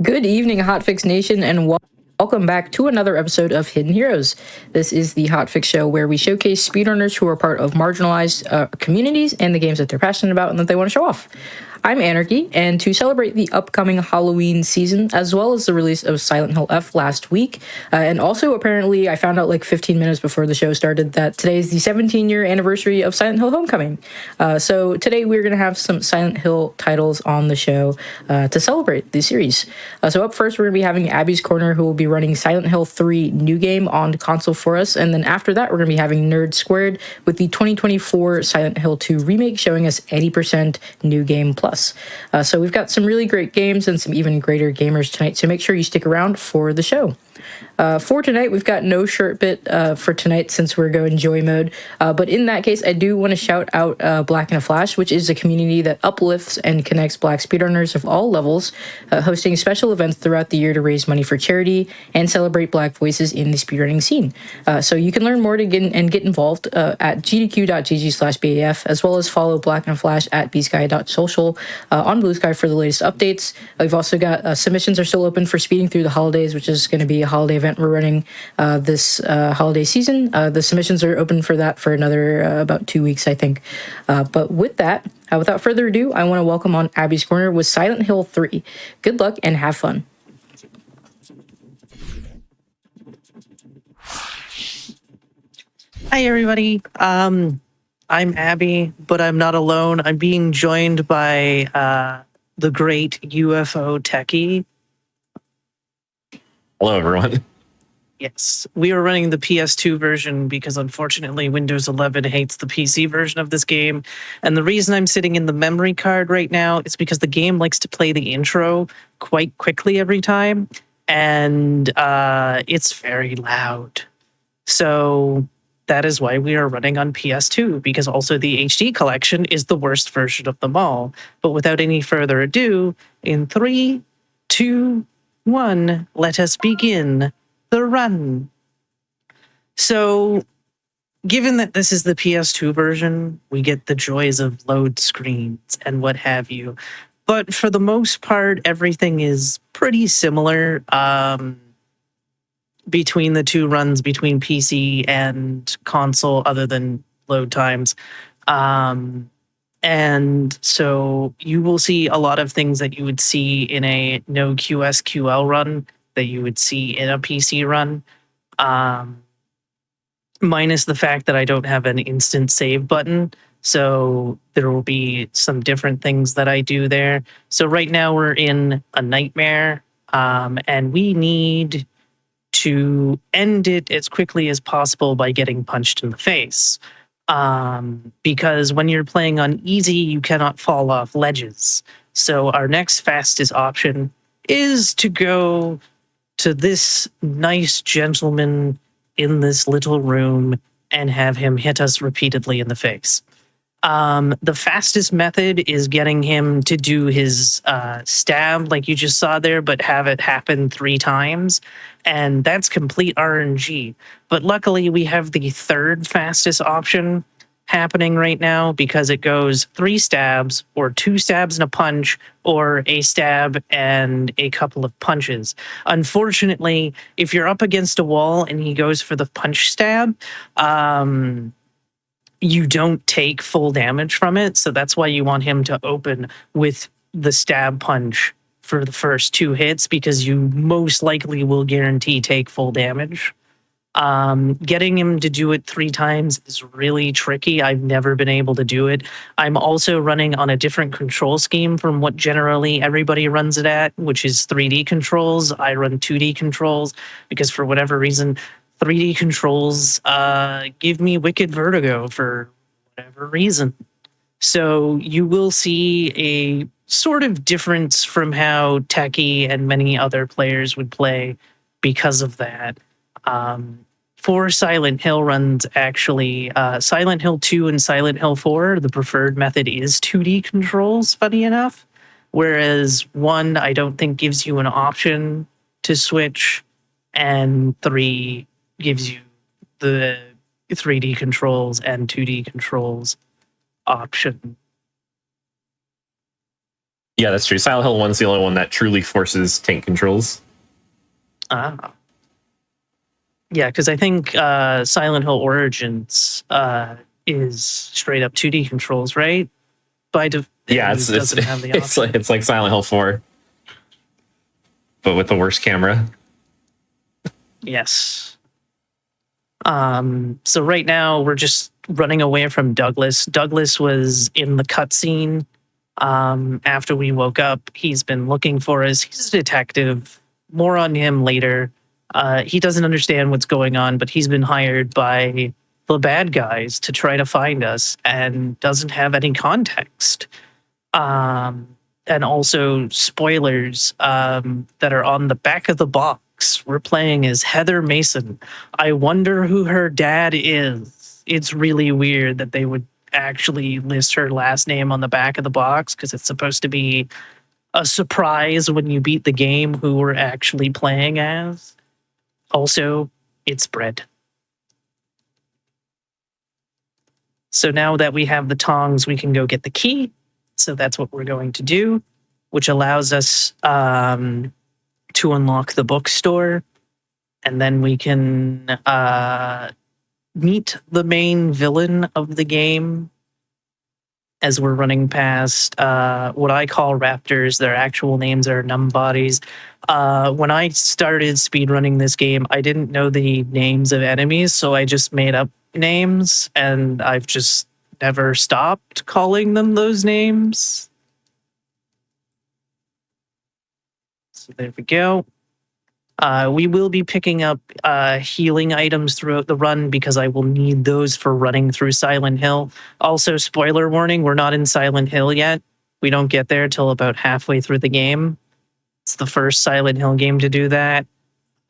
Good evening, Hotfix Nation, and welcome back to another episode of Hidden Heroes. This is the Hotfix show where we showcase speedrunners who are part of marginalized communities and the games that they're passionate about and that they want to show off. I'm Anarchy, and to celebrate the upcoming Halloween season, as well as the release of Silent Hill F last week, and also apparently I found out like 15 minutes before the show started that today is the 17-year anniversary of Silent Hill Homecoming. So today we're going to have some Silent Hill titles on the show to celebrate the series. So up first, we're going to be having Abby's Corner, who will be running Silent Hill 3 New Game on console for us, and then after that, we're going to be having Nerd Squared with the 2024 Silent Hill 2 remake, showing us 80% New Game Plus. So we've got some really great games and some even greater gamers tonight, so make sure you stick around for the show. For tonight, we've got no shirt bit for tonight since we're going joy mode. But in that case, I do want to shout out Black in a Flash, which is a community that uplifts and connects Black speedrunners of all levels, hosting special events throughout the year to raise money for charity and celebrate Black voices in the speedrunning scene. So you can learn more to get involved at gdq.gg/BAF, as well as follow Black in a Flash at bsky.social on Blue Sky for the latest updates. We've also got submissions are still open for Speeding Through the Holidays, which is going to be a holiday event we're running this holiday season. The submissions are open for that for another about 2 weeks, I think. But with that, without further ado, I want to welcome on Abby's Corner with Silent Hill 3. Good luck and have fun. Hi, everybody. I'm Abby, but I'm not alone. I'm being joined by the great UFO techie. Hello, everyone. Yes, we are running the PS2 version because unfortunately Windows 11 hates the PC version of this game. And the reason I'm sitting in the memory card right now is because the game likes to play the intro quite quickly every time. And it's very loud. So that is why we are running on PS2, because also the HD collection is the worst version of them all. But without any further ado, in 3, 2, 1, let us begin the run. So, given that this is the PS2 version, we get the joys of load screens and what have you. But for the most part, everything is pretty similar between the two runs, between PC and console, other than load times. And so you will see a lot of things that you would see in a no QSQL run that you would see in a PC run, minus the fact that I don't have an instant save button. So there will be some different things that I do there. So right now we're in a nightmare, and we need to end it as quickly as possible by getting punched in the face. Because when you're playing on easy, you cannot fall off ledges. So our next fastest option is to go to this nice gentleman in this little room and have him hit us repeatedly in the face. The fastest method is getting him to do his stab like you just saw there, but have it happen 3 times. And that's complete RNG. But luckily we have the third fastest option happening right now, because it goes 3 stabs, or 2 stabs and a punch, or a stab and a couple of punches. Unfortunately, if you're up against a wall and he goes for the punch stab, you don't take full damage from it. So that's why you want him to open with the stab punch for the first 2 hits, because you most likely will guarantee take full damage. Getting him to do it 3 times is really tricky. I've never been able to do it. I'm also running on a different control scheme from what generally everybody runs it at, which is 3D controls. I run 2D controls because for whatever reason, 3D controls give me wicked vertigo for whatever reason. So you will see a sort of difference from how Techie and many other players would play because of that. For Silent Hill runs, actually, Silent Hill 2 and Silent Hill 4, the preferred method is 2D controls, funny enough. Whereas 1, I don't think gives you an option to switch, and 3 gives you the 3D controls and 2D controls option. Yeah, that's true. Silent Hill 1's the only one that truly forces tank controls. Ah. Yeah, because I think Silent Hill Origins is straight up 2D controls, right? Yeah, it's like Silent Hill 4, but with the worst camera. Yes. So right now we're just running away from Douglas. Douglas was in the cutscene after we woke up. He's been looking for us. He's a detective. More on him later. He doesn't understand what's going on, but he's been hired by the bad guys to try to find us and doesn't have any context. And also spoilers that are on the back of the box. We're playing as Heather Mason. I wonder who her dad is. It's really weird that they would actually list her last name on the back of the box because it's supposed to be a surprise when you beat the game who we're actually playing as. Also, it's bread. So now that we have the tongs, we can go get the key. So that's what we're going to do, which allows us to unlock the bookstore. And then we can meet the main villain of the game as we're running past what I call raptors. Their actual names are numbodies. When I started speedrunning this game, I didn't know the names of enemies, so I just made up names, and I've just never stopped calling them those names. So there we go. We will be picking up healing items throughout the run because I will need those for running through Silent Hill. Also, spoiler warning, we're not in Silent Hill yet. We don't get there till about halfway through the game. It's the first Silent Hill game to do that.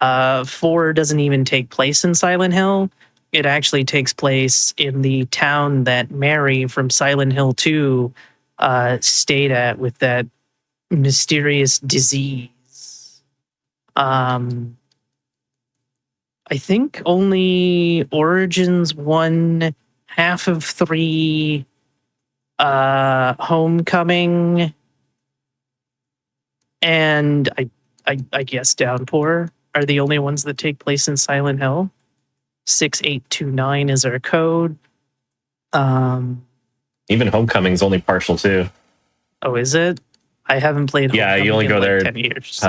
4 doesn't even take place in Silent Hill. It actually takes place in the town that Mary from Silent Hill 2 stayed at with that mysterious disease. I think only Origins 1, half of 3, Homecoming, and I guess Downpour are the only ones that take place in Silent Hill. 6829 is our code. Even Homecoming's only partial too. Oh, is it? I haven't played Homecoming. Yeah, you only go there 10 years.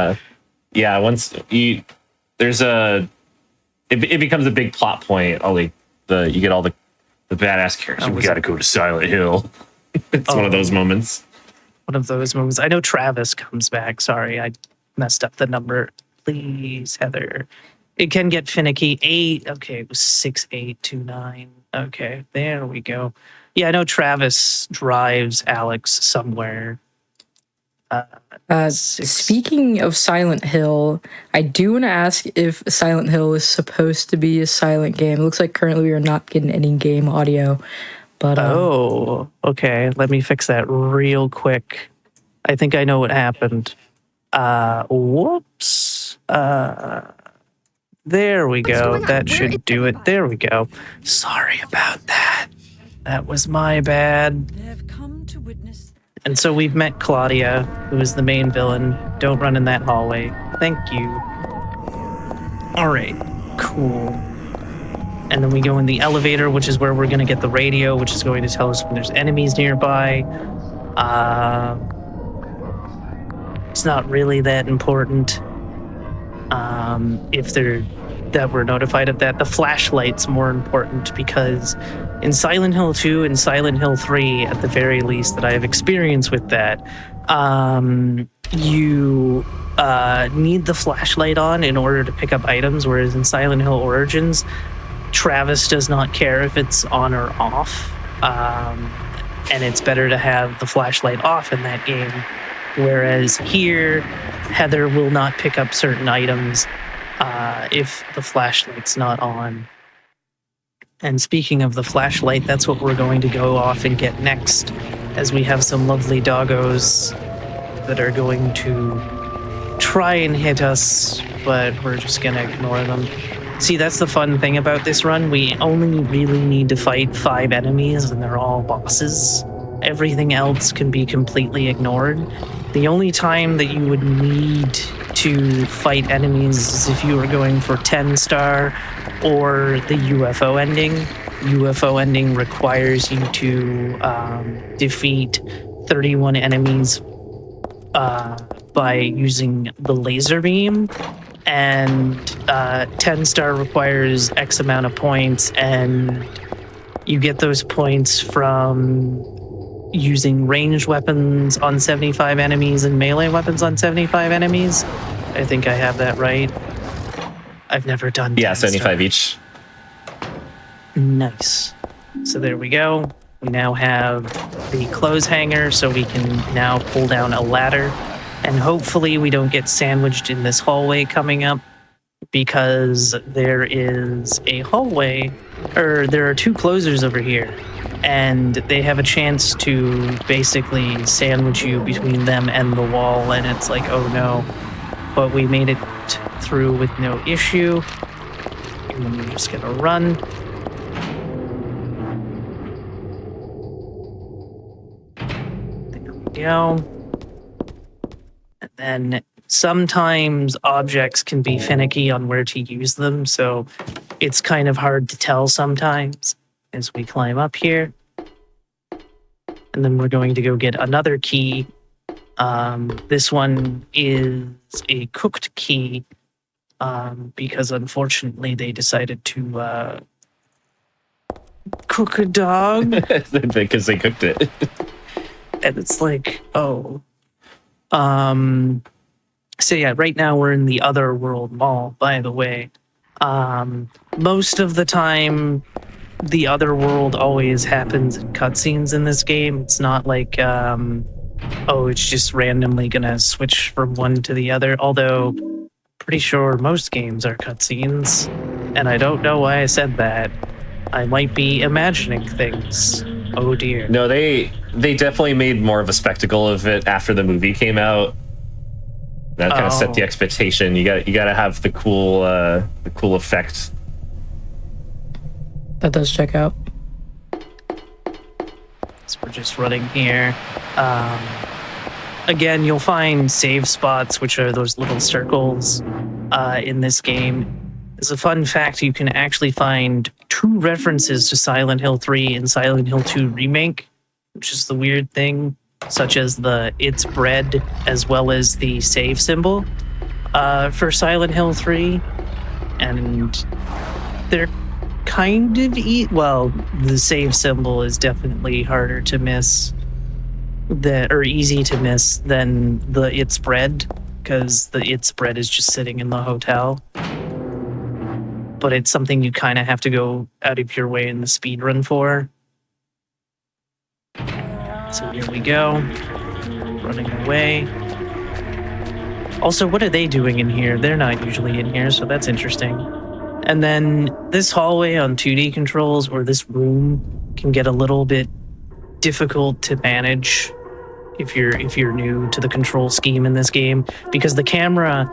Yeah, once it becomes a big plot point. You get all the badass characters. We got to go to Silent Hill. It's one of those moments. One of those moments. I know Travis comes back. Sorry, I messed up the number. Please, Heather. It can get finicky. 8. Okay, it was 6829. Okay, there we go. Yeah, I know Travis drives Alex somewhere. Speaking of Silent Hill, I do want to ask if Silent Hill is supposed to be a silent game. It looks like currently we are not getting any game audio. But okay. Let me fix that real quick. I think I know what happened. Whoops. There we go. That should do it. There we go. Sorry about that. That was my bad. And so we've met Claudia, who is the main villain. Don't run in that hallway. Thank you. All right, cool. And then we go in the elevator, which is where we're going to get the radio, which is going to tell us when there's enemies nearby. It's not really that important. If that we're notified of that. The flashlight's more important because in Silent Hill 2 and Silent Hill 3, at the very least, that I have experience with that, you need the flashlight on in order to pick up items, whereas in Silent Hill Origins, Travis does not care if it's on or off, and it's better to have the flashlight off in that game, whereas here, Heather will not pick up certain items if the flashlight's not on. And speaking of the flashlight, that's what we're going to go off and get next, as we have some lovely doggos that are going to try and hit us, but we're just going to ignore them. See, that's the fun thing about this run. We only really need to fight 5 enemies, and they're all bosses. Everything else can be completely ignored. The only time that you would need to fight enemies is if you were going for 10-star or the UFO ending. UFO ending requires you to defeat 31 enemies by using the laser beam, and 10-star requires X amount of points, and you get those points from using ranged weapons on 75 enemies and melee weapons on 75 enemies. I think I have that right. I've never done 75 each. Nice. So there we go. We now have the clothes hanger, so we can now pull down a ladder. And hopefully we don't get sandwiched in this hallway coming up, because there is a hallway, or there are 2 closers over here. And they have a chance to basically sandwich you between them and the wall, and it's like, oh no. But we made it through with no issue. And then we're just gonna run. There we go. And then sometimes objects can be finicky on where to use them, so it's kind of hard to tell sometimes. As we climb up here. And then we're going to go get another key. This one is a cooked key, because unfortunately they decided to cook a dog. Because they cooked it. And it's like, oh. So yeah, right now we're in the Otherworld Mall, by the way. Most of the time, the Otherworld always happens in cutscenes in this game. It's not like, it's just randomly gonna switch from one to the other. Although, pretty sure most games are cutscenes. And I don't know why I said that. I might be imagining things. Oh dear. No, they definitely made more of a spectacle of it after the movie came out. That kind of set the expectation. You got to have the cool effect. That does check out. So we're just running here. Again, you'll find save spots, which are those little circles in this game. As a fun fact, you can actually find 2 references to Silent Hill 3 and Silent Hill 2 Remake, which is the weird thing, such as the It's Bread as well as the save symbol for Silent Hill 3. And they're kind of the save symbol is definitely harder to miss easy to miss than the It's Bread, because the It's Bread is just sitting in the hotel. But it's something you kind of have to go out of your way in the speedrun for. So here we go, running away. Also, what are they doing in here? They're not usually in here, so that's interesting. And then this hallway on 2D controls, or this room, can get a little bit difficult to manage if you're new to the control scheme in this game, because the camera's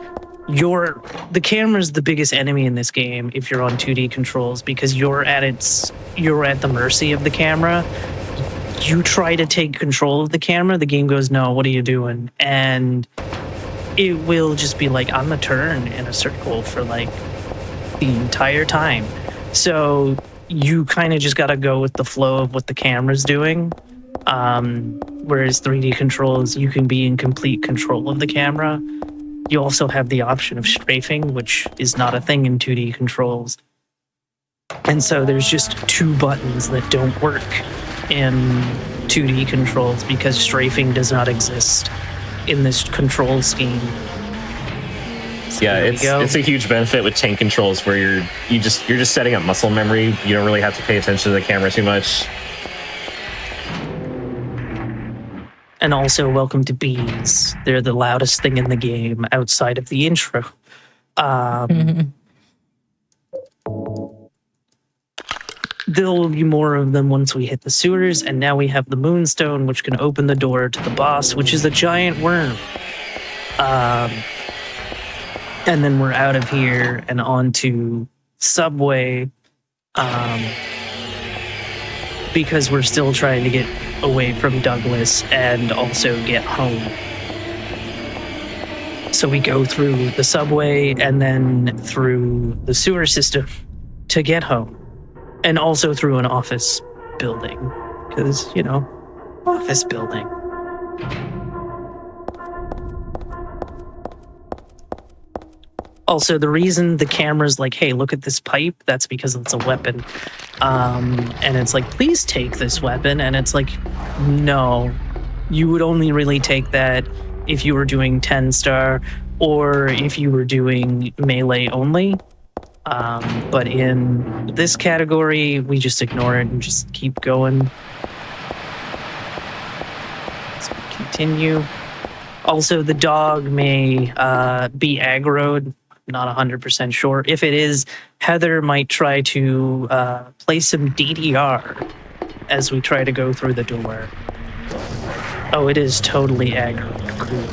the biggest enemy in this game if you're on 2D controls, because you're at the mercy of the camera. You try to take control of the camera, the game goes, no, what are you doing? And it will just be like on the turn in a circle for like the entire time. So you kind of just got to go with the flow of what the camera's doing. Whereas 3D controls, you can be in complete control of the camera. You also have the option of strafing, which is not a thing in 2D controls. And so there's just 2 buttons that don't work in 2D controls because strafing does not exist in this control scheme. So yeah, it's a huge benefit with tank controls where you're just setting up muscle memory. You don't really have to pay attention to the camera too much. And also, welcome to bees. They're the loudest thing in the game outside of the intro. There'll be more of them once we hit the sewers, and now we have the Moonstone, which can open the door to the boss, which is a giant worm. And then we're out of here and onto Subway, because we're still trying to get away from Douglas and also get home. So we go through the subway and then through the sewer system to get home. And also through an office building. Because, office building. Also, the reason the camera's like, hey, look at this pipe, that's because it's a weapon. And it's like, please take this weapon. And it's like, no, you would only really take that if you were doing 10-star or if you were doing melee only. But in this category, we just ignore it and just keep going. So continue. Also, the dog may be aggroed. Not 100% sure. If it is, Heather might try to play some DDR as we try to go through the door. Oh, it is totally aggroed. Cool.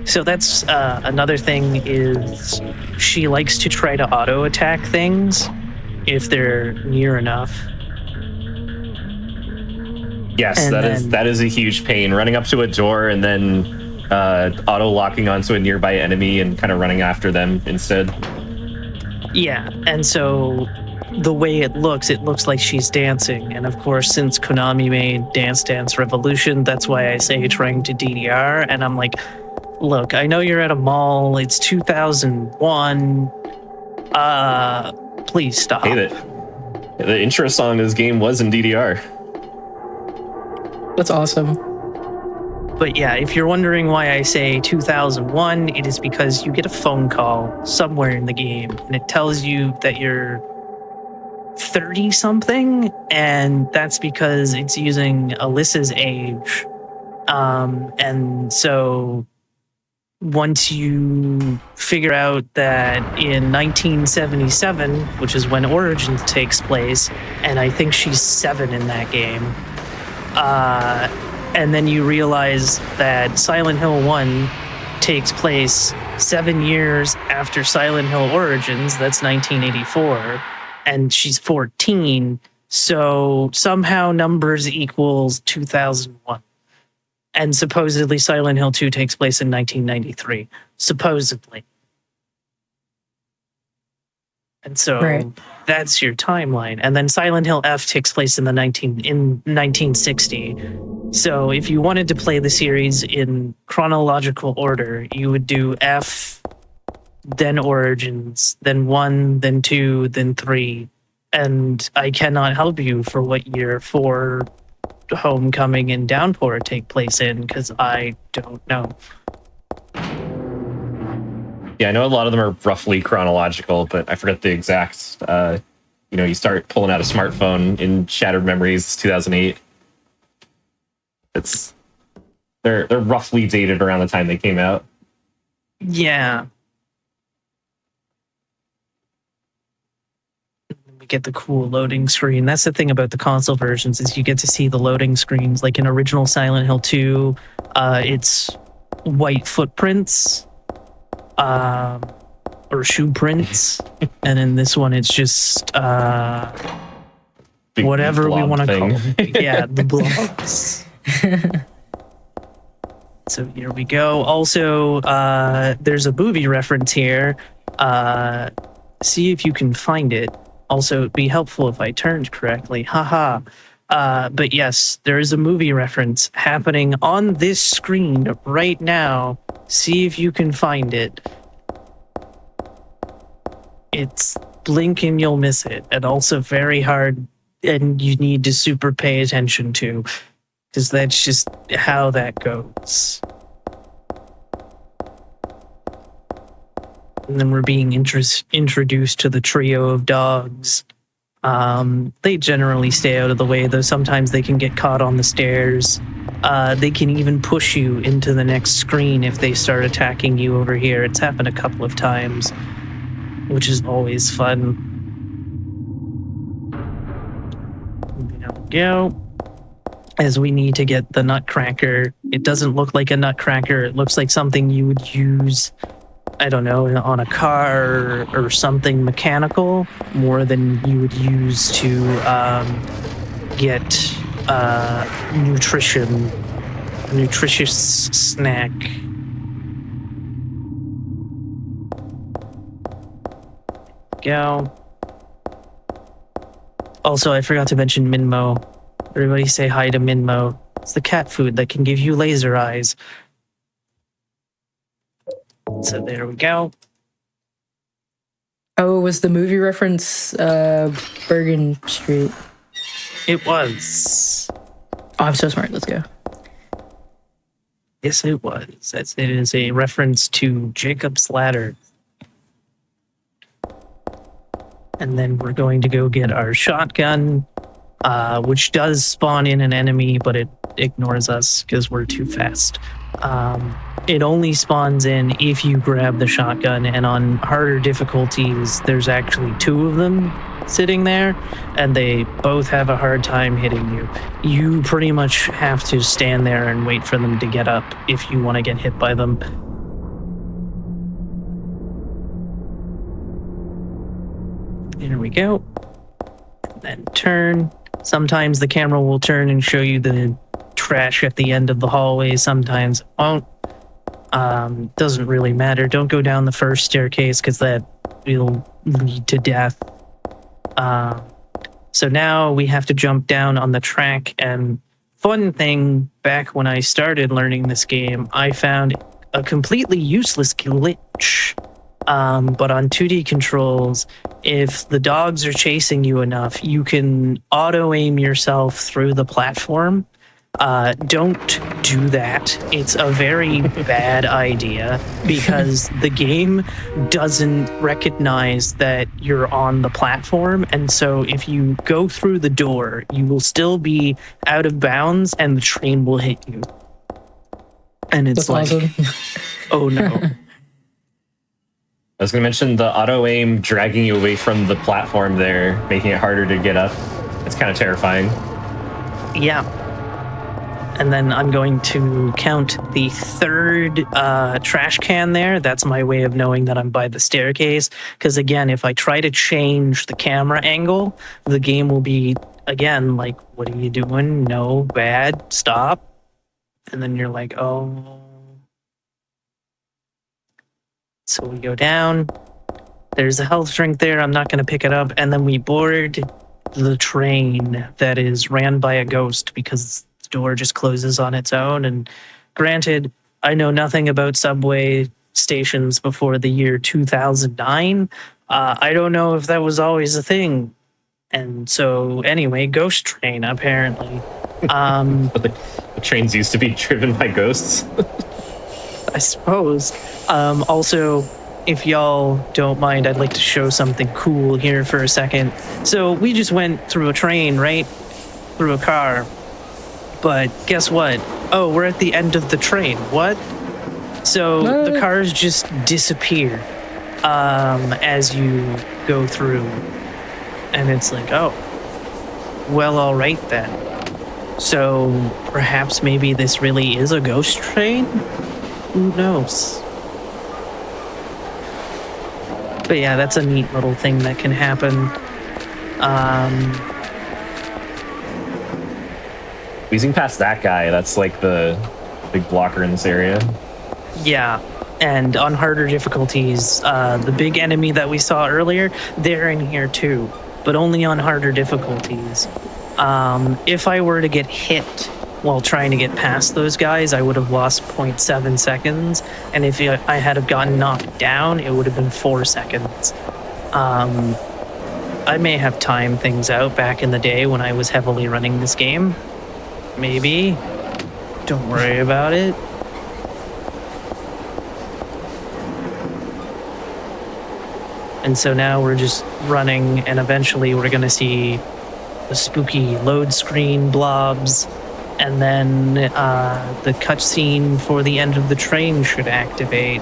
So that's another thing is she likes to try to auto attack things if they're near enough. Yes, that is a huge pain. Running up to a door and then auto locking onto a nearby enemy and kind of running after them instead. Yeah, and so the way it looks like she's dancing. And of course, since Konami made Dance Dance Revolution, that's why I say trying to DDR. And I'm like, look, I know you're at a mall. It's 2001. Please stop. Hey, the intro song of this game was in DDR. That's awesome. But yeah, if you're wondering why I say 2001, it is because you get a phone call somewhere in the game and it tells you that you're 30 something, and that's because it's using Alyssa's age. And so once you figure out that in 1977, which is when Origins takes place, and I think she's 7 in that game, and then you realize that Silent Hill 1 takes place 7 years after Silent Hill Origins, that's 1984, and she's 14, so somehow numbers equals 2001. And supposedly Silent Hill 2 takes place in 1993, supposedly. And so that's your timeline. And then Silent Hill F takes place in 1960. So if you wanted to play the series in chronological order, you would do F, then Origins, then 1, then 2, then 3. And I cannot help you for what year 4, Homecoming, and Downpour take place in, because I don't know. Yeah, I know a lot of them are roughly chronological, but I forget the exact. You start pulling out a smartphone in Shattered Memories 2008. They're roughly dated around the time they came out. Yeah. We get the cool loading screen. That's the thing about the console versions, is you get to see the loading screens. Like in original Silent Hill 2, it's white footprints. Or shoe prints, and in this one it's just whatever we want to call them. Yeah, the blobs. So here we go. Also, there's a movie reference here. See if you can find it. Also, it'd be helpful if I turned correctly. Haha. But yes, there is a movie reference happening on this screen right now. See if you can find it. It's blink and you'll miss it, and also very hard, and you need to super pay attention to, because that's just how that goes. And then we're being introduced to the trio of dogs. They generally stay out of the way, though sometimes they can get caught on the stairs. They can even push you into the next screen if they start attacking you over here. It's happened a couple of times, which is always fun. There we go. As we need to get the nutcracker. It doesn't look like a nutcracker. It looks like something you would use, I don't know, on a car or something mechanical, more than you would use to get nutritious snack. go. Also, I forgot to mention Minmo. Everybody say hi to Minmo. It's the cat food that can give you laser eyes. So there we go. Oh, was the movie reference Bergen Street? It was. Oh, I'm so smart. Let's go. Yes, it was. It is a reference to Jacob's Ladder. And then we're going to go get our shotgun, which does spawn in an enemy, but it ignores us because we're too fast. It only spawns in if you grab the shotgun, and on harder difficulties, there's actually 2 of them sitting there, and they both have a hard time hitting you. You pretty much have to stand there and wait for them to get up if you want to get hit by them. There we go. And then turn. Sometimes the camera will turn and show you the trash at the end of the hallway. Sometimes it won't. Doesn't really matter. Don't go down the first staircase because that will lead to death. So now we have to jump down on the track. And fun thing, back when I started learning this game, I found a completely useless glitch. But on 2D controls, if the dogs are chasing you enough, you can auto-aim yourself through the platform. Don't do that. It's a very bad idea because the game doesn't recognize that you're on the platform. And so if you go through the door, you will still be out of bounds and the train will hit you. And it's That's like, awesome. oh no. I was going to mention the auto aim dragging you away from the platform there, making it harder to get up. It's kind of terrifying. Yeah. And then I'm going to count the 3rd trash can there. That's my way of knowing that I'm by the staircase. Because again, if I try to change the camera angle, the game will be, again, like, what are you doing? No, bad, stop. And then you're like, oh. So we go down. There's a health drink there. I'm not going to pick it up. And then we board the train that is ran by a ghost because the door just closes on its own. And granted, I know nothing about subway stations before the year 2009. I don't know if that was always a thing. And so anyway, ghost train, apparently. But the trains used to be driven by ghosts. I suppose. Also, if y'all don't mind, I'd like to show something cool here for a second. So we just went through a train, right? Through a car. But guess what? Oh, we're at the end of the train. What? So the cars just disappear as you go through. And it's like, oh, well, all right then. So perhaps maybe this really is a ghost train? Who knows? But yeah, that's a neat little thing that can happen. Squeezing past that guy, that's like the big blocker in this area. Yeah, and on harder difficulties, the big enemy that we saw earlier, they're in here too, but only on harder difficulties. If I were to get hit while trying to get past those guys, I would have lost 0.7 seconds. And if I had have gotten knocked down, it would have been 4 seconds. I may have timed things out back in the day when I was heavily running this game. Maybe. Don't worry about it. And so now we're just running, and eventually we're going to see the spooky load screen blobs. And then the cutscene for the end of the train should activate.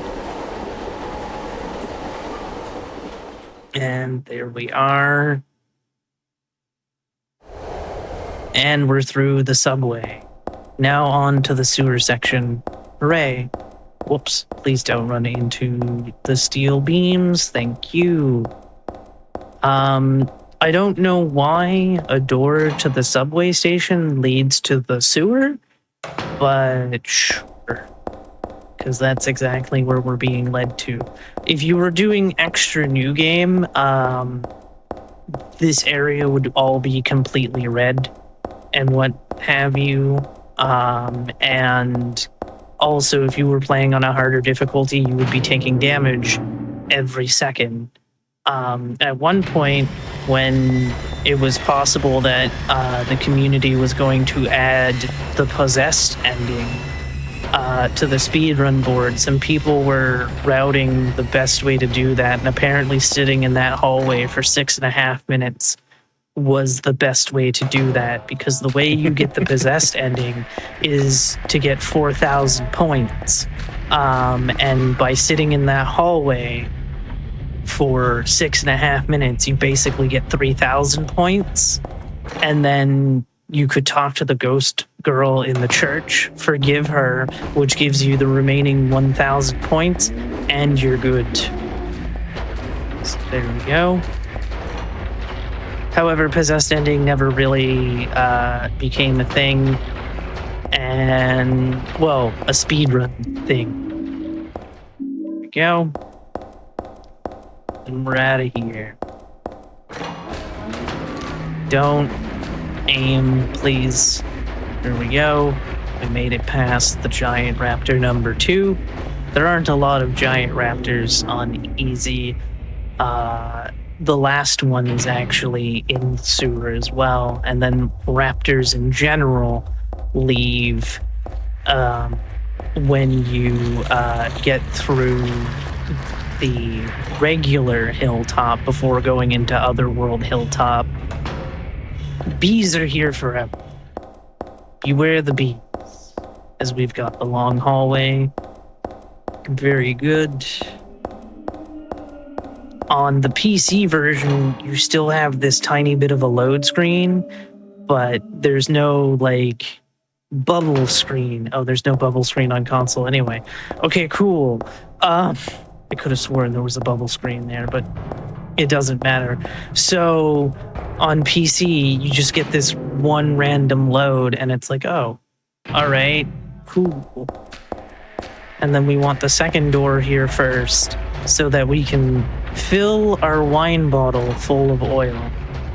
And there we are. And we're through the subway. Now on to the sewer section. Hooray. Whoops, please don't run into the steel beams. Thank you. I don't know why a door to the subway station leads to the sewer, but sure. because that's exactly where we're being led to. If you were doing extra new game, this area would all be completely red and what have you. And also, if you were playing on a harder difficulty, you would be taking damage every second. At one point, when it was possible that the community was going to add the possessed ending to the speedrun board, some people were routing the best way to do that, and apparently sitting in that hallway for 6.5 minutes was the best way to do that, because the way you get the possessed ending is to get 4,000 points. And by sitting in that hallway for 6.5 minutes, you basically get 3,000 points. And then you could talk to the ghost girl in the church, forgive her, which gives you the remaining 1,000 points, and you're good. So there we go. However, possessed ending never really became a thing, and, well, a speedrun thing. There we go. And we're out of here. Don't aim, please. There we go. We made it past the giant raptor number 2. There aren't a lot of giant raptors on easy. The last one is actually in the sewer as well. And then raptors in general leave when you get through the regular hilltop before going into Otherworld Hilltop. Bees are here forever. Beware the bees. As we've got the long hallway. Very good. On the PC version, you still have this tiny bit of a load screen, but there's no, like, bubble screen. Oh, there's no bubble screen on console anyway. Okay, cool. I could have sworn there was a bubble screen there, but it doesn't matter. So on PC, you just get this one random load, and it's like, oh, all right, cool. And then we want the second door here first so that we can fill our wine bottle full of oil.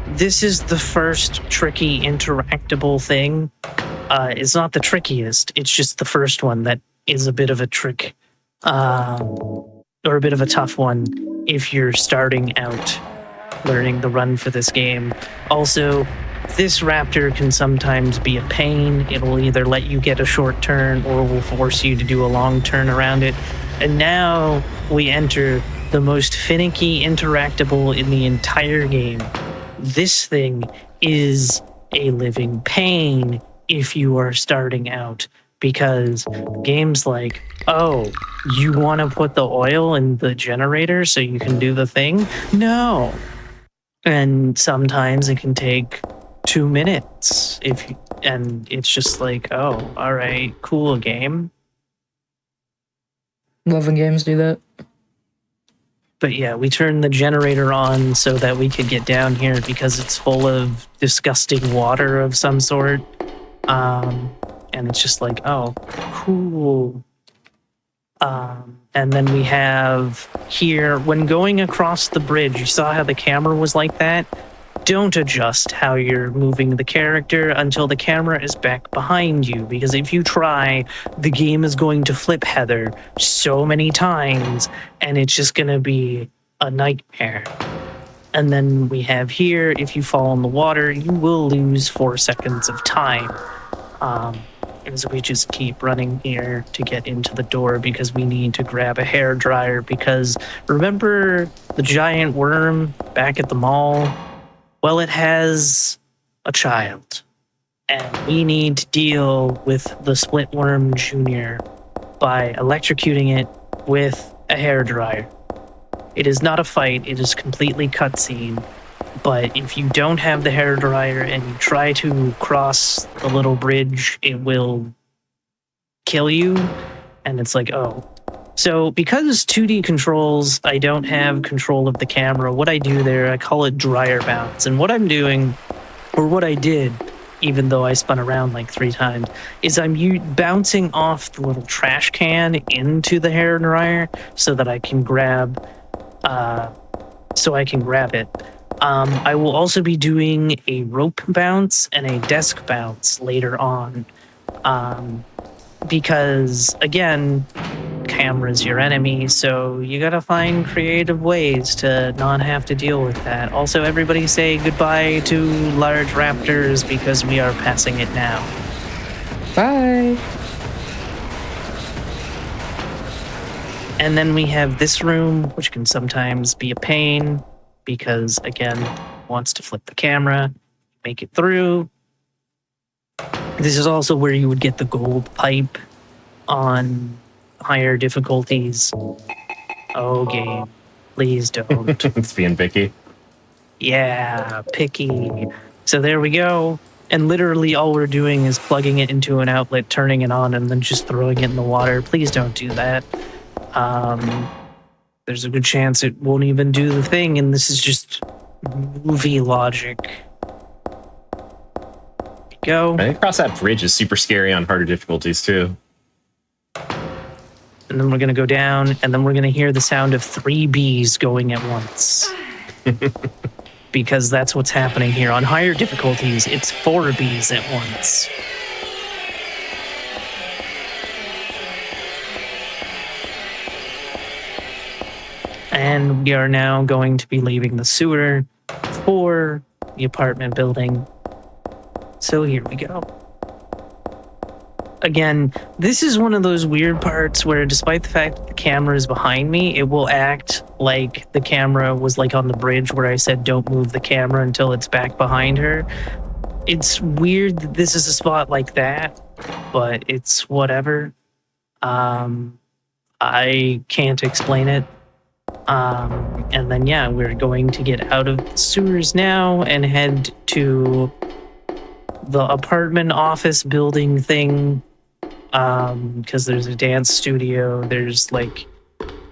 This is the first tricky interactable thing. It's not the trickiest, it's just the first one that is a bit of a trick, or a bit of a tough one if you're starting out learning the run for this game. Also, this raptor can sometimes be a pain. It'll either let you get a short turn or will force you to do a long turn around it. And now we enter the most finicky interactable in the entire game. This thing is a living pain if you are starting out, because games like, oh, you want to put the oil in the generator so you can do the thing? No. And sometimes it can take 2 minutes and it's just like, oh, all right, cool game. Loving games do that. But yeah, we turned the generator on so that we could get down here because it's full of disgusting water of some sort. And it's just like, oh, cool. And then we have here, when going across the bridge, you saw how the camera was like that? Don't adjust how you're moving the character until the camera is back behind you, because if you try, the game is going to flip Heather so many times, and it's just going to be a nightmare. And then we have here, if you fall in the water, you will lose 4 seconds of time. As we just keep running here to get into the door because we need to grab a hairdryer, because remember the giant worm back at the mall? Well, it has a child, and we need to deal with the Splitworm Jr. by electrocuting it with a hairdryer. It is not a fight, it is completely cutscene, but if you don't have the hairdryer and you try to cross the little bridge, it will kill you, and it's like, oh. So because 2D controls, I don't have control of the camera, what I do there, I call it dryer bounce. And what I'm doing, or what I did, even though I spun around like 3 times, is I'm bouncing off the little trash can into the hair dryer so that I can grab it. I will also be doing a rope bounce and a desk bounce later on, because again, camera's your enemy, so you gotta find creative ways to not have to deal with that. Also, everybody say goodbye to large raptors because we are passing it now. Bye. And then we have this room, which can sometimes be a pain because, again, wants to flip the camera, make it through. This is also where you would get the gold pipe on higher difficulties. Oh, game. Please don't. It's being picky. Yeah, picky. So there we go. And literally all we're doing is plugging it into an outlet, turning it on, and then just throwing it in the water. Please don't do that. There's a good chance it won't even do the thing, and this is just movie logic. Go. I think cross that bridge is super scary on harder difficulties too. And then we're going to go down, and then we're going to hear the sound of 3 bees going at once. Because that's what's happening here. On higher difficulties, it's 4 bees at once. And we are now going to be leaving the sewer for the apartment building. So here we go. Again, this is one of those weird parts where despite the fact that the camera is behind me, it will act like the camera was like on the bridge where I said don't move the camera until it's back behind her. It's weird that this is a spot like that, but it's whatever. I can't explain it. And then, yeah, we're going to get out of the sewers now and head to the apartment office building thing, because there's a dance studio, there's like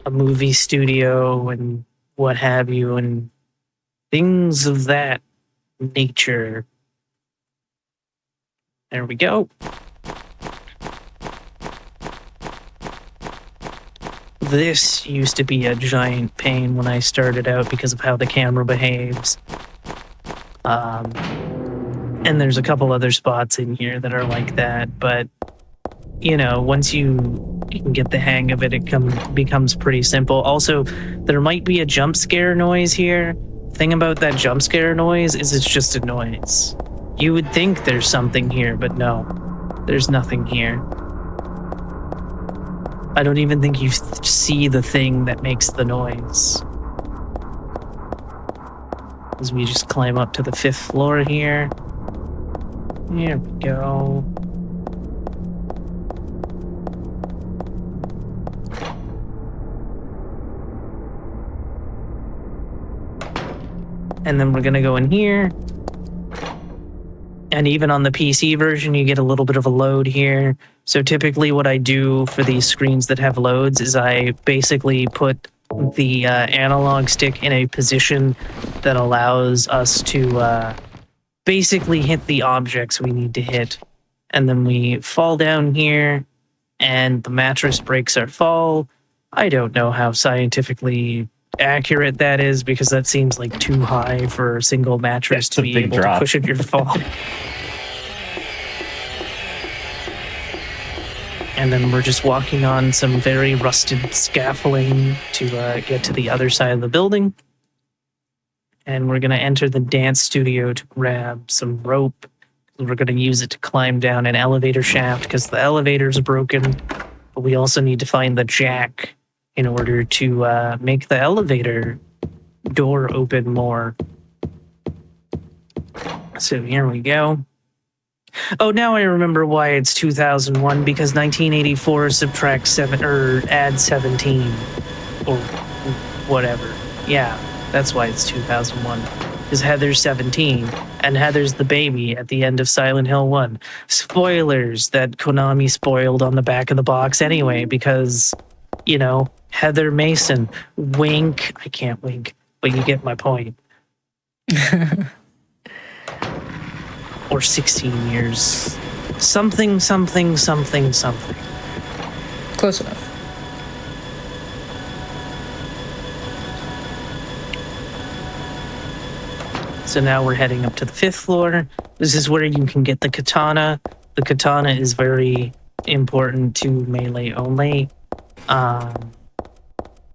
a movie studio and what have you, and things of that nature. There we go. This used to be a giant pain when I started out because of how the camera behaves. And there's a couple other spots in here that are like that, but you know, once you can get the hang of it, it becomes pretty simple. Also, there might be a jump scare noise here. Thing about that jump scare noise is it's just a noise. You would think there's something here, but no, there's nothing here. I don't even think you see the thing that makes the noise. As we just climb up to the 5th floor here. Here we go. And then we're gonna go in here. And even on the PC version, you get a little bit of a load here. So typically what I do for these screens that have loads is I basically put the analog stick in a position that allows us to basically hit the objects we need to hit. And then we fall down here and the mattress breaks our fall. I don't know how scientifically accurate that is because that seems like too high for a single mattress to be able to cushion your fall. And then we're just walking on some very rusted scaffolding to get to the other side of the building. And we're going to enter the dance studio to grab some rope. We're going to use it to climb down an elevator shaft because the elevator's broken. But we also need to find the jack in order to make the elevator door open more. So here we go. Oh, now I remember why it's 2001, because 1984 subtracts 7 or add 17 or whatever. Yeah, that's why it's 2001. Because Heather's 17 and Heather's the baby at the end of Silent Hill 1. Spoilers that Konami spoiled on the back of the box anyway, because, you know, Heather Mason. Wink. I can't wink, but you get my point. or 16 years. Something. Close enough. So now we're heading up to the 5th floor. This is where you can get the katana. The katana is very important to melee only. And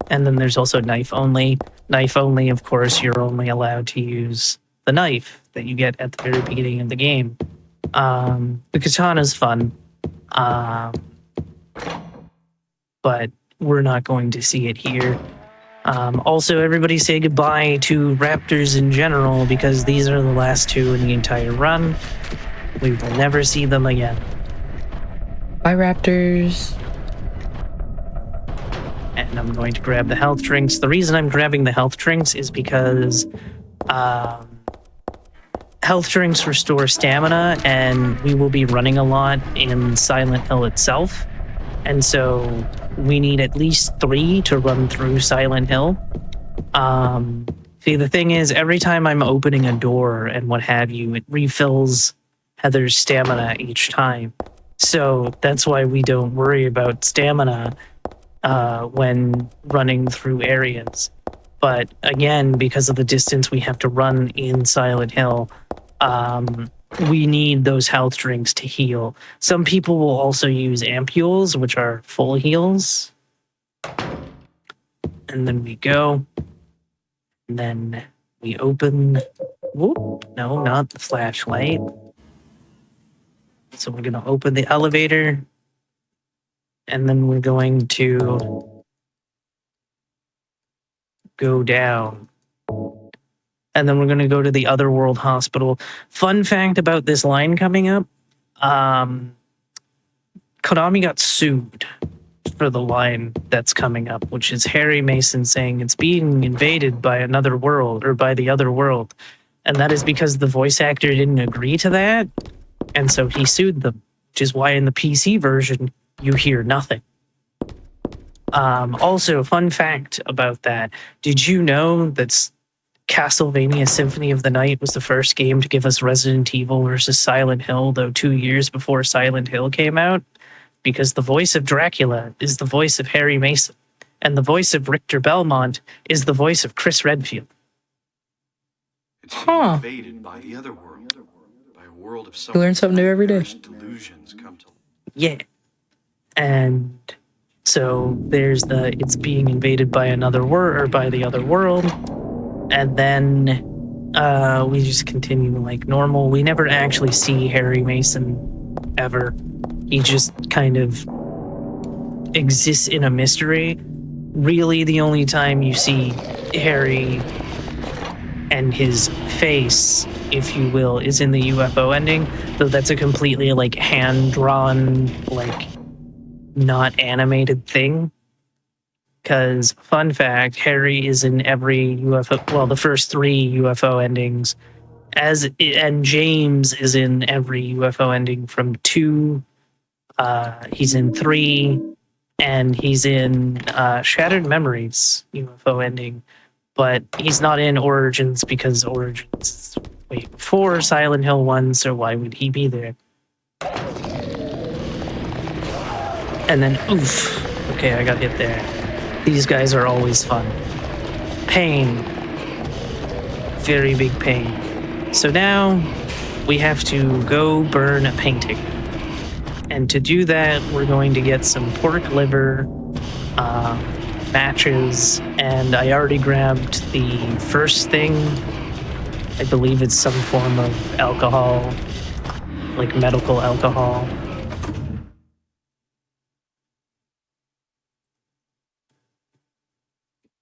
then there's also knife only. Knife only, of course, you're only allowed to use the knife that you get at the very beginning of the game. The katana's fun. But we're not going to see it here. Also, everybody say goodbye to raptors in general, because these are the last 2 in the entire run. We will never see them again. Bye, raptors. And I'm going to grab the health drinks. The reason I'm grabbing the health drinks is because health drinks restore stamina, and we will be running a lot in Silent Hill itself. And so we need at least 3 to run through Silent Hill. See, the thing is, every time I'm opening a door and what have you, it refills Heather's stamina each time. So that's why we don't worry about stamina when running through areas. But again, because of the distance we have to run in Silent Hill, we need those health drinks to heal. Some people will also use ampules, which are full heals. And then we go. And then we open... Whoop, no, not the flashlight. So we're going to open the elevator. And then we're going to go down. And then we're going to go to the Otherworld Hospital. Fun fact about this line coming up. Konami got sued for the line that's coming up, which is Harry Mason saying it's being invaded by another world, or by the other world. And that is because the voice actor didn't agree to that. And so he sued them, which is why in the PC version, you hear nothing. Also, fun fact about that. Did you know that Castlevania Symphony of the Night was the first game to give us Resident Evil versus Silent Hill, though 2 years before Silent Hill came out? Because the voice of Dracula is the voice of Harry Mason, and the voice of Richter Belmont is the voice of Chris Redfield. It's invaded by the other world, by a world of You learn something new every day. delusions come to. Yeah. And so there's the it's being invaded by another world, or by the other world. And then we just continue like normal. We never actually see Harry Mason ever. He just kind of exists in a mystery. Really, the only time you see Harry and his face, if you will, is in the UFO ending. Though that's a completely like hand-drawn, like not animated thing. Because, fun fact, Harry is in every UFO, well, the first 3 UFO endings, and James is in every UFO ending from 2, he's in 3, and he's in Shattered Memories UFO ending, but he's not in Origins because Origins is way before Silent Hill 1, so why would he be there? And then, oof, okay, I got hit there. These guys are always fun. Pain. Very big pain. So now we have to go burn a painting. And to do that, we're going to get some pork liver, matches, and I already grabbed the first thing. I believe it's some form of alcohol, like medical alcohol.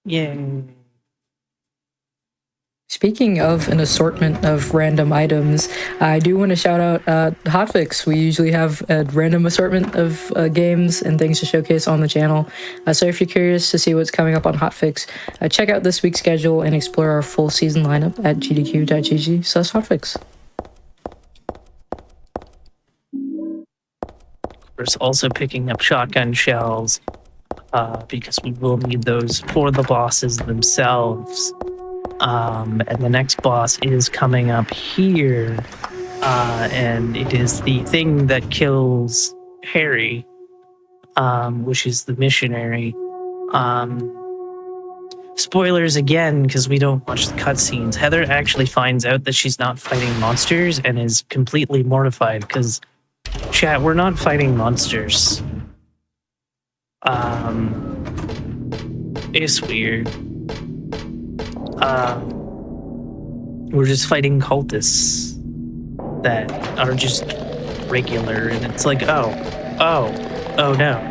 Yay. Speaking of an assortment of random items, I do want to shout out Hotfix. We usually have a random assortment of games and things to showcase on the channel. So if you're curious to see what's coming up on Hotfix, check out this week's schedule and explore our full season lineup at gdq.gg/hotfix. Of course, also picking up shotgun shells, because we will need those for the bosses themselves. And the next boss is coming up here. and it is the thing that kills Harry, which is the missionary. Spoilers again, because we don't watch the cutscenes. Heather actually finds out that she's not fighting monsters and is completely mortified because, chat, we're not fighting monsters. It's weird. We're just fighting cultists that are just regular, and it's like, oh no.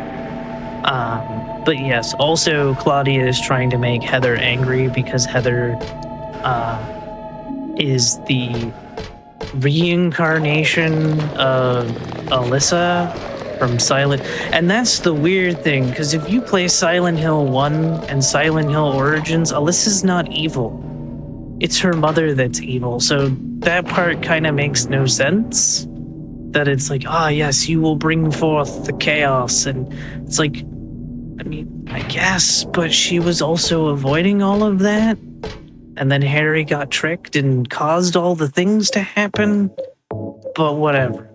But yes, also Claudia is trying to make Heather angry because Heather is the reincarnation of Alyssa from Silent. And that's the weird thing, because if you play Silent Hill 1 and Silent Hill Origins, Alyssa's not evil. It's her mother that's evil. So that part kind of makes no sense. That it's like, yes, you will bring forth the chaos. And it's like, I mean, I guess, but she was also avoiding all of that. And then Harry got tricked and caused all the things to happen. But whatever.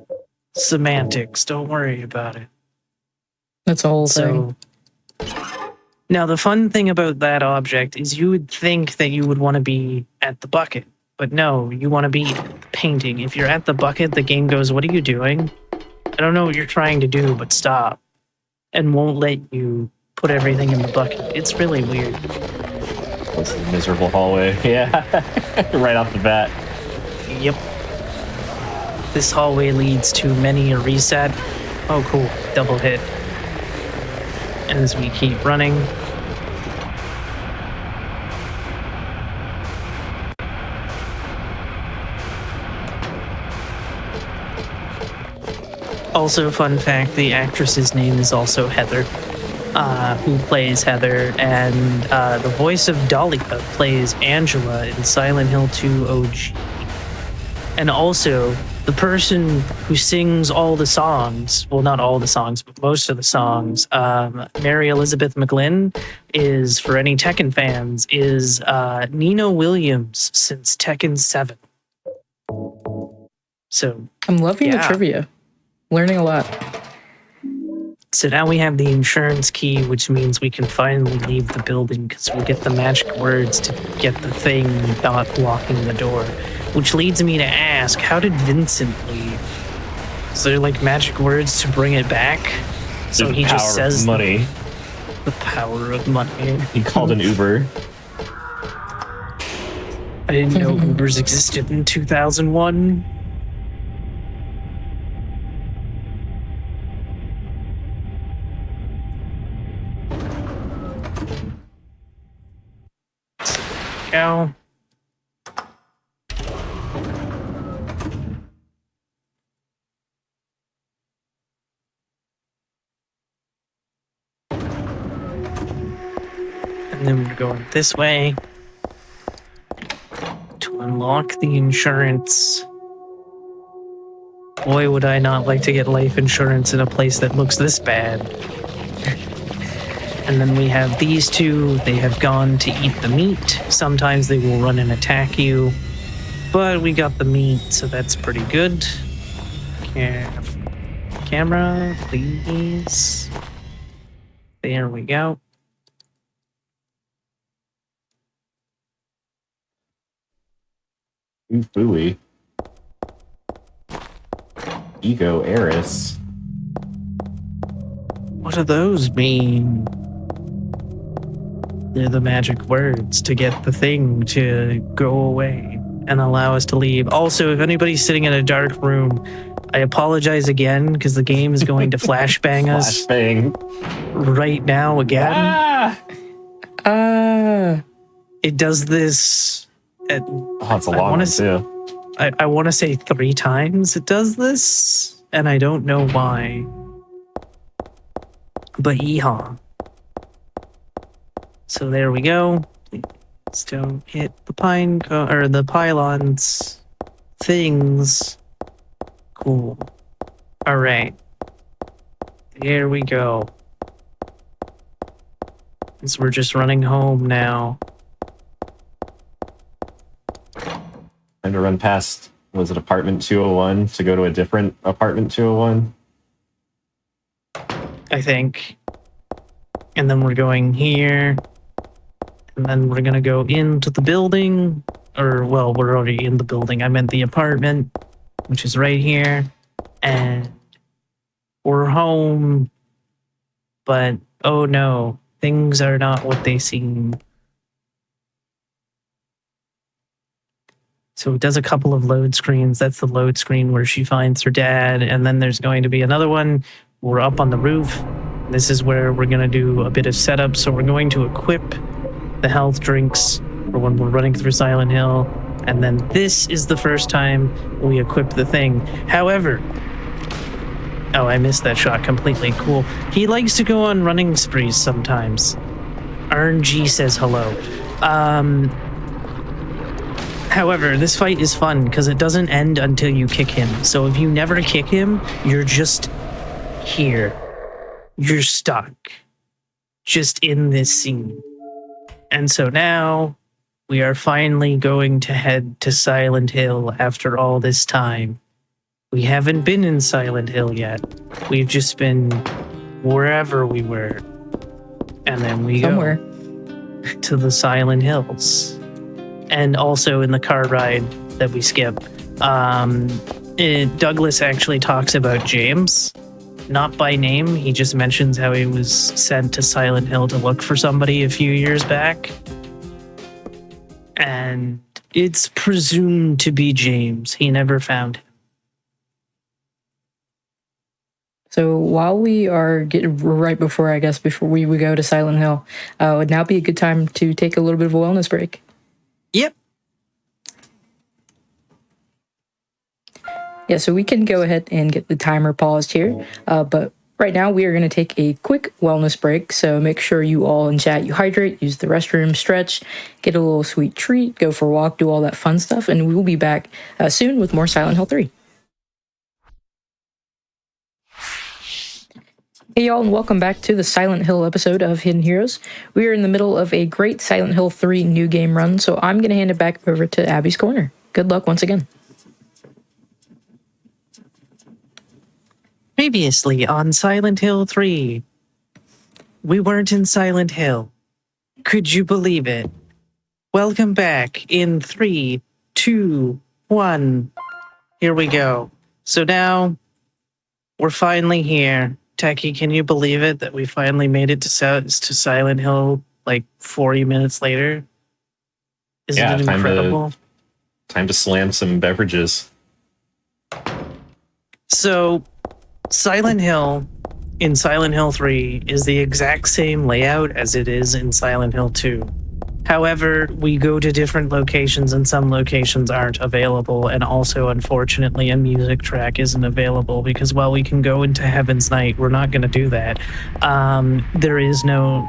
Semantics, don't worry about it. That's a whole thing. Now, the fun thing about that object is you would think that you would want to be at the bucket. But no, you want to be at the painting. If you're at the bucket, the game goes, what are you doing? I don't know what you're trying to do, but stop. And won't let you put everything in the bucket. It's really weird. This is a miserable hallway. Yeah, right off the bat. Yep. This hallway leads to many a reset. Oh, cool. Double hit. As we keep running. Also, fun fact, the actress's name is also Heather, who plays Heather, and the voice of Dahlia plays Angela in Silent Hill 2 OG. And also, the person who sings all the songs, well, not all the songs, but most of the songs, Mary Elizabeth McGlynn, is, for any Tekken fans, is Nina Williams since Tekken 7. So, I'm loving the trivia. Learning a lot. So now we have the insurance key, which means we can finally leave the building because we'll get the magic words to get the thing not blocking the door. Which leads me to ask, how did Vincent leave? Is there like magic words to bring it back? So he just says money. The power of money. He called an Uber. I didn't know Ubers existed in 2001. Go. And then we're going this way to unlock the insurance. Boy, would I not like to get life insurance in a place that looks this bad. And then we have these two. They have gone to eat the meat. Sometimes they will run and attack you. But we got the meat, so that's pretty good. Camera, please. There we go. Ooh, booey. Ego heiress. What do those mean? They're the magic words to get the thing to go away and allow us to leave. Also, if anybody's sitting in a dark room, I apologize again because the game is going to flashbang us right now again. It does this at, it's a long one too. I want to say 3 times it does this, and I don't know why. But yeehaw. So there we go. Please don't hit the the pylons things. Cool. All right. There we go. So we're just running home now. Time to run past was it apartment 201 to go to a different apartment 201? I think. And then we're going here. And then we're going to go into the building. Or, well, we're already in the building. I meant the apartment, which is right here. And we're home. But, oh no, things are not what they seem. So it does a couple of load screens. That's the load screen where she finds her dad. And then there's going to be another one. We're up on the roof. This is where we're going to do a bit of setup. So we're going to equip the health drinks for when we're running through Silent Hill. And then this is the first time we equip the thing. However, oh, I missed that shot completely. Cool. He likes to go on running sprees sometimes. RNG says hello. However, this fight is fun because it doesn't end until you kick him. So if you never kick him, you're just here. You're stuck. Just in this scene. And so now we are finally going to head to Silent Hill after all this time. We haven't been in Silent Hill yet. We've just been wherever we were. And then we Somewhere. go to the Silent Hills. And also in the car ride that we skip, Douglas actually talks about James, not by name. He just mentions how he was sent to Silent Hill to look for somebody a few years back. And it's presumed to be James. He never found him. So while we are getting right before we go to Silent Hill, would now be a good time to take a little bit of a wellness break. Yep. Yeah, so we can go ahead and get the timer paused here. But right now we are going to take a quick wellness break. So make sure you all in chat, you hydrate, use the restroom, stretch, get a little sweet treat, go for a walk, do all that fun stuff. And we will be back soon with more Silent Hill 3. Hey y'all, and welcome back to the Silent Hill episode of Hidden Heroes. We are in the middle of a great Silent Hill 3 new game run, so I'm going to hand it back over to Abby's Corner. Good luck once again. Previously on Silent Hill 3. We weren't in Silent Hill. Could you believe it? Welcome back in 3, 2, 1. Here we go. So now we're finally here. Techie, can you believe it that we finally made it to Silent Hill like 40 minutes later? Isn't it incredible? Time to slam some beverages. So, Silent Hill in Silent Hill 3 is the exact same layout as it is in Silent Hill 2. However, we go to different locations and some locations aren't available, and also, unfortunately, a music track isn't available because while we can go into Heaven's Night, we're not going to do that. There is no,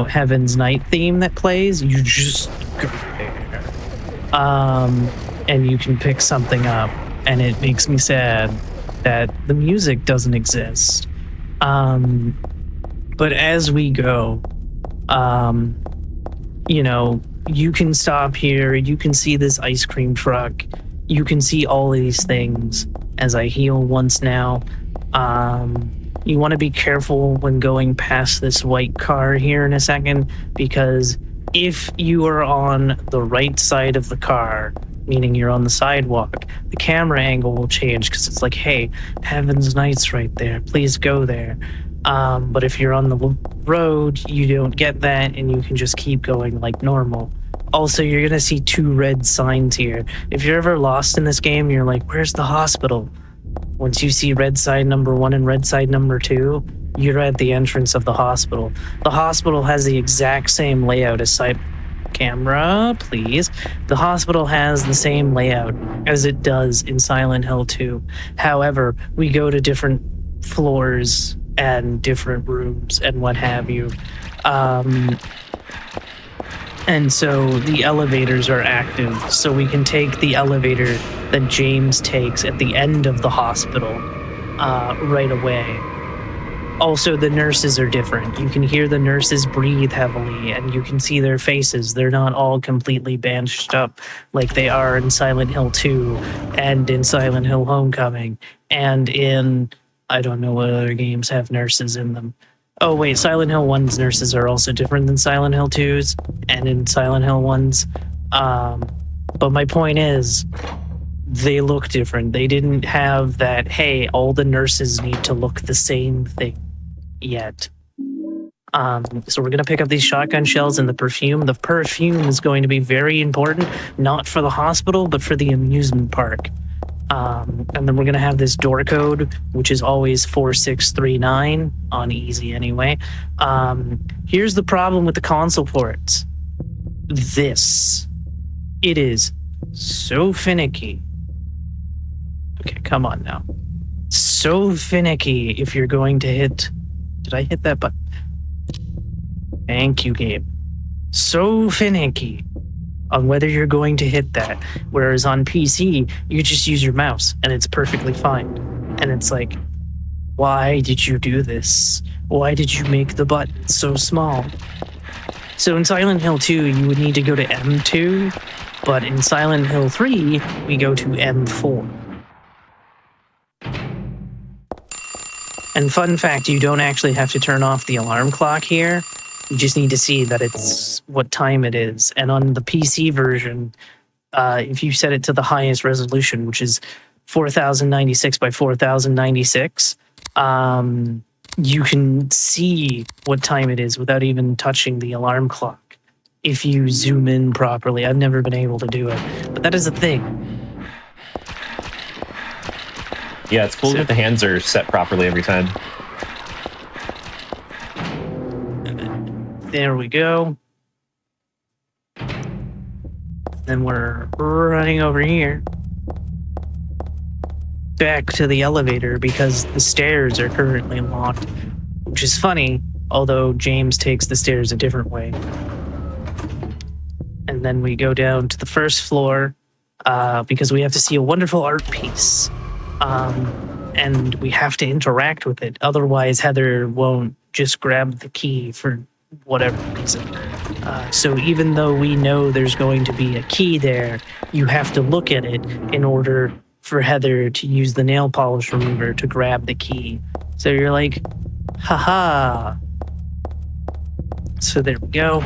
Heaven's Night theme that plays. You just go there. And you can pick something up, and it makes me sad that the music doesn't exist. But as we go, you can stop here, you can see this ice cream truck, you can see all of these things as I heal once now. You want to be careful when going past this white car here in a second, because if you are on the right side of the car, meaning you're on the sidewalk, the camera angle will change because it's like, hey, Heaven's Night's right there, please go there. But if you're on the road, you don't get that, and you can just keep going like normal. Also, you're going to see 2 red signs here. If you're ever lost in this game, you're like, where's the hospital? Once you see red sign number 1 and red sign number 2, you're at the entrance of the hospital. The hospital has the exact same layout as camera, please. The hospital has the same layout as it does in Silent Hill 2. However, we go to different floors and different rooms and what have you. And so the elevators are active, so we can take the elevator that James takes at the end of the hospital right away. Also, the nurses are different. You can hear the nurses breathe heavily, and you can see their faces. They're not all completely bandaged up like they are in Silent Hill 2 and in Silent Hill Homecoming and in, I don't know what other games have nurses in them. Oh, wait, Silent Hill 1's nurses are also different than Silent Hill 2's and in Silent Hill 1's. But my point is, they look different. They didn't have that, hey, all the nurses need to look the same thing yet. So we're going to pick up these shotgun shells and the perfume. The perfume is going to be very important, not for the hospital, but for the amusement park. And then we're going to have this door code, which is always 4639 on easy anyway. Here's the problem with the console ports. It is so finicky. Okay, come on now. So finicky if you're going to hit... Did I hit that button? Thank you, game. So finicky on whether you're going to hit that. Whereas on PC, you just use your mouse and it's perfectly fine. And it's like, why did you do this? Why did you make the button so small? So in Silent Hill 2, you would need to go to M2, but in Silent Hill 3, we go to M4. And fun fact, you don't actually have to turn off the alarm clock here. You just need to see that it's what time it is. And on the PC version, if you set it to the highest resolution, which is 4096 by 4096, you can see what time it is without even touching the alarm clock if you zoom in properly. I've never been able to do it, but that is a thing. Yeah, it's cool that the hands are set properly every time. There we go. Then we're running over here. Back to the elevator because the stairs are currently locked, which is funny, although James takes the stairs a different way. And then we go down to the first floor because we have to see a wonderful art piece. And we have to interact with it. Otherwise, Heather won't just grab the key for whatever reason. So even though we know there's going to be a key there, you have to look at it in order for Heather to use the nail polish remover to grab the key. So you're like, haha. So there we go.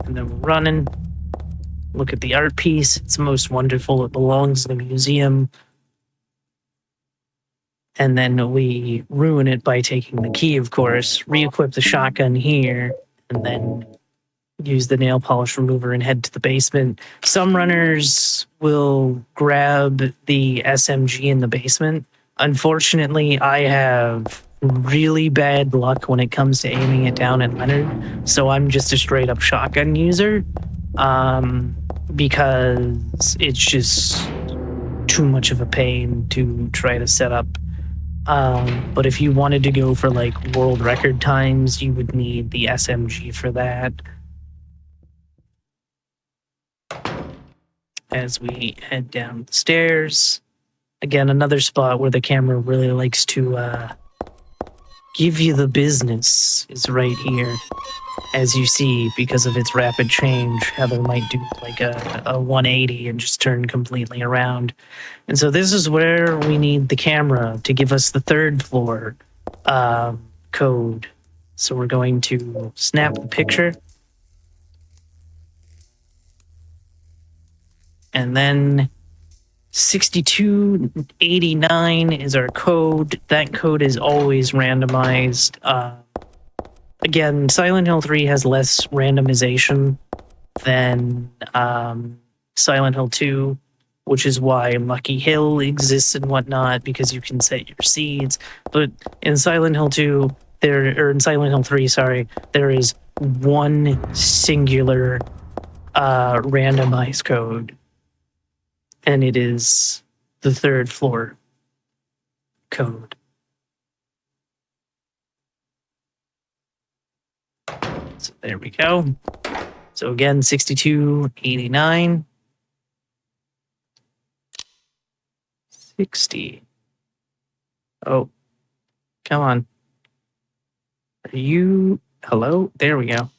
And then we're running. Look at the art piece. It's most wonderful. It belongs in a museum. And then we ruin it by taking the key, of course, re-equip the shotgun here, and then use the nail polish remover and head to the basement. Some runners will grab the SMG in the basement. Unfortunately, I have really bad luck when it comes to aiming it down at Leonard, so I'm just a straight up shotgun user. Because it's just too much of a pain to try to set up. But if you wanted to go for like world record times, you would need the SMG for that. As we head down the stairs, again, another spot where the camera really likes to give you the business is right here. As you see, because of its rapid change, Heather might do like a 180 and just turn completely around. And so this is where we need the camera to give us the third floor code. So we're going to snap the picture. And then 6289 is our code. That code is always randomized. Again, Silent Hill 3 has less randomization than Silent Hill 2, which is why Lucky Hill exists and whatnot, because you can set your seeds. But in Silent Hill 2, in Silent Hill 3, sorry, there is one singular randomized code, and it is the third floor code. So there we go. So again, 6289. 60. Oh, come on. Are you... Hello? There we go.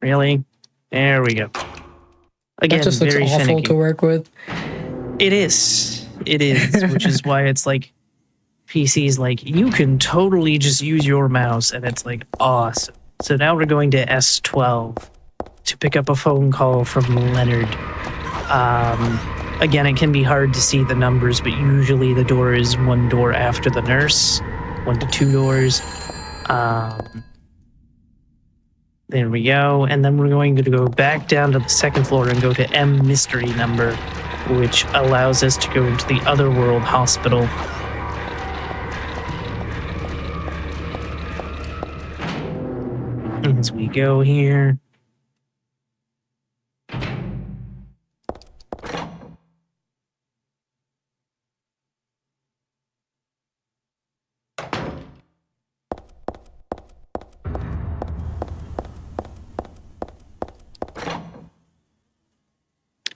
Really? There we go. Again, That just looks very awful finicky. to work with. It is, which is why it's like PC's like, you can totally just use your mouse, and it's like awesome. So now we're going to S12 to pick up a phone call from Leonard. Again, it can be hard to see the numbers, but usually the door is one door after the nurse, 1 to 2 doors. There we go. And then we're going to go back down to the 2nd floor and go to M mystery number, which allows us to go into the Otherworld Hospital. As we go here.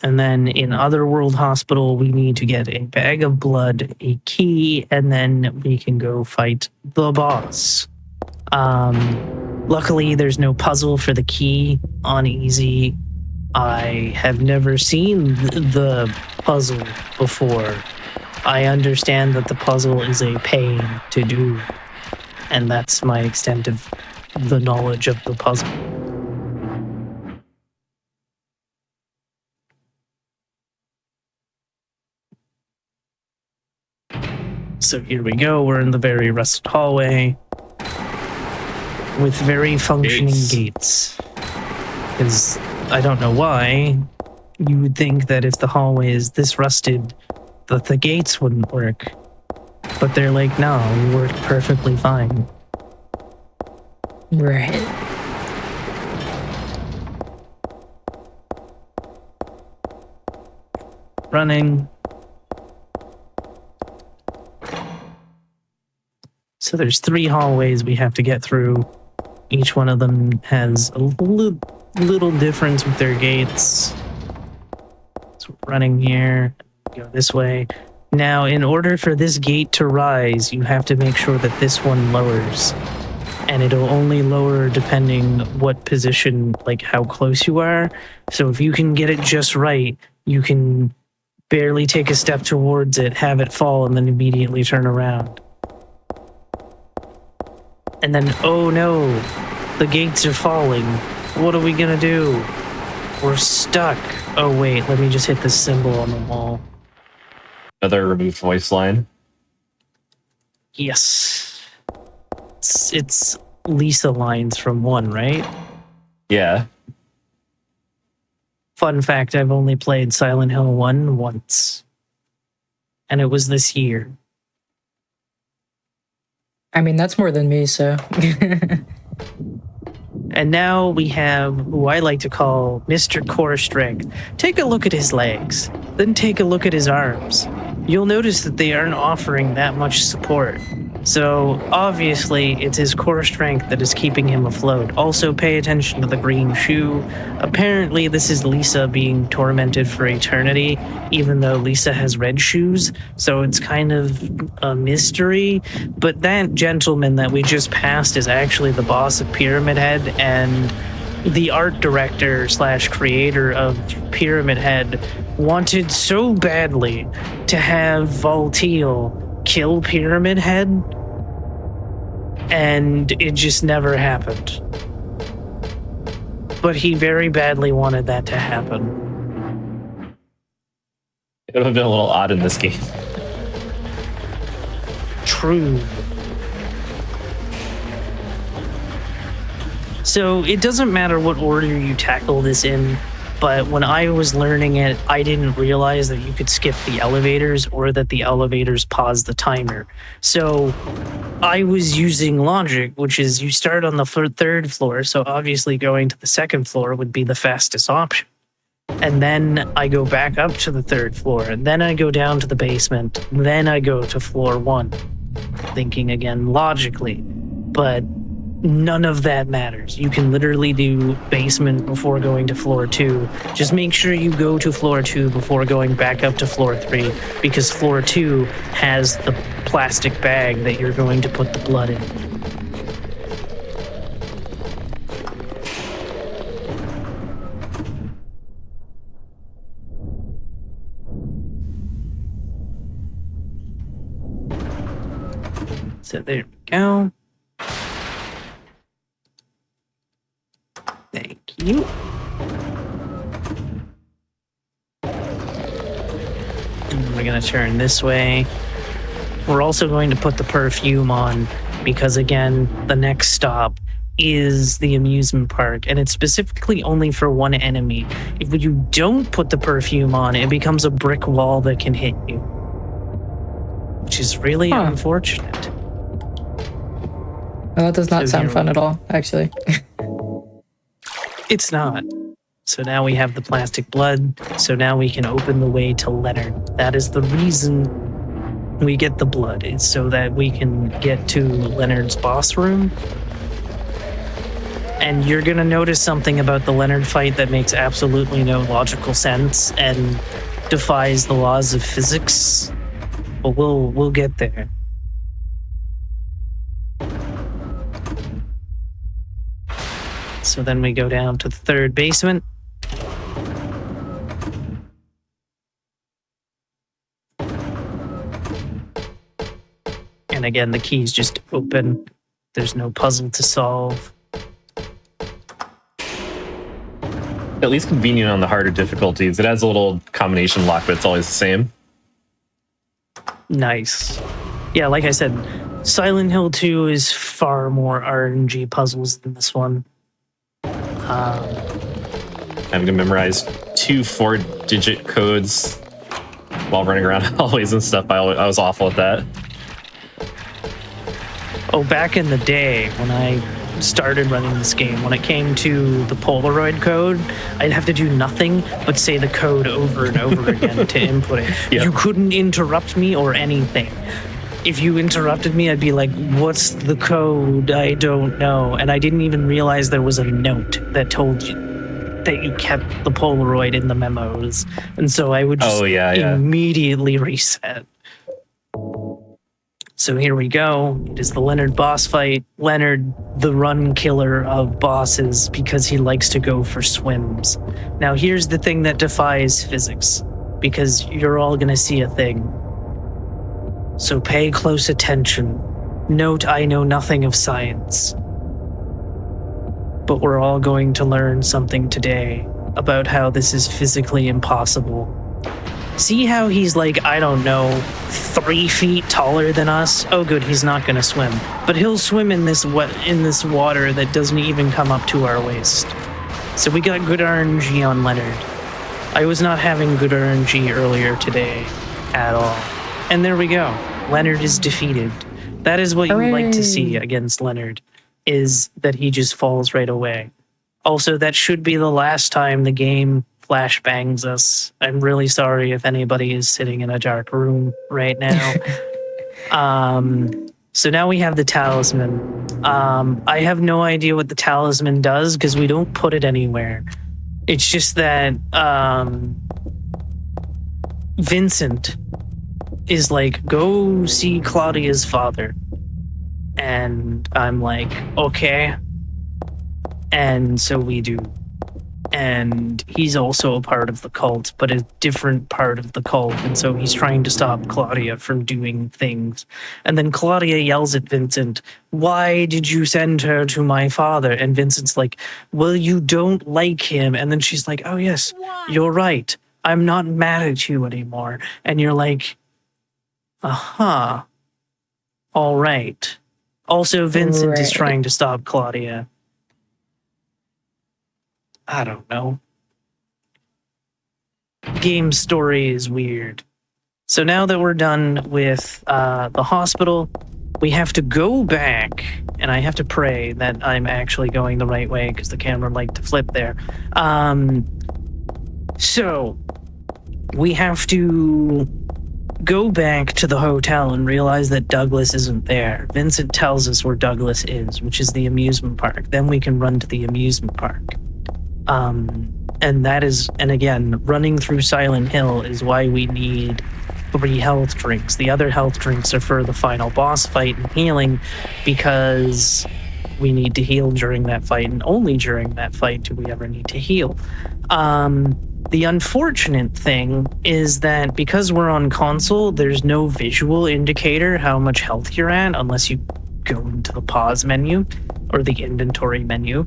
And then in Otherworld Hospital, we need to get a bag of blood, a key, and then we can go fight the boss. Luckily, there's no puzzle for the key on easy. I have never seen the puzzle before. I understand that the puzzle is a pain to do, and that's my extent of the knowledge of the puzzle. So here we go, we're in the very rusted hallway with very functioning gates. Because I don't know why, you would think that if the hallway is this rusted, that the gates wouldn't work. But they're like, no, we work perfectly fine. Right. Running. So there's 3 hallways we have to get through. Each one of them has a little difference with their gates. So we're running here, go this way. Now, in order for this gate to rise, you have to make sure that this one lowers. And it'll only lower depending what position, like how close you are. So if you can get it just right, you can barely take a step towards it, have it fall, and then immediately turn around. And then, oh no, the gates are falling. What are we gonna do? We're stuck. Oh wait, let me just hit this symbol on the wall. Another removed voice line. Yes. It's Lisa lines from 1, right? Yeah. Fun fact, I've only played Silent Hill 1 once. And it was this year. I mean, that's more than me, so. And now we have who I like to call Mr. Core Strength. Take a look at his legs, then take a look at his arms. You'll notice that they aren't offering that much support. So obviously it's his core strength that is keeping him afloat. Also pay attention to the green shoe. Apparently this is Lisa being tormented for eternity, even though Lisa has red shoes. So it's kind of a mystery. But that gentleman that we just passed is actually the boss of Pyramid Head, and the art director / creator of Pyramid Head wanted so badly to have Volteal kill Pyramid Head, and it just never happened. But he very badly wanted that to happen. It would have been a little odd in this game. True. So it doesn't matter what order you tackle this in, but when I was learning it, I didn't realize that you could skip the elevators or that the elevators pause the timer. So I was using logic, which is you start on the 3rd floor, so obviously going to the 2nd floor would be the fastest option. And then I go back up to the 3rd floor, and then I go down to the basement, then I go to floor 1, thinking again logically. But None of that matters. You can literally do basement before going to floor 2. Just make sure you go to floor 2 before going back up to floor 3, because floor 2 has the plastic bag that you're going to put the blood in. So there we go. Thank you. And we're going to turn this way. We're also going to put the perfume on because, again, the next stop is the amusement park, and it's specifically only for one enemy. If you don't put the perfume on, it becomes a brick wall that can hit you, which is really unfortunate. Well, that does not sound fun at all, actually. It's not. So now we have the plastic blood, so now we can open the way to Leonard. That is the reason we get the blood, is so that we can get to Leonard's boss room. And you're gonna notice something about the Leonard fight that makes absolutely no logical sense and defies the laws of physics. But we'll get there. So then we go down to the third basement. And again, the keys just open. There's no puzzle to solve. At least convenient on the harder difficulties. It has a little combination lock, but it's always the same. Nice. Yeah, like I said, Silent Hill 2 is far more RNG puzzles than this one. Having to memorize 2 4-digit codes while running around hallways and stuff. I was awful at that. Oh, back in the day when I started running this game, when it came to the Polaroid code, I'd have to do nothing but say the code over and over again to input it. Yep. You couldn't interrupt me or anything. If you interrupted me, I'd be like, what's the code? I don't know. And I didn't even realize there was a note that told you that you kept the Polaroid in the memos. And so I would just immediately reset. So here we go. It is the Leonard boss fight. Leonard, the run killer of bosses, because he likes to go for swims. Now here's the thing that defies physics, because you're all gonna see a thing. So pay close attention. Note, I know nothing of science. But we're all going to learn something today about how this is physically impossible. See how he's like, I don't know, 3 feet taller than us? Oh good, he's not gonna swim. But he'll swim in this water that doesn't even come up to our waist. So we got good RNG on Leonard. I was not having good RNG earlier today at all. And there we go. Leonard is defeated. That is what you like to see against Leonard, is that he just falls right away. Also, that should be the last time the game flashbangs us. I'm really sorry if anybody is sitting in a dark room right now. So now we have the talisman. I have no idea what the talisman does because we don't put it anywhere. It's just that Vincent is like, go see Claudia's father. And I'm like, okay. And so we do. And he's also a part of the cult, but a different part of the cult. And so he's trying to stop Claudia from doing things. And then Claudia yells at Vincent, why did you send her to my father? And Vincent's like, well, you don't like him. And then she's like, oh, yes, you're right. I'm not mad at you anymore. And you're like, all right. Also, Vincent is trying to stop Claudia. I don't know. Game story is weird. So now that we're done with the hospital, we have to go back, and I have to pray that I'm actually going the right way because the camera liked to flip there. So we have to go back to the hotel and realize that Douglas isn't there. Vincent tells us where Douglas is, which is the amusement park. Then we can run to the amusement park. And again, running through Silent Hill is why we need 3 health drinks. The other health drinks are for the final boss fight and healing, because we need to heal during that fight, and only during that fight do we ever need to heal. The unfortunate thing is that because we're on console, there's no visual indicator how much health you're at unless you go into the pause menu or the inventory menu.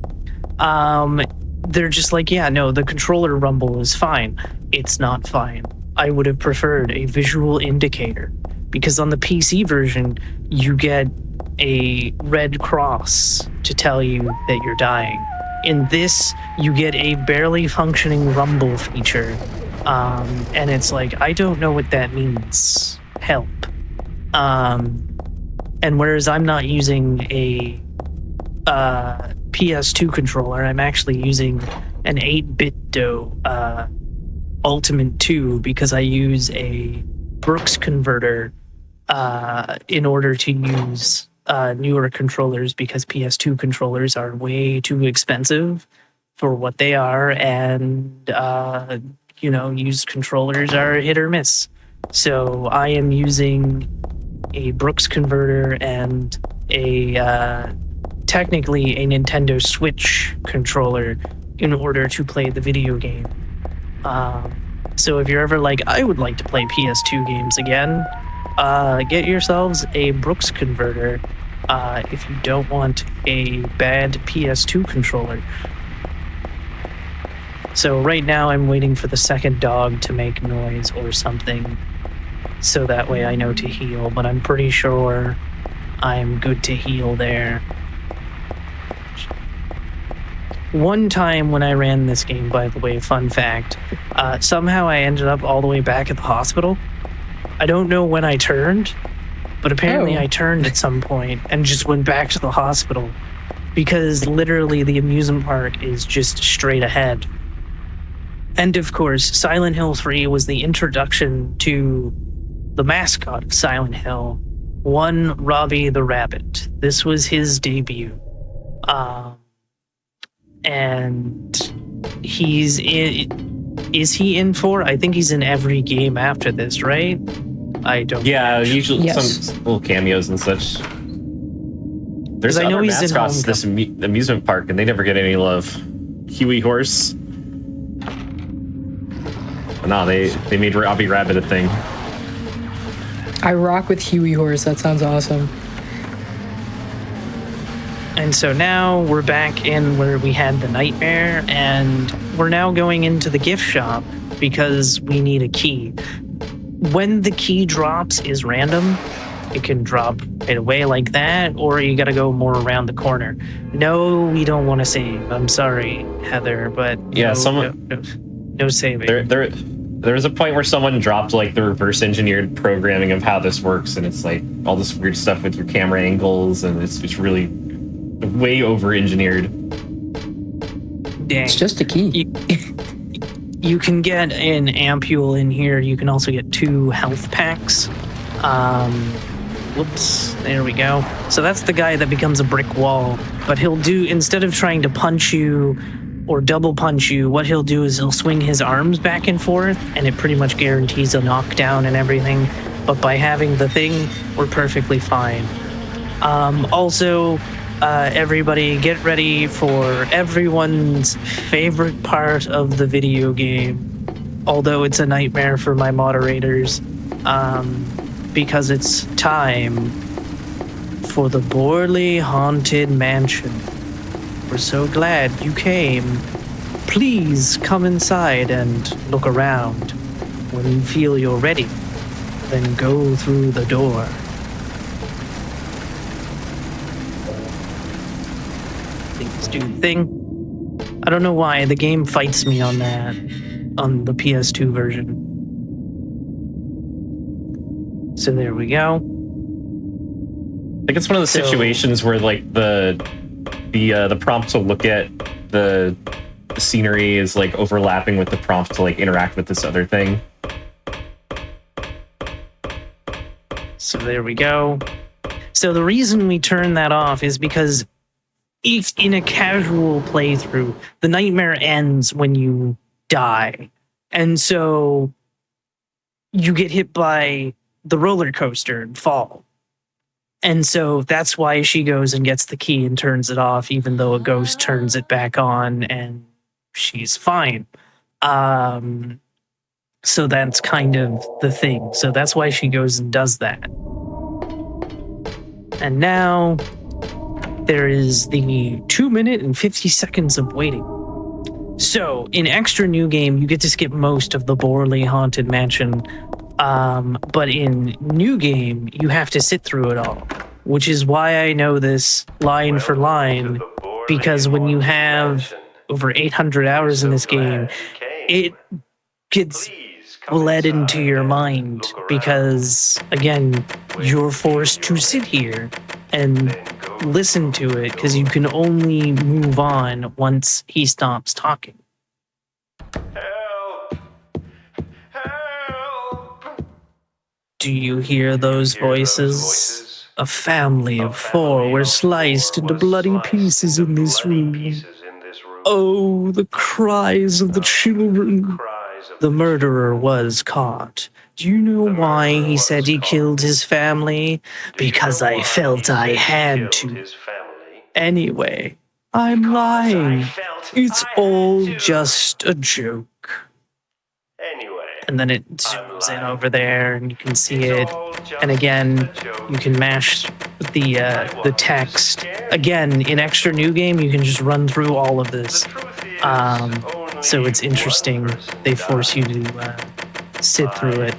They're just like, yeah, no, the controller rumble is fine. It's not fine. I would have preferred a visual indicator, because on the PC version, you get a red cross to tell you that you're dying. In this, you get a barely functioning rumble feature. And it's like, I don't know what that means. Help. And whereas I'm not using a PS2 controller, I'm actually using an 8-bit Ultimate 2, because I use a Brooks converter in order to use newer controllers, because PS2 controllers are way too expensive for what they are, and used controllers are hit or miss. So I am using a Brooks converter and technically a Nintendo Switch controller in order to play the video game. So if you're ever like, I would like to play PS2 games again, get yourselves a Brooks converter if you don't want a bad PS2 controller. So right now I'm waiting for the second dog to make noise or something, so that way I know to heal, but I'm pretty sure I'm good to heal there. One time when I ran this game, by the way, fun fact, somehow I ended up all the way back at the hospital. I don't know when I turned, but apparently I turned at some point and just went back to the hospital, because literally the amusement park is just straight ahead. And of course, Silent Hill 3 was the introduction to the mascot of Silent Hill, one Robbie the Rabbit. This was his debut. And he's in... Is he in 4? I think he's in every game after this, right? I don't. Yeah, usually Yes. some little cameos and such. There's I know other he's in mascots at this amusement park, and they never get any love. Huey Horse. But no, they made Robbie Rabbit a thing. I rock with Huey Horse. That sounds awesome. And so now we're back in where we had the nightmare, and we're now going into the gift shop because we need a key. When the key drops is random. It can drop right away like that, or you gotta go more around the corner. No, we don't want to save. I'm sorry, Heather, but Yeah, no saving. There was a point where someone dropped like the reverse engineered programming of how this works, and it's like all this weird stuff with your camera angles, and it's really way over engineered. Dang. It's just a key. You can get an ampule in here. You can also get 2 health packs. Whoops, there we go. So that's the guy that becomes a brick wall. But he'll do, instead of trying to punch you or double punch you, what he'll do is he'll swing his arms back and forth, and it pretty much guarantees a knockdown and everything. But by having the thing, we're perfectly fine. Also, everybody get ready for everyone's favorite part of the video game, although it's a nightmare for my moderators, because it's time for the Borley Haunted Mansion. We're so glad you came. Please come inside and look around. When you feel you're ready, then go through the door. Things do the thing. I don't know why the game fights me on that, on the PS2 version. So there we go. I think it's one of the situations where like the prompt to look at the scenery is like overlapping with the prompt to like interact with this other thing. So there we go. So the reason we turn that off is because if in a casual playthrough, the nightmare ends when you die. And so you get hit by the roller coaster and fall. And so that's why she goes and gets the key and turns it off, even though a ghost turns it back on and she's fine. So that's kind of the thing. So that's why she goes and does that. And now there is the 2 minute and 50 seconds of waiting. So in extra new game, you get to skip most of the Borley Haunted Mansion. But in new game, you have to sit through it all, which is why I know this line for line, because when you have over 800 hours in this game, it gets bled into your mind because, again, you're forced to sit here and listen to it because you can only move on once he stops talking. Help! Help! Do you hear those voices? A family of four were sliced into bloody pieces in this room. Oh, the cries of the children. The murderer was caught. Do you know why he said he killed his family? Because I felt I had to. Anyway, I'm lying. It's all just a joke. And then it zooms in over there and you can see it. And again, you can mash the text. Again, in extra new game, you can just run through all of this. So it's interesting. They force you to sit through it.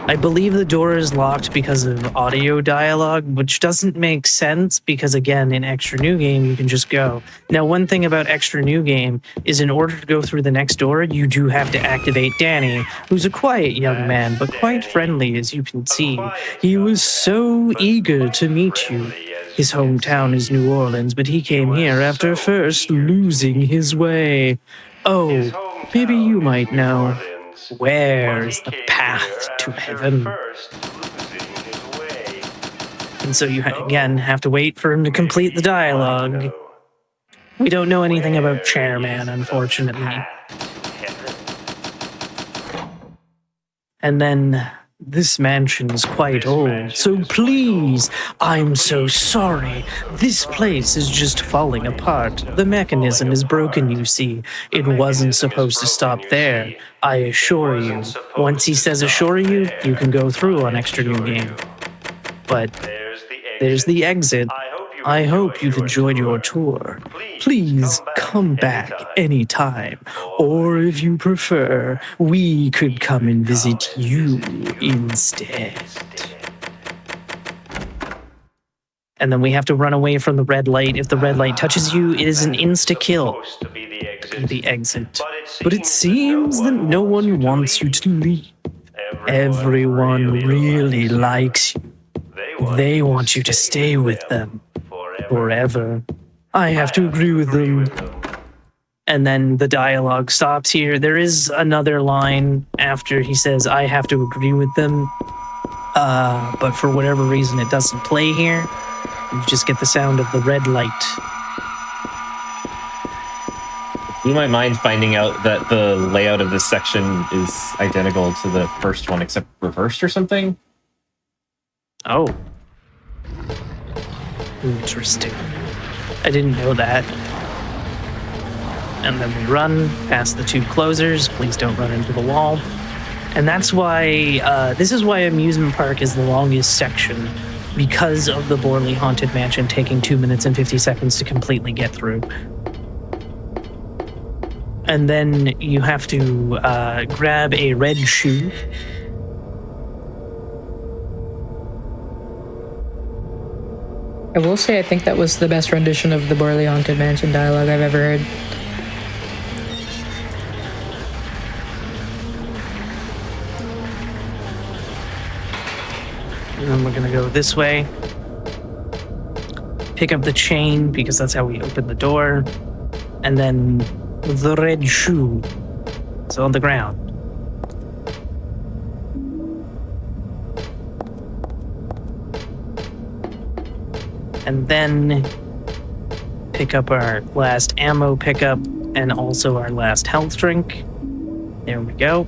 I believe the door is locked because of audio dialogue, which doesn't make sense because, again, in extra new game, you can just go. Now, one thing about extra new game is in order to go through the next door, you do have to activate Danny, who's a quiet young man, but quite friendly, as you can see. He was so eager to meet you. His hometown is New Orleans, but he came here after first losing his way. Oh, maybe you might know. Where is the path to heaven? And so you again have to wait for him to complete the dialogue. We don't know anything about Chairman, unfortunately. And then this mansion's quite old, so please, I'm so sorry. This place is just falling apart. The mechanism is broken, you see. It wasn't supposed to stop there. I assure you. Once he says assure you, you can go through on extra new game. But there's the exit. I hope you've enjoyed your tour. Please come back anytime. Or if you prefer, we could come and visit you instead. And then we have to run away from the red light. If the red light touches you, it is an insta-kill. The exit. But it seems that no one wants you to leave. Everyone really likes you. They want you to stay with them. Forever. I have to agree with them. And then the dialogue stops here. There is another line after he says, I have to agree with them. But for whatever reason, it doesn't play here. You just get the sound of the red light. You might mind finding out that the layout of this section is identical to the first one, except reversed or something? Oh. Interesting. I didn't know that. And then we run past the two closers. Please don't run into the wall. And that's why, this is why Amusement Park is the longest section, because of the Borley Haunted Mansion taking 2 minutes and 50 seconds to completely get through. And then you have to grab a red shoe. I will say I think that was the best rendition of the Borley Haunted Mansion dialogue I've ever heard. And then we're gonna go this way. Pick up the chain, because that's how we open the door. And then the red shoe is on the ground. And then pick up our last ammo pickup and also our last health drink. There we go.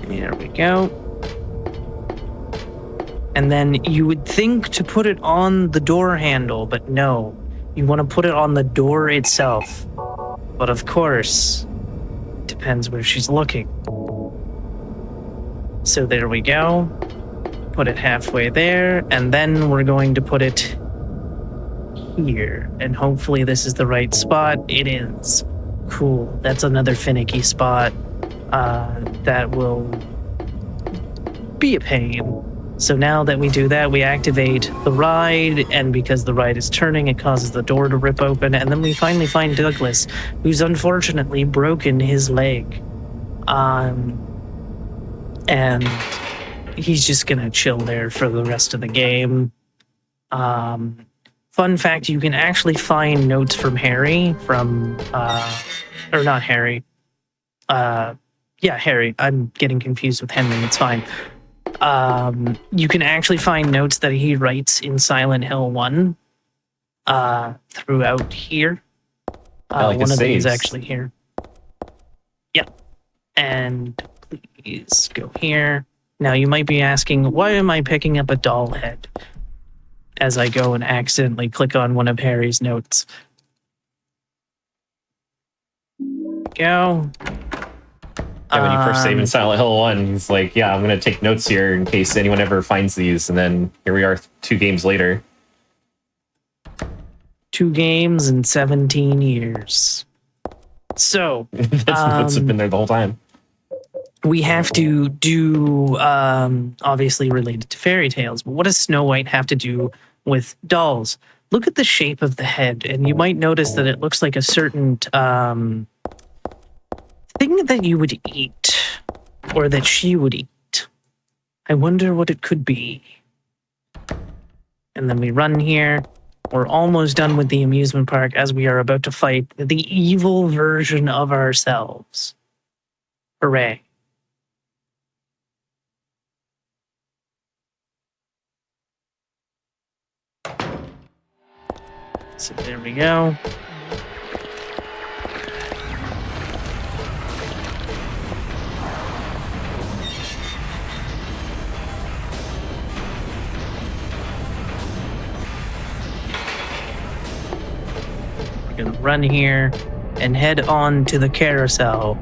There we go. And then you would think to put it on the door handle, but no. You want to put it on the door itself. But of course, depends where she's looking. So there we go. Put it halfway there, and then we're going to put it here. And hopefully this is the right spot. It is. Cool. That's another finicky spot. That will be a pain. So now that we do that, we activate the ride, and because the ride is turning, it causes the door to rip open, and then we finally find Douglas, who's unfortunately broken his leg. And he's just gonna chill there for the rest of the game. Fun fact, you can actually find notes from Harry from, or not Harry. Yeah, Harry. I'm getting confused with Henry. It's fine. You can actually find notes that he writes in Silent Hill 1 throughout here. Like one of them is saves. actually here. Yep. And please go here. Now you might be asking, why am I picking up a doll head as I go and accidentally click on one of Harry's notes? Go. Yeah, when you first save in Silent Hill 1, he's like, yeah, I'm going to take notes here in case anyone ever finds these. And then here we are 2 games later. 2 games in 17 years. So, That's what's been there the whole time. we have to do, obviously related to fairy tales, but what does Snow White have to do with dolls? Look at the shape of the head, and you might notice that it looks like a certain thing that you would eat, or that she would eat. I wonder what it could be. And then we run here. We're almost done with the amusement park as we are about to fight the evil version of ourselves. Hooray. So there we go. We're gonna run here and head on to the carousel.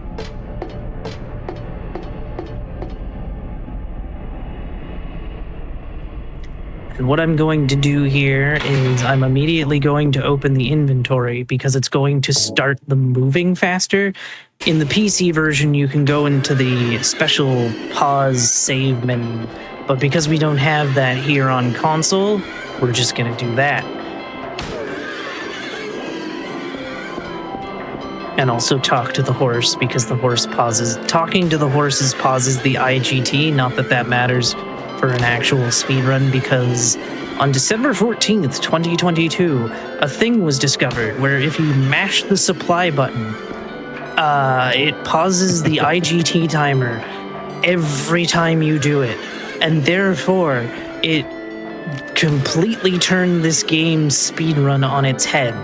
And what I'm going to do here is I'm immediately going to open the inventory because it's going to start the moving faster. In the PC version, you can go into the special pause save menu, but because we don't have that here on console, we're just gonna do that. And also talk to the horse because the horse pauses. Talking to the horses pauses the IGT, not that that matters for an actual speedrun, because on December 14th, 2022, a thing was discovered where if you mash the supply button, it pauses the IGT timer every time you do it. And therefore, it completely turned this game's speedrun on its head.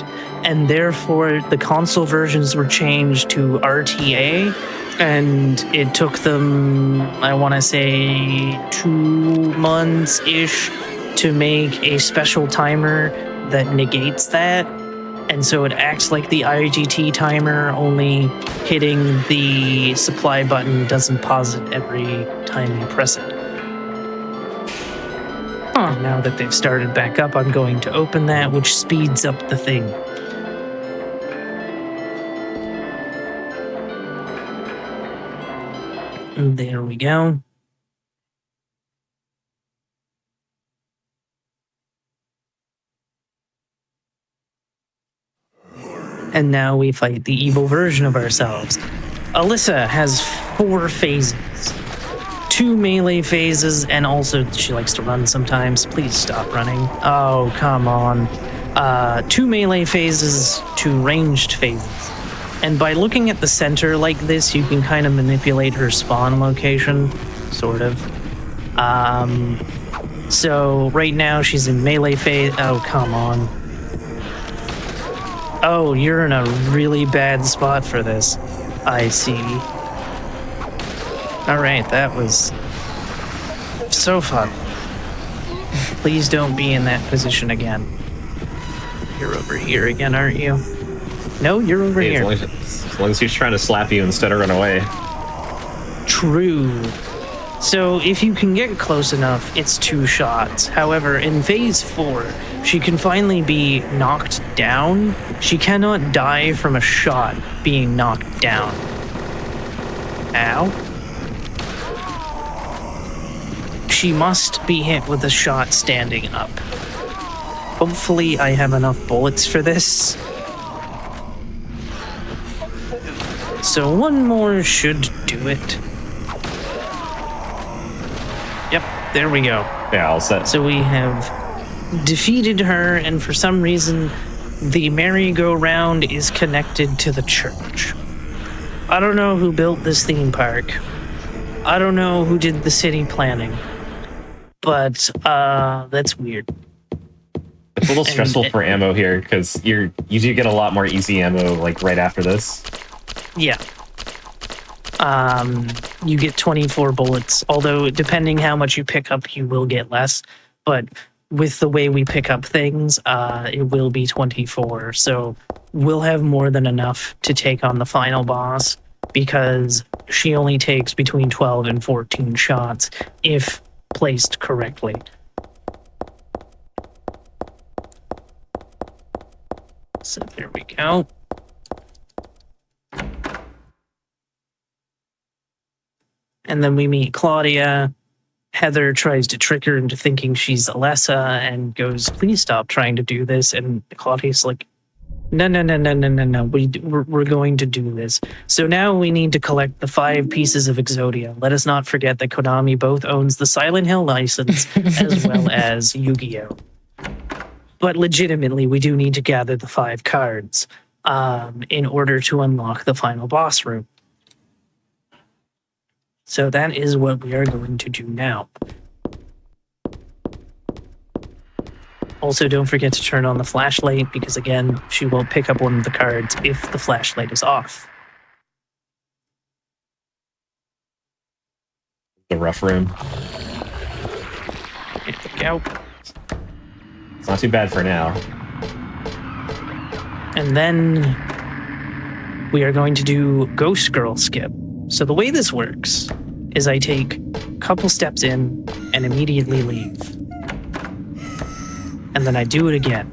And therefore, the console versions were changed to RTA. And it took them, I want to say, 2 months-ish to make a special timer that negates that. And so it acts like the IGT timer, only hitting the supply button doesn't pause it every time you press it. And now that they've started back up, I'm going to open that, which speeds up the thing. And there we go. And now we fight the evil version of ourselves. Alyssa has 4 phases. 2 melee phases, and also she likes to run sometimes. Please stop running. Oh, come on. 2 melee phases, 2 ranged phases. And by looking at the center like this, you can kind of manipulate her spawn location, sort of. So right now she's in melee phase. Oh, come on. Oh, you're in a really bad spot for this. I see. Alright, that was so fun. Please don't be in that position again. You're over here again, aren't you? No, you're over Hey, here. as long as he's trying to slap you instead of run away. True. So if you can get close enough, it's 2 shots. However, in phase 4, she can finally be knocked down. She cannot die from a shot being knocked down. Ow. She must be hit with a shot standing up. Hopefully I have enough bullets for this. So 1 more should do it. Yep, there we go. Yeah, all set. So we have defeated her, and for some reason, the merry-go-round is connected to the church. I don't know who built this theme park. I don't know who did the city planning. But, that's weird. It's a little stressful for ammo here, because you do get a lot more easy ammo, like, right after this. Yeah. You get 24 bullets, although depending how much you pick up, you will get less. But with the way we pick up things, it will be 24. So we'll have more than enough to take on the final boss, because she only takes between 12 and 14 shots if placed correctly. So there we go. And then we meet Claudia. Heather tries to trick her into thinking she's Alessa and goes, please stop trying to do this. And Claudia's like, no. We're going to do this. So now we need to collect the 5 pieces of Exodia. Let us not forget that Konami both owns the Silent Hill license as well as Yu-Gi-Oh! But legitimately, we do need to gather the 5 cards in order to unlock the final boss room. So that is what we are going to do now. Also, don't forget to turn on the flashlight, because again, she won't pick up one of the cards if the flashlight is off. The rough room. There we go. It's not too bad for now. And then we are going to do Ghost Girl skip. So the way this works is I take a couple steps in and immediately leave. And then I do it again.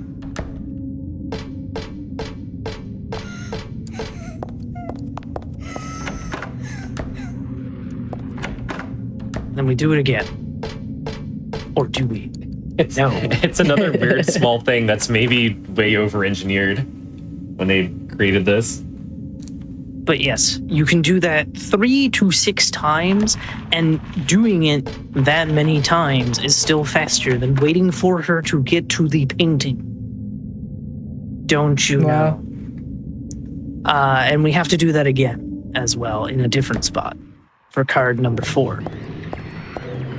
Then we do it again. Or do we? No. It's another weird small thing that's maybe way over-engineered when they created this. But yes, you can do that 3 to 6 times, and doing it that many times is still faster than waiting for her to get to the painting. Don't you know? And we have to do that again as well in a different spot for card number 4.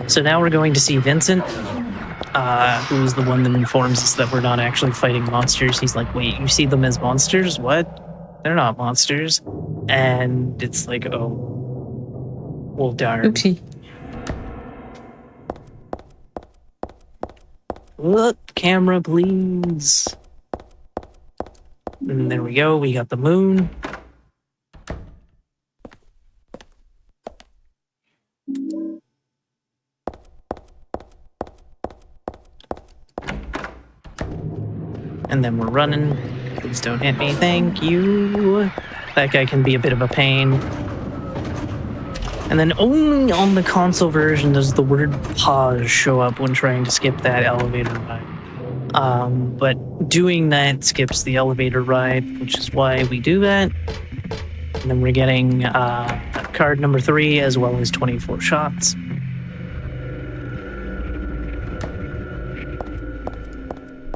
So now we're going to see Vincent, who is the one that informs us that we're not actually fighting monsters. He's like, wait, you see them as monsters? What? They're not monsters. And it's like, oh, well, darn. Oopsie. Look, camera, please. And there we go. We got the moon. And then we're running. Please don't hit me. Thank you. That guy can be a bit of a pain. And then only on the console version does the word pause show up when trying to skip that elevator ride. But doing that skips the elevator ride, which is why we do that. And then we're getting card number 3 as well as 24 shots.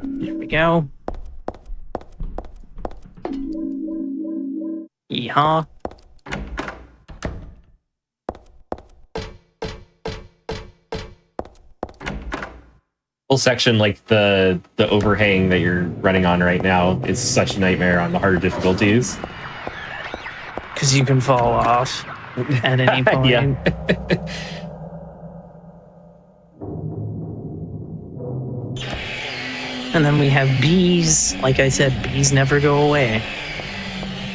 There we go. Yeehaw. Whole section like the overhang that you're running on right now is such a nightmare on the harder difficulties. Because you can fall off at any point. Yeah. And then we have bees. Like I said, bees never go away.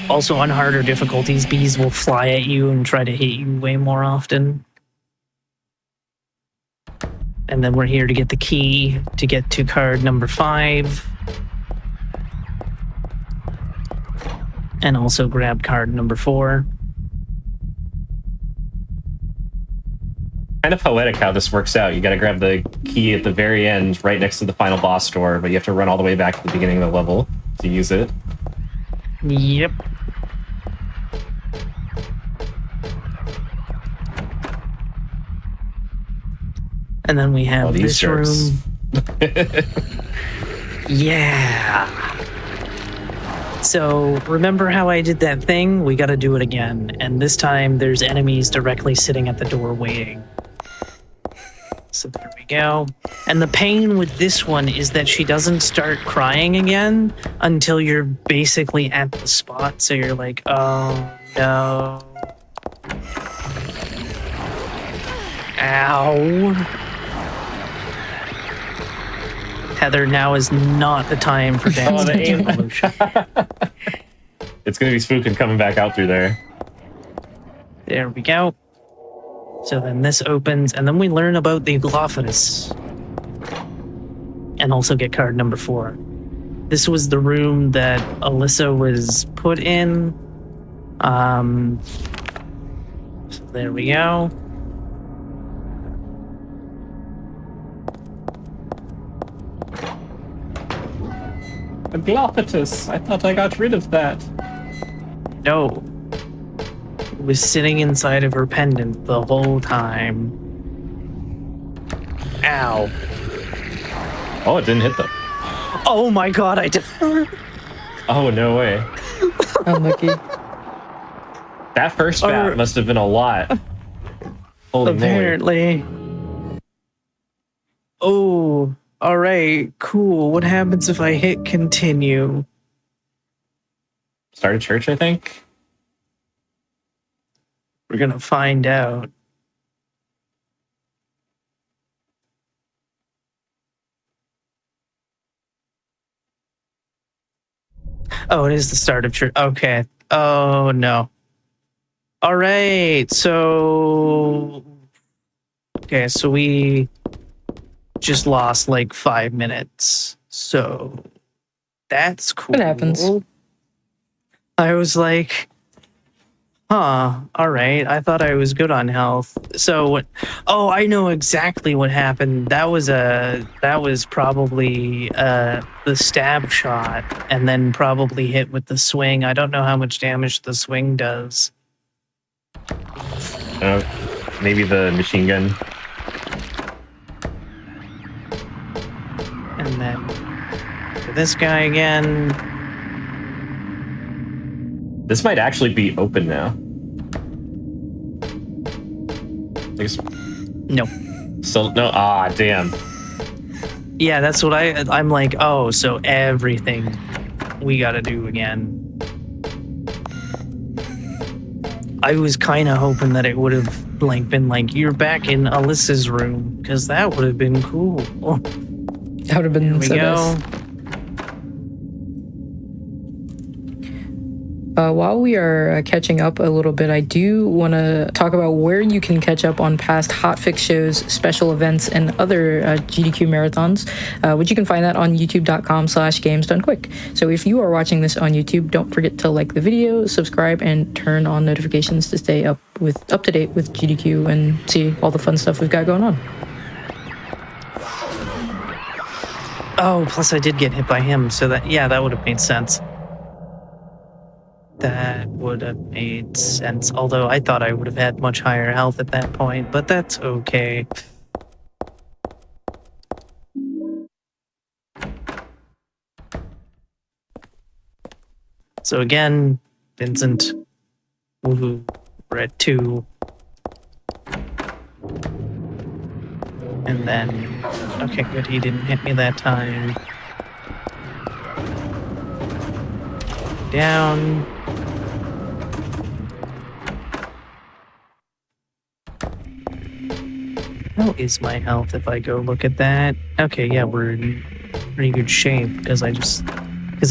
Also, on harder difficulties, bees will fly at you and try to hit you way more often. And then we're here to get the key to get to card number 5. And also grab card number 4. Kind of poetic how this works out. You got to grab the key at the very end, right next to the final boss door, but you have to run all the way back to the beginning of the level to use it. Yep. And then we have these this room. Yeah. So remember how I did that thing? We got to do it again. And this time there's enemies directly sitting at the door waiting. So there we go. And the pain with this one is that she doesn't start crying again until you're basically at the spot. So you're like, oh no. Ow. Heather, now is not the time for dancing evolution. It's going to be spooking coming back out through there. There we go. So then this opens, and then we learn about the Glophotus. And also get card number 4. This was the room that Alyssa was put in. So there we go. A Glophotus. I thought I got rid of that. No. It was sitting inside of her pendant the whole time. Ow. Oh, it didn't hit them. Oh my god, I did. Oh, no way. Unlucky. That first bat must have been a lot. Holy moly. Apparently. Oh, all right, cool. What happens if I hit continue? Start a church, I think. We're gonna find out. Oh, it is the start of church. Okay. Oh, no. All right. So, okay. So we just lost like 5 minutes. So that's cool. It happens. I was like, huh, all right. I thought I was good on health. So, oh, I know exactly what happened. That was probably the stab shot, and then probably hit with the swing. I don't know how much damage the swing does. Maybe the machine gun. And then this guy again. This might actually be open now. No. Still no. Ah, damn. Yeah, that's what I'm like. Oh, so everything we got to do again. I was kind of hoping that it would have like been like you're back in Alyssa's room because that would have been cool. That would have been so nice. While we are catching up a little bit, I do want to talk about where you can catch up on past Hotfix shows, special events, and other GDQ marathons, which you can find that on youtube.com/gamesdonequick. So if you are watching this on YouTube, don't forget to like the video, subscribe, and turn on notifications to stay up to date with GDQ and see all the fun stuff we've got going on. Oh, plus I did get hit by him, so that would have made sense. That would have made sense. Although I thought I would have had much higher health at that point, but that's okay. So again, Vincent Woohoo. We're at 2. And then, okay, good, he didn't hit me that time. Down. How is my health if I go look at that? Okay, yeah, we're in pretty good shape because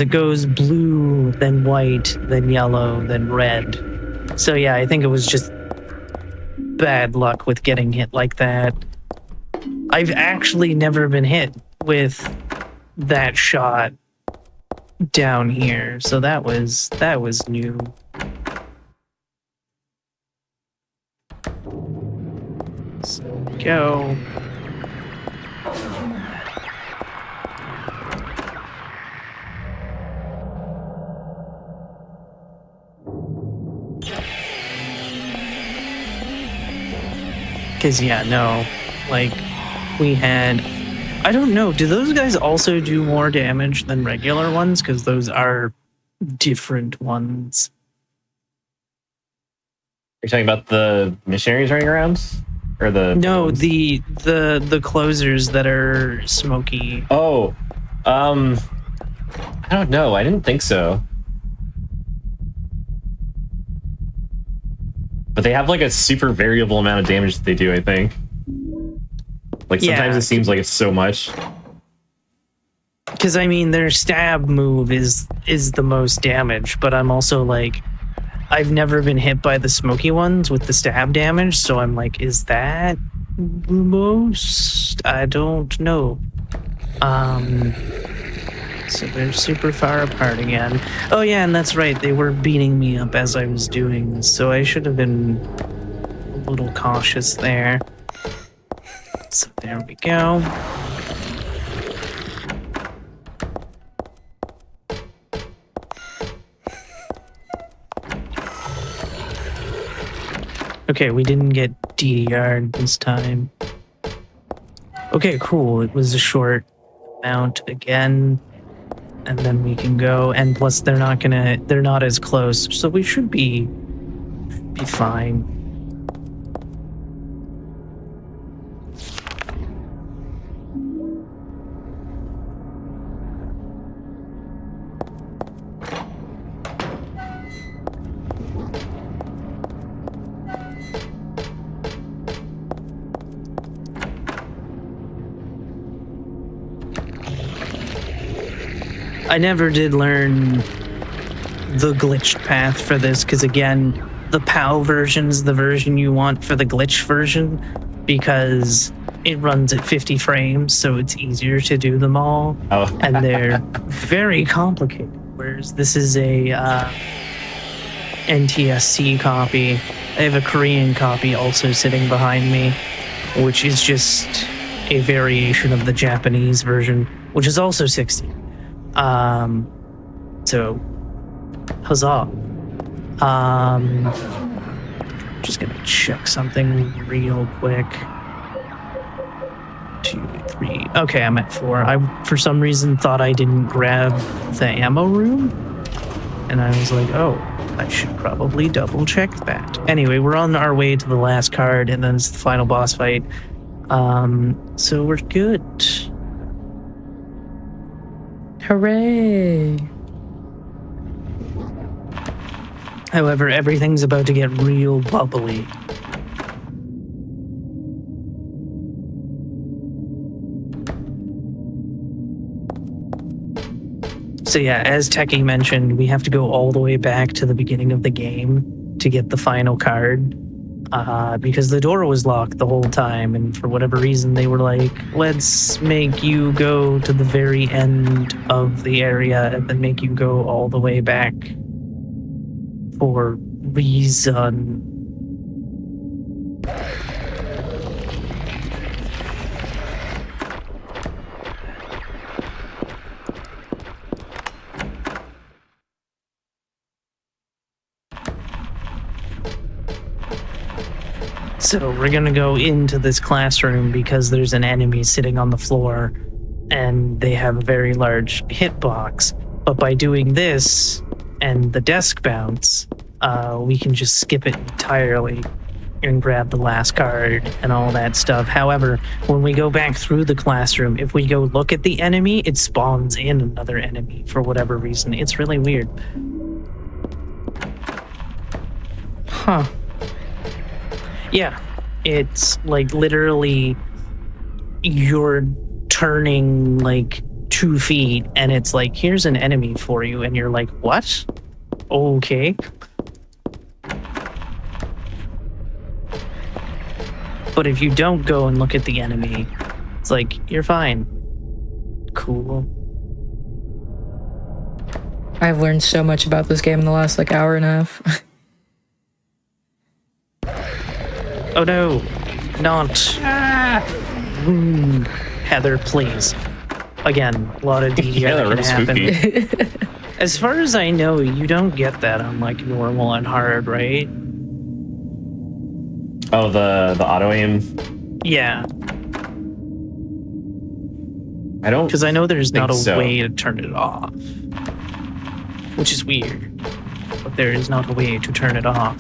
it goes blue, then white, then yellow, then red. So yeah, I think it was just bad luck with getting hit like that. I've actually never been hit with that shot down here, so that was new. So go. Because, yeah, no, like, we had, I don't know, do those guys also do more damage than regular ones? Because those are different ones. You're talking about the missionaries running around? Or the... No, the closers that are smoky. Oh, I don't know. I didn't think so. But they have like a super variable amount of damage that they do, I think. Like sometimes Yeah. it seems like it's so much. Because I mean, their stab move is the most damage, but I'm also like, I've never been hit by the smoky ones with the stab damage, so I'm like, is that the most? I don't know. So they're super far apart again. Oh yeah, and that's right, they were beating me up as I was doing this, so I should have been a little cautious there. So there we go. Okay, we didn't get DDR'd this time. Okay, cool. It was a short amount again. And then we can go. And plus they're not as close. So we should be fine. I never did learn the glitched path for this because, again, the PAL version's the version you want for the glitch version because it runs at 50 frames, so it's easier to do them all. Oh. And they're very complicated, whereas this is a NTSC copy. I have a Korean copy also sitting behind me, which is just a variation of the Japanese version, which is also 60. So huzzah. Just gonna check something real quick. 2, 3. Okay, I'm at 4. I for some reason thought I didn't grab the ammo room, and I was like, oh, I should probably double check that. Anyway, we're on our way to the last card, and then it's the final boss fight. So we're good. Hooray. However, everything's about to get real bubbly. So yeah, as Techie mentioned, we have to go all the way back to the beginning of the game to get the final card. Because the door was locked the whole time, and for whatever reason they were like, let's make you go to the very end of the area and then make you go all the way back for reason. So we're gonna go into this classroom because there's an enemy sitting on the floor and they have a very large hitbox. But by doing this and the desk bounce, we can just skip it entirely and grab the last card and all that stuff. However, when we go back through the classroom, if we go look at the enemy, it spawns in another enemy for whatever reason. It's really weird. Huh. Yeah, it's like literally you're turning like 2 feet and it's like, here's an enemy for you. And you're like, what? Okay. But if you don't go and look at the enemy, it's like, you're fine. Cool. I've learned so much about this game in the last like hour and a half. Oh no, not. Heather, please. Again, a lot of DDR Yeah, can real happen. spooky. As far as I know, you don't get that on like normal and hard, right? Oh, the auto aim. Yeah, I don't. because I know there's not a so. way to turn it off, which is weird. But there is not a way to turn it off.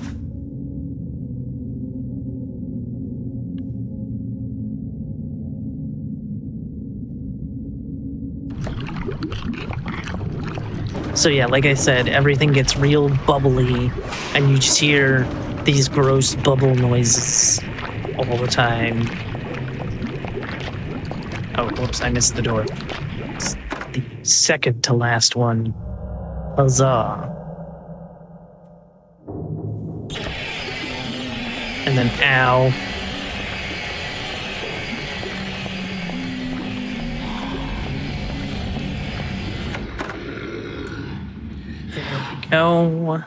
So yeah, like I said, everything gets real bubbly, and you just hear these gross bubble noises all the time. Oh, whoops, I missed the door. It's the second to last one. Huzzah. And then ow. There we go.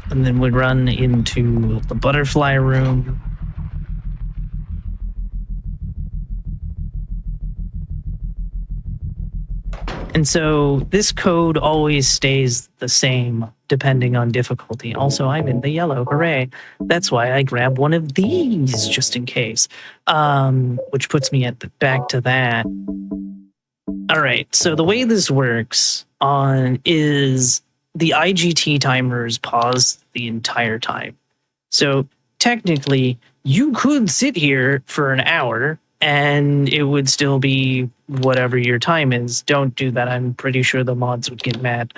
And then we run into the butterfly room. And so this code always stays the same depending on difficulty. Also, I'm in the yellow, hooray. That's why I grab one of these just in case, which puts me back to that. All right, so the way this works is the IGT timer is paused the entire time. So technically, you could sit here for an hour and it would still be whatever your time is. Don't do that. I'm pretty sure the mods would get mad.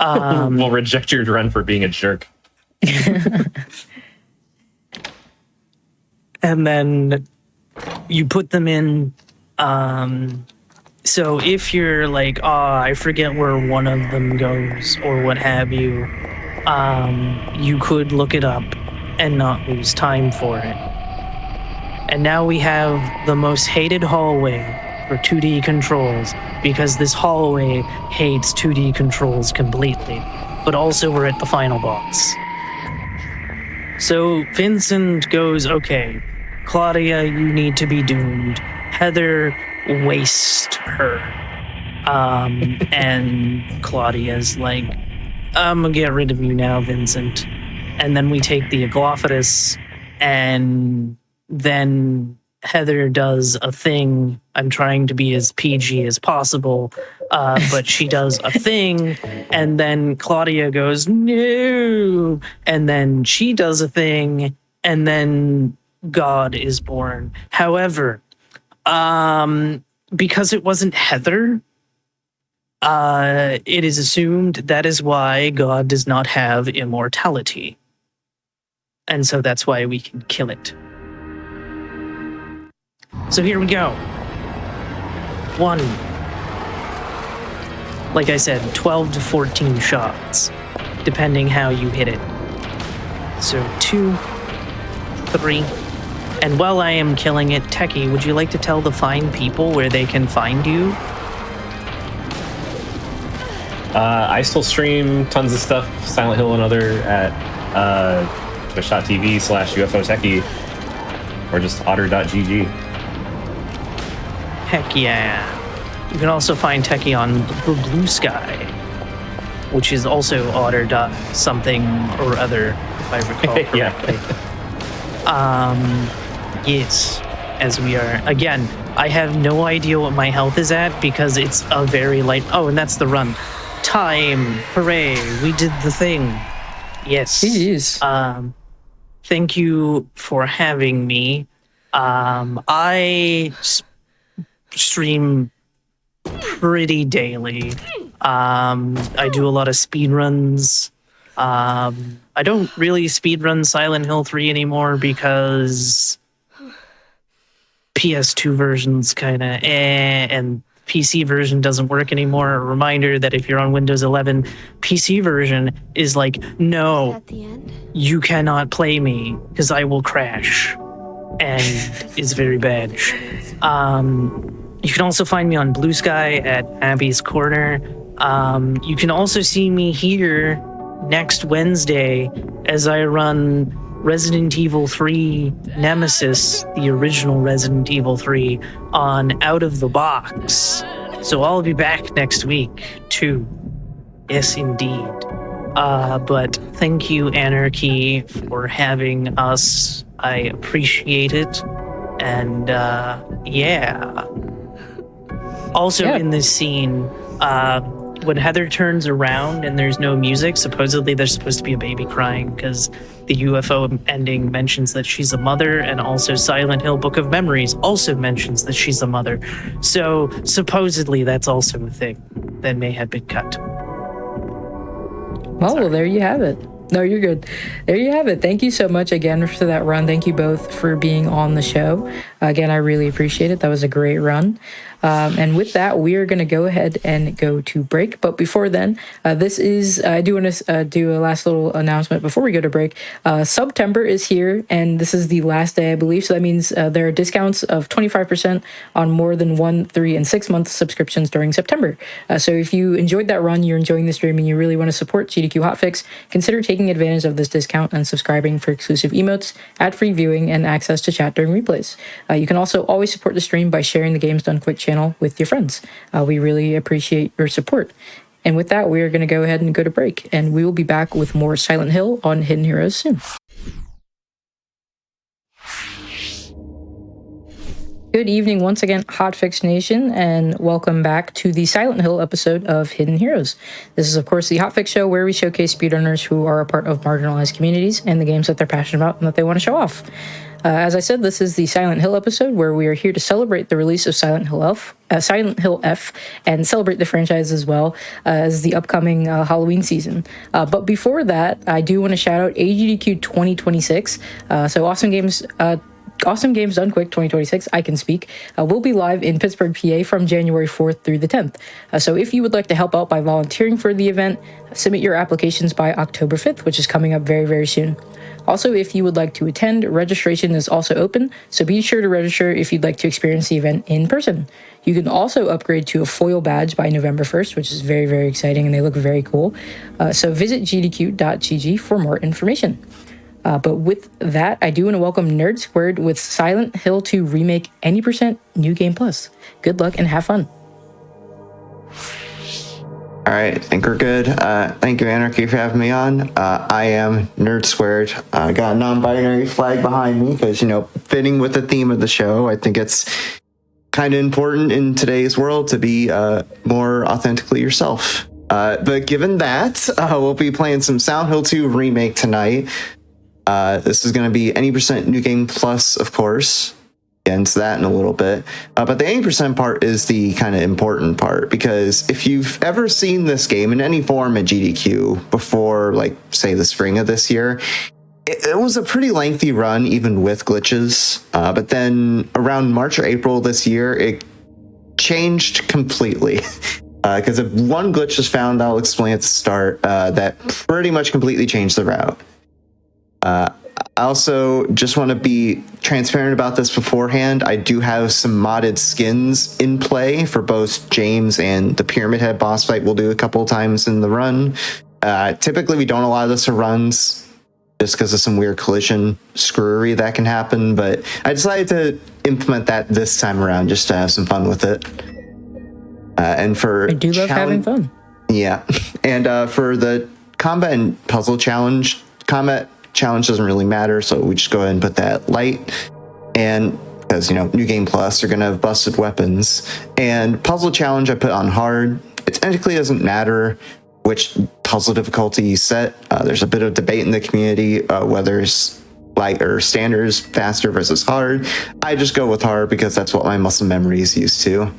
We'll reject your run for being a jerk. And then you put them in. So if you're like, I forget where one of them goes or what have you, you could look it up and not lose time for it. And now we have the most hated hallway for 2D controls, because this hallway hates 2D controls completely. But also we're at the final boss. So Vincent goes, okay, Claudia, you need to be doomed. Heather, waste her. And Claudia's like, I'm gonna get rid of you now, Vincent. And then we take the Aglophidus, and then Heather does a thing. I'm trying to be as PG as possible, but she does a thing, and then Claudia goes, no, and then she does a thing, and then God is born. However, because it wasn't Heather, it is assumed that is why God does not have immortality. And so that's why we can kill it. So here we go. 1. Like I said, 12 to 14 shots, depending how you hit it. So 2, 3, and while I am killing it, Techie, would you like to tell the fine people where they can find you? I still stream tons of stuff, Silent Hill and other, at twitch.tv/UFO Techie, or just otter.gg. Heck yeah. You can also find Techie on the Blue Sky, which is also otter.something or other, if I recall correctly. Yeah. Yes, as we are, again, I have no idea what my health is at because it's a very light. Oh, and that's the run. Time. Hooray. We did the thing. Yes. Jeez. Thank you for having me. I stream pretty daily. I do a lot of speedruns. I don't really speedrun Silent Hill 3 anymore because PS2 version's kind of and PC version doesn't work anymore. A reminder that if you're on Windows 11, PC version is like, no, At the end? you cannot play me because I will crash. And it's very bad. You can also find me on Blue Sky at Abby's Corner. You can also see me here next Wednesday as I run Resident Evil 3 Nemesis, the original Resident Evil 3, on Out of the Box. So I'll be back next week, too. Yes, indeed. But thank you, Anarchy, for having us. I appreciate it. And, yeah. Also in this scene, when Heather turns around and there's no music, supposedly there's supposed to be a baby crying because the UFO ending mentions that she's a mother, and also Silent Hill Book of Memories also mentions that she's a mother. So supposedly that's also a thing that may have been cut. Well, there you have it. No, you're good. There you have it. Thank you so much again for that run. Thank you both for being on the show. Again, I really appreciate it. That was a great run. And with that, we are going to go ahead and go to break. But before then, I do want to do a last little announcement before we go to break. September is here, and this is the last day, I believe. So that means there are discounts of 25% on more than 1, 3, and 6 month subscriptions during September. So if you enjoyed that run, you're enjoying the stream, and you really want to support GDQ Hotfix, consider taking advantage of this discount and subscribing for exclusive emotes, ad-free viewing, and access to chat during replays. You can also always support the stream by sharing the Games Done Quick channel with your friends. We really appreciate your support. And with that, we are going to go ahead and go to break, and we will be back with more Silent Hill on Hidden Heroes soon. Good evening once again, Hotfix Nation, and welcome back to the Silent Hill episode of Hidden Heroes. This is, of course, the Hotfix show where we showcase speedrunners who are a part of marginalized communities and the games that they're passionate about and that they want to show off. As I said, this is the Silent Hill episode where we are here to celebrate the release of Silent Hill F, and celebrate the franchise as well as the upcoming Halloween season. But before that, I do want to shout out AGDQ 2026. So Awesome Games Done Quick 2026, I can speak, will be live in Pittsburgh, PA from January 4th through the 10th. So if you would like to help out by volunteering for the event, submit your applications by October 5th, which is coming up very, very soon. Also, if you would like to attend, registration is also open, so be sure to register if you'd like to experience the event in person. You can also upgrade to a foil badge by November 1st, which is very, very exciting, and they look very cool. So visit gdq.gg for more information. But with that, I do want to welcome Nerd Squared with Silent Hill 2 Remake Any % New Game Plus. Good luck and have fun. All right, I think we're good. Thank you, Anarchy, for having me on. I am Nerd Squared. I got a non-binary flag behind me because, fitting with the theme of the show, I think it's kind of important in today's world to be more authentically yourself. But given that, we'll be playing some Silent Hill 2 Remake tonight. This is going to be Any % New Game Plus, of course. Get into that in a little bit. But the 80% part is the kind of important part, because if you've ever seen this game in any form at GDQ before, like, say, the spring of this year, it was a pretty lengthy run, even with glitches. But then around March or April this year, it changed completely. Because if one glitch was found, I'll explain at the start, that pretty much completely changed the route. I also just want to be transparent about this beforehand. I do have some modded skins in play for both James and the Pyramid Head boss fight we'll do a couple of times in the run. Typically, we don't allow this for runs just because of some weird collision screwery that can happen, but I decided to implement that this time around just to have some fun with it. And for I do love having fun. Yeah. And for the combat and puzzle challenge, combat challenge doesn't really matter, so we just go ahead and put that light. And because, New Game Plus are going to have busted weapons. And puzzle challenge I put on hard. It technically doesn't matter which puzzle difficulty you set. There's a bit of debate in the community whether it's light or standards, faster versus hard. I just go with hard because that's what my muscle memory is used to.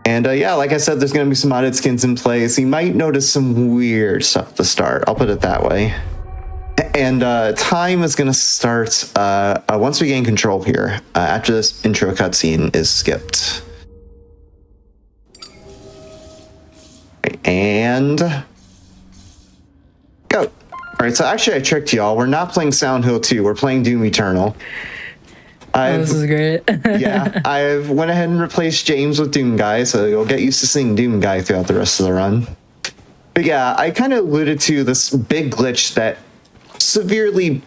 And yeah, like I said, there's going to be some modded skins in play, so you might notice some weird stuff at the start. I'll put it that way. And time is going to start once we gain control here, after this intro cutscene is skipped. And go. All right, so actually I tricked y'all. We're not playing Silent Hill 2. We're playing Doom Eternal. This is great. Yeah, I've went ahead and replaced James with Doom Guy, so you'll get used to seeing Doom Guy throughout the rest of the run. But yeah, I kind of alluded to this big glitch that severely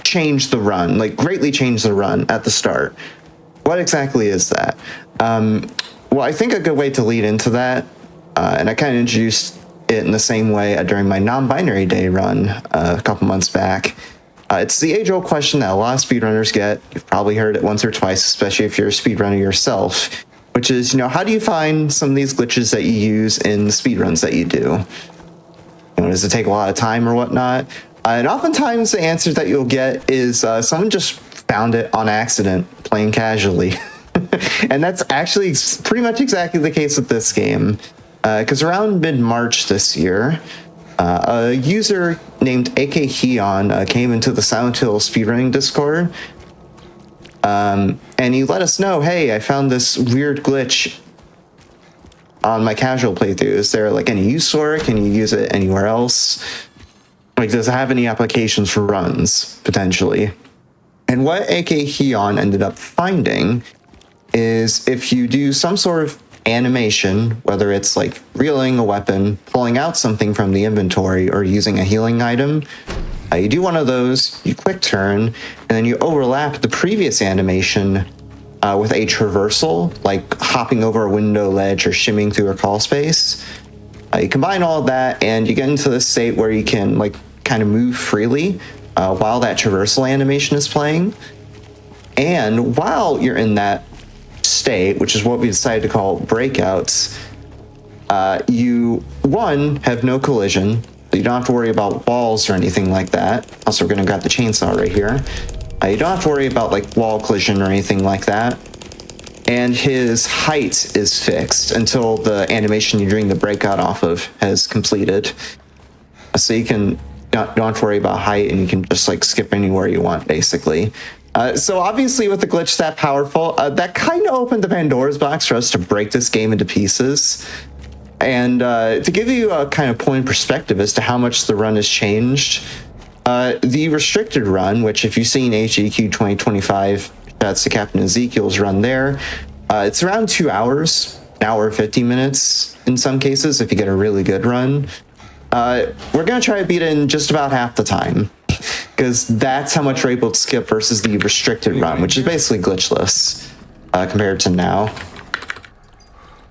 changed the run, like greatly changed the run at the start. What exactly is that? Well, I think a good way to lead into that, and I kind of introduced it in the same way during my non-binary day run a couple months back. It's the age-old question that a lot of speedrunners get. You've probably heard it once or twice, especially if you're a speedrunner yourself, which is, how do you find some of these glitches that you use in the speedruns that you do? Does it take a lot of time or whatnot? And oftentimes the answer that you'll get is someone just found it on accident, playing casually. And that's actually pretty much exactly the case with this game. Because around mid-March this year, a user named AK Heon came into the Silent Hill speedrunning Discord, and he let us know, hey, I found this weird glitch on my casual playthrough. Is there like any use for it? Can you use it anywhere else? Like, does it have any applications for runs, potentially? And what AK Heon ended up finding is if you do some sort of animation, whether it's like reeling a weapon, pulling out something from the inventory, or using a healing item, you do one of those, you quick turn, and then you overlap the previous animation with a traversal, like hopping over a window ledge or shimmying through a crawl space. You combine all of that, and you get into this state where you can like kind of move freely while that traversal animation is playing. And while you're in that state, which is what we decided to call breakouts, you, one, have no collision, so you don't have to worry about walls or anything like that. Also, we're going to grab the chainsaw right here. You don't have to worry about like wall collision or anything like that. And his height is fixed until the animation you're doing the breakout off of has completed. So you can don't have to worry about height, and you can just like skip anywhere you want, basically. So obviously with the glitch that powerful, that kind of opened the Pandora's box for us to break this game into pieces. And to give you a kind of point of perspective as to how much the run has changed, the restricted run, which if you've seen GDQ 2025, that's to Captain Ezekiel's run there, it's around 2 hours, an hour 50 minutes in some cases if you get a really good run. We're going to try to beat it in just about half the time, because that's how much we're able to skip versus the restricted run, which is basically glitchless compared to now.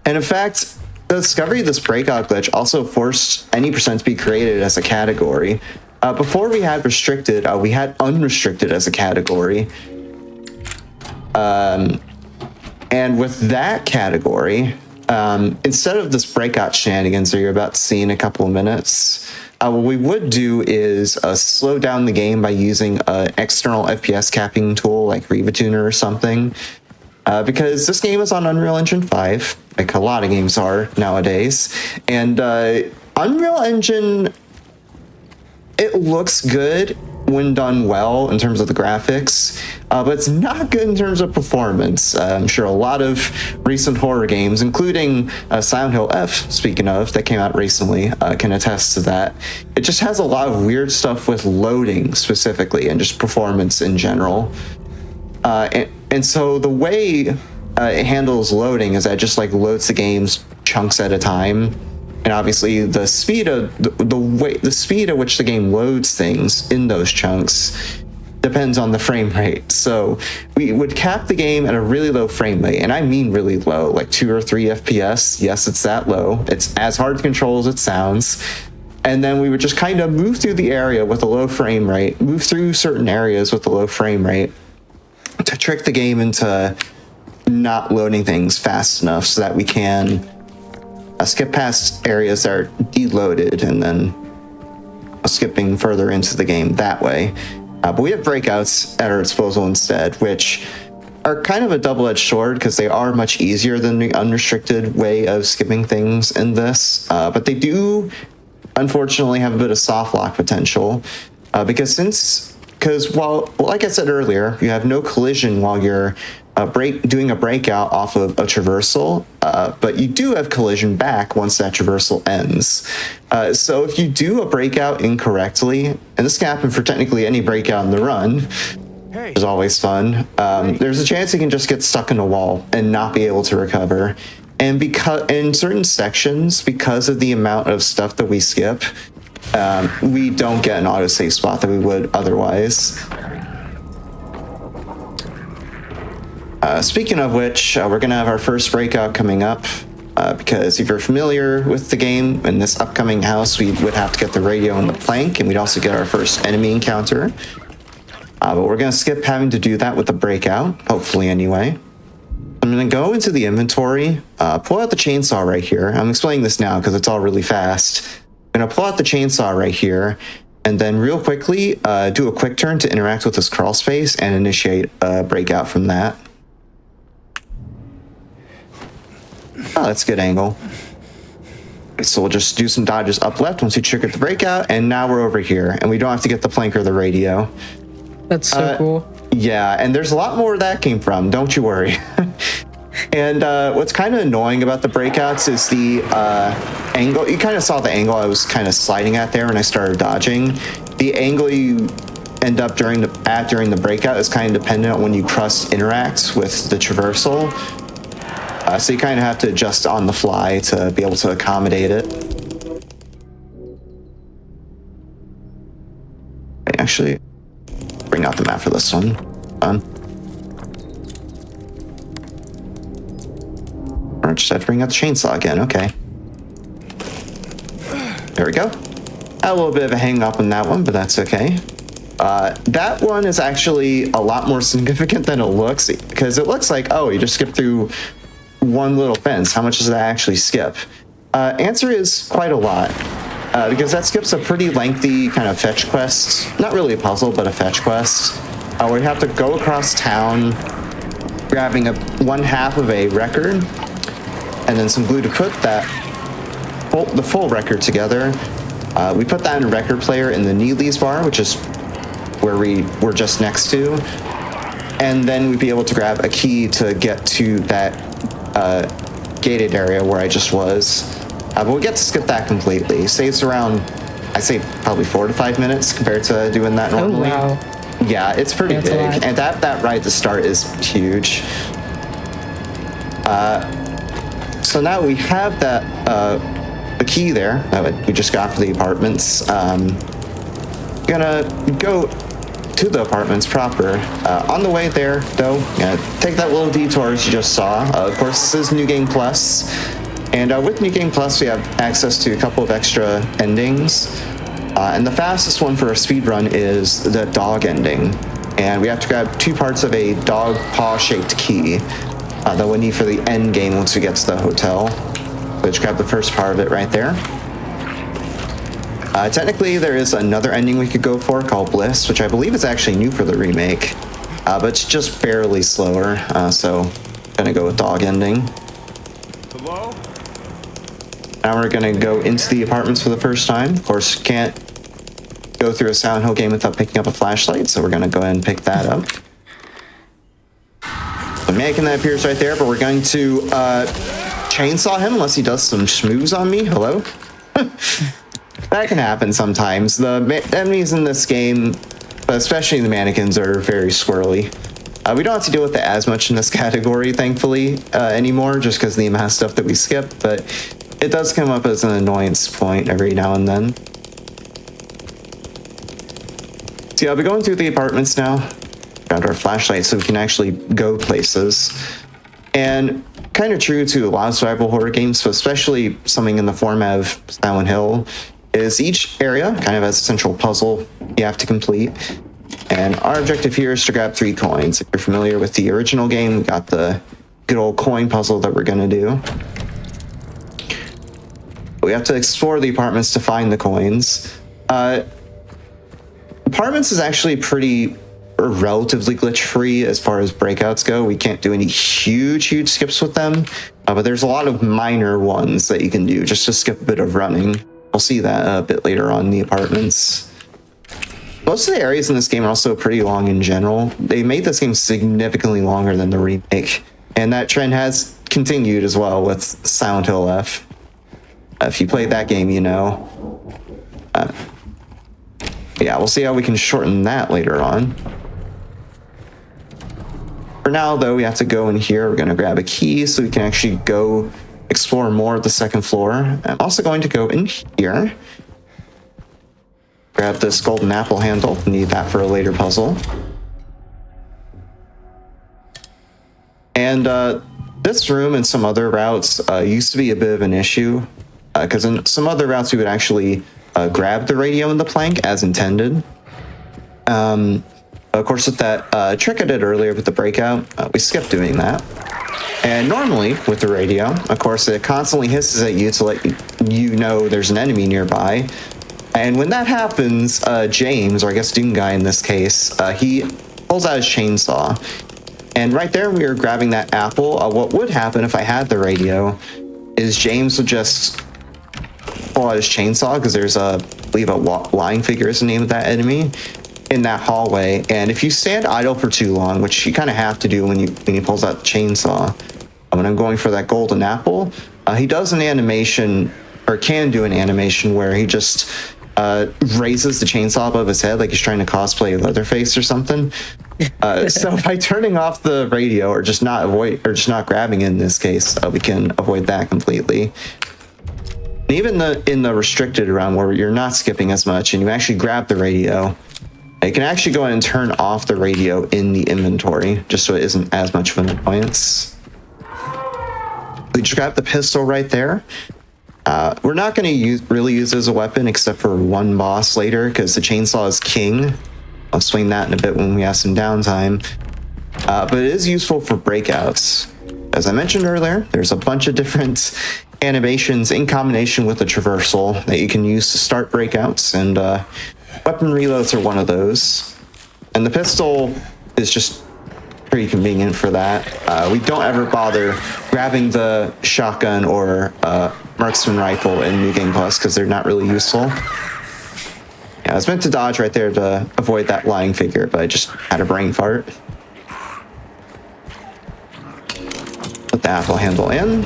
And in fact, the discovery of this breakout glitch also forced any percent to be created as a category. Before we had restricted, we had unrestricted as a category. And with that category, instead of this breakout shenanigans that you're about to see in a couple of minutes, what we would do is slow down the game by using an external FPS capping tool like RivaTuner or something. Because this game is on Unreal Engine 5, like a lot of games are nowadays. And Unreal Engine, it looks good when done well in terms of the graphics, but it's not good in terms of performance. I'm sure a lot of recent horror games, including Silent Hill F, speaking of, that came out recently, can attest to that. It just has a lot of weird stuff with loading specifically, and just performance in general. And so the way it handles loading is that it just like loads the games chunks at a time. And obviously the speed at which the game loads things in those chunks depends on the frame rate. So we would cap the game at a really low frame rate, and I mean really low, like 2 or 3 FPS. Yes, it's that low. It's as hard to control as it sounds. And then we would just kind of move through the area with a low frame rate, move through certain areas with a low frame rate to trick the game into not loading things fast enough so that we can skip past areas that are deloaded and then skipping further into the game that way. But we have breakouts at our disposal instead, which are kind of a double-edged sword because they are much easier than the unrestricted way of skipping things in this. But they do, unfortunately, have a bit of soft lock potential because while, like I said earlier, you have no collision while you're doing a breakout off of a traversal, but you do have collision back once that traversal ends. So if you do a breakout incorrectly, and this can happen for technically any breakout in the run, which is always fun, there's a chance you can just get stuck in a wall and not be able to recover. And because in certain sections, because of the amount of stuff that we skip, we don't get an autosave spot that we would otherwise. Speaking of which, we're going to have our first breakout coming up, because if you're familiar with the game, in this upcoming house, we would have to get the radio and the plank, and we'd also get our first enemy encounter. But we're going to skip having to do that with the breakout, hopefully anyway. I'm going to go into the inventory, pull out the chainsaw right here. I'm explaining this now because it's all really fast. I'm going to pull out the chainsaw right here, and then real quickly do a quick turn to interact with this crawl space and initiate a breakout from that. Oh, that's a good angle. So we'll just do some dodges up left once we trigger the breakout, and now we're over here, and we don't have to get the plank or the radio. That's so cool. Yeah, and there's a lot more where that came from, don't you worry. And what's kind of annoying about the breakouts is the angle. You kind of saw the angle I was kind of sliding at there when I started dodging. The angle you end up during the breakout is kind of dependent on when you cross interact with the traversal. So you kind of have to adjust on the fly to be able to accommodate it. Actually, bring out the map for this one. Or just have to bring out the chainsaw again. Okay. There we go. Had a little bit of a hang up on that one, but that's okay. That one is actually a lot more significant than it looks, because it looks like, oh, you just skipped through one little fence. How much does that actually skip? Answer is quite a lot, because that skips a pretty lengthy kind of fetch quest. Not really a puzzle, but a fetch quest. Where you have to go across town, grabbing one half of a record, and then some glue to put the full record together. We put that in a record player in the Neely's bar, which is where we were just next to, and then we'd be able to grab a key to get to that gated area where I just was. But we get to skip that completely. Saves around, I'd say probably 4 to 5 minutes compared to doing that normally. Oh, wow. Yeah, it's pretty big, and that right to start is huge. So now we have that the key there that we just got for the apartments. Gonna go to the apartments proper. On the way there, though, take that little detour as you just saw. Of course, this is New Game Plus, and with New Game Plus, we have access to a couple of extra endings. And the fastest one for a speedrun is the dog ending. And we have to grab 2 parts of a dog paw-shaped key that we'll need for the end game once we get to the hotel. So just grab the first part of it right there. Technically, there is another ending we could go for called Bliss, which I believe is actually new for the remake. But it's just barely slower, so gonna go with dog ending. Hello? Now we're gonna go into the apartments for the first time. Of course, can't go through a Silent Hill game without picking up a flashlight, so we're gonna go ahead and pick that up. The mannequin that appears right there, but we're going to chainsaw him unless he does some schmooze on me. Hello? That can happen sometimes. The enemies in this game, but especially the mannequins, are very squirrely. We don't have to deal with it as much in this category, thankfully, anymore, just because of the amount of stuff that we skip, but it does come up as an annoyance point every now and then. So yeah, I'll be going through the apartments now. Got our flashlight so we can actually go places. And kind of true to a lot of survival horror games, but especially something in the format of Silent Hill, is each area kind of has a central puzzle you have to complete. And our objective here is to grab 3 coins. If you're familiar with the original game, we got the good old coin puzzle that we're going to do. We have to explore the apartments to find the coins. Apartments is actually pretty relatively glitch free as far as breakouts go. We can't do any huge skips with them, but there's a lot of minor ones that you can do just to skip a bit of running. We'll see that a bit later on in the apartments. Most of the areas in this game are also pretty long in general. They made this game significantly longer than the remake, and that trend has continued as well with Silent Hill F. If you played that game, you know. Yeah, we'll see how we can shorten that later on. For now, though, we have to go in here. We're going to grab a key so we can actually go explore more of the second floor. I'm also going to go in here. Grab this golden apple handle. Need that for a later puzzle. And this room and some other routes used to be a bit of an issue. Because in some other routes, we would actually grab the radio and the plank as intended. Of course, with that trick I did earlier with the breakout, we skipped doing that. And normally, with the radio, of course, it constantly hisses at you to let you know there's an enemy nearby. And when that happens, James, or I guess Doom Guy in this case, he pulls out his chainsaw. And right there, we were grabbing that apple. What would happen if I had the radio is James would just pull out his chainsaw, because there's I believe a lying figure is the name of that enemy in that hallway. And if you stand idle for too long, which you kind of have to do when he pulls out the chainsaw, when I'm going for that golden apple, he does an animation, or can do an animation, where he just raises the chainsaw above his head like he's trying to cosplay Leatherface or something. So by turning off the radio, or just not grabbing it in this case, we can avoid that completely. And even in the restricted round where you're not skipping as much and you actually grab the radio, you can actually go ahead and turn off the radio in the inventory, just so it isn't as much of an annoyance. We just grab the pistol right there. We're not going to really use it as a weapon except for one boss later, because the chainsaw is king. I'll explain that in a bit when we have some downtime. But it is useful for breakouts. As I mentioned earlier, there's a bunch of different animations in combination with the traversal that you can use to start breakouts, and weapon reloads are one of those. And the pistol is just pretty convenient for that. We don't ever bother grabbing the shotgun or marksman rifle in New Game Plus because they're not really useful. Yeah, I was meant to dodge right there to avoid that lying figure, but I just had a brain fart. Put the apple handle in.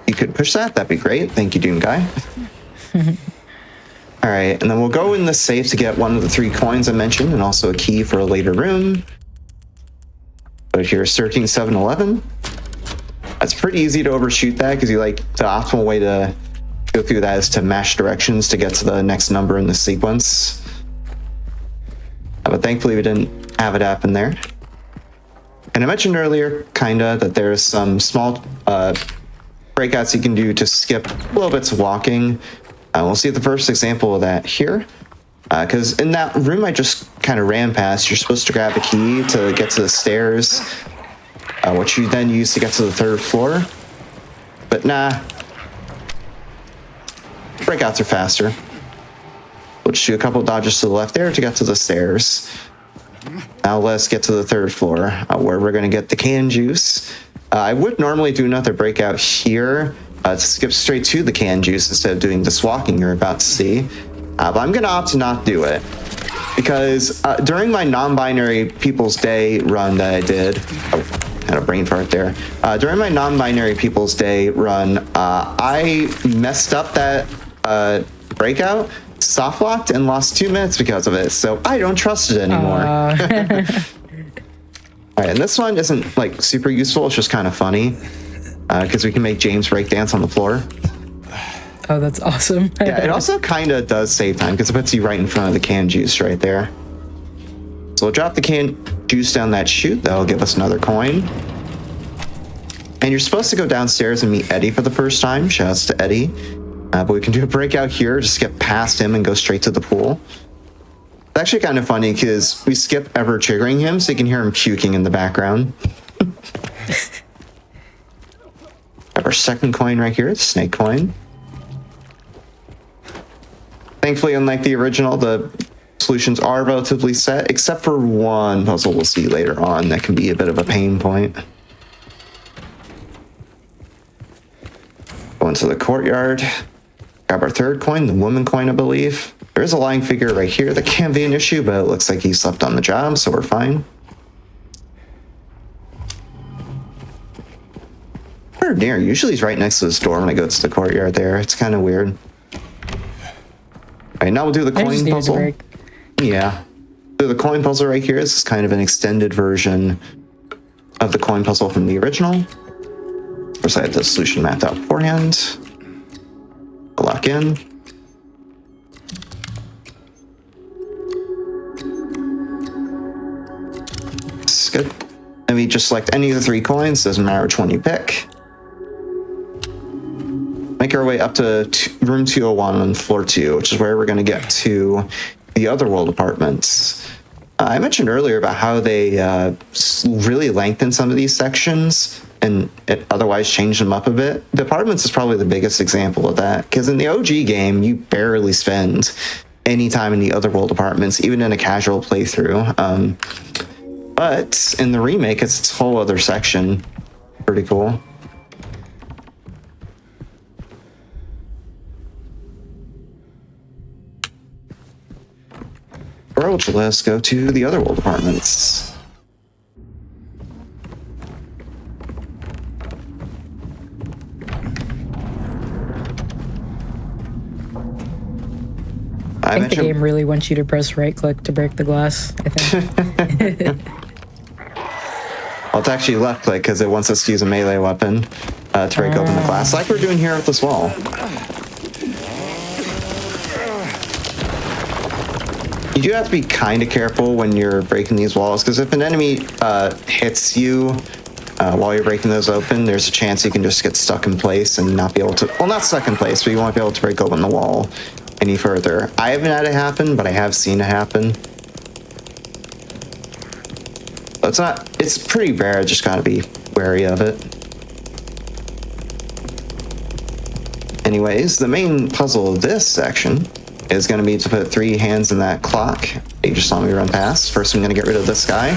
You could push that, that'd be great. Thank you, Doom Guy. All right, and then we'll go in the safe to get one of the 3 coins I mentioned, and also a key for a later room. But here's 13711. It's pretty easy to overshoot that, because the optimal way to go through that is to mash directions to get to the next number in the sequence. But thankfully we didn't have it happen there. And I mentioned earlier, that there's some small breakouts you can do to skip little bits of walking. We'll see the first example of that here. Because in that room I just kind of ran past, you're supposed to grab a key to get to the stairs, which you then use to get to the 3rd floor. But nah. Breakouts are faster. We'll just do a couple dodges to the left there to get to the stairs. Now let's get to the 3rd floor, where we're going to get the canned juice. I would normally do another breakout here to skip straight to the canned juice instead of doing this walking you're about to see. But I'm going to opt to not do it. Because during my non-binary People's Day run that I did... Oh, had a brain fart there. During my non-binary People's Day run, I messed up that breakout, soft locked, and lost 2 minutes because of it. So I don't trust it anymore. All right, and this one isn't super useful. It's just kind of funny because we can make James breakdance on the floor. Oh, that's awesome. Yeah, it also kind of does save time because it puts you right in front of the canned juice right there. So we'll drop the canned juice down that chute. That'll give us another coin. And you're supposed to go downstairs and meet Eddie for the first time. Shouts to Eddie. But we can do a breakout here, just get past him and go straight to the pool. It's actually kind of funny because we skip ever triggering him, so you can hear him puking in the background. Have our second coin right here, the snake coin. Thankfully, unlike the original, the solutions are relatively set, except for one puzzle we'll see later on that can be a bit of a pain point. Go into the courtyard, grab our third coin, the woman coin, I believe. There is a lying figure right here that can be an issue, but it looks like he slept on the job, so we're fine. Where near? Usually he's right next to this door when I go to the courtyard there. It's kind of weird. All right, now we'll do the coin puzzle. Yeah. So the coin puzzle right here. This is kind of an extended version of the coin puzzle from the original. Of course, I had the solution mapped out beforehand. Lock in. That's good. And we just select any of the 3 coins. Doesn't matter which one you pick. Make our way up to room 201 on floor 2, which is where we're going to get to the Otherworld apartments. I mentioned earlier about how they really lengthened some of these sections and it otherwise changed them up a bit. The apartments is probably the biggest example of that, because in the OG game, you barely spend any time in the Otherworld apartments, even in a casual playthrough. But in the remake, it's its whole other section. Pretty cool. Approach, let's go to the Otherworld apartments. I think the game really wants you to press right click to break the glass, I think. Well, it's actually left click because it wants us to use a melee weapon to break open the glass, like we're doing here with this wall. You do have to be kind of careful when you're breaking these walls, because if an enemy hits you while you're breaking those open, there's a chance you can just get stuck in place and not be able to, well, not stuck in place, but you won't be able to break open the wall any further. I haven't had it happen, but I have seen it happen. It's pretty rare, just gotta be wary of it. Anyways, the main puzzle of this section is going to be to put 3 hands in that clock you just saw me run past. First, I'm going to get rid of this guy.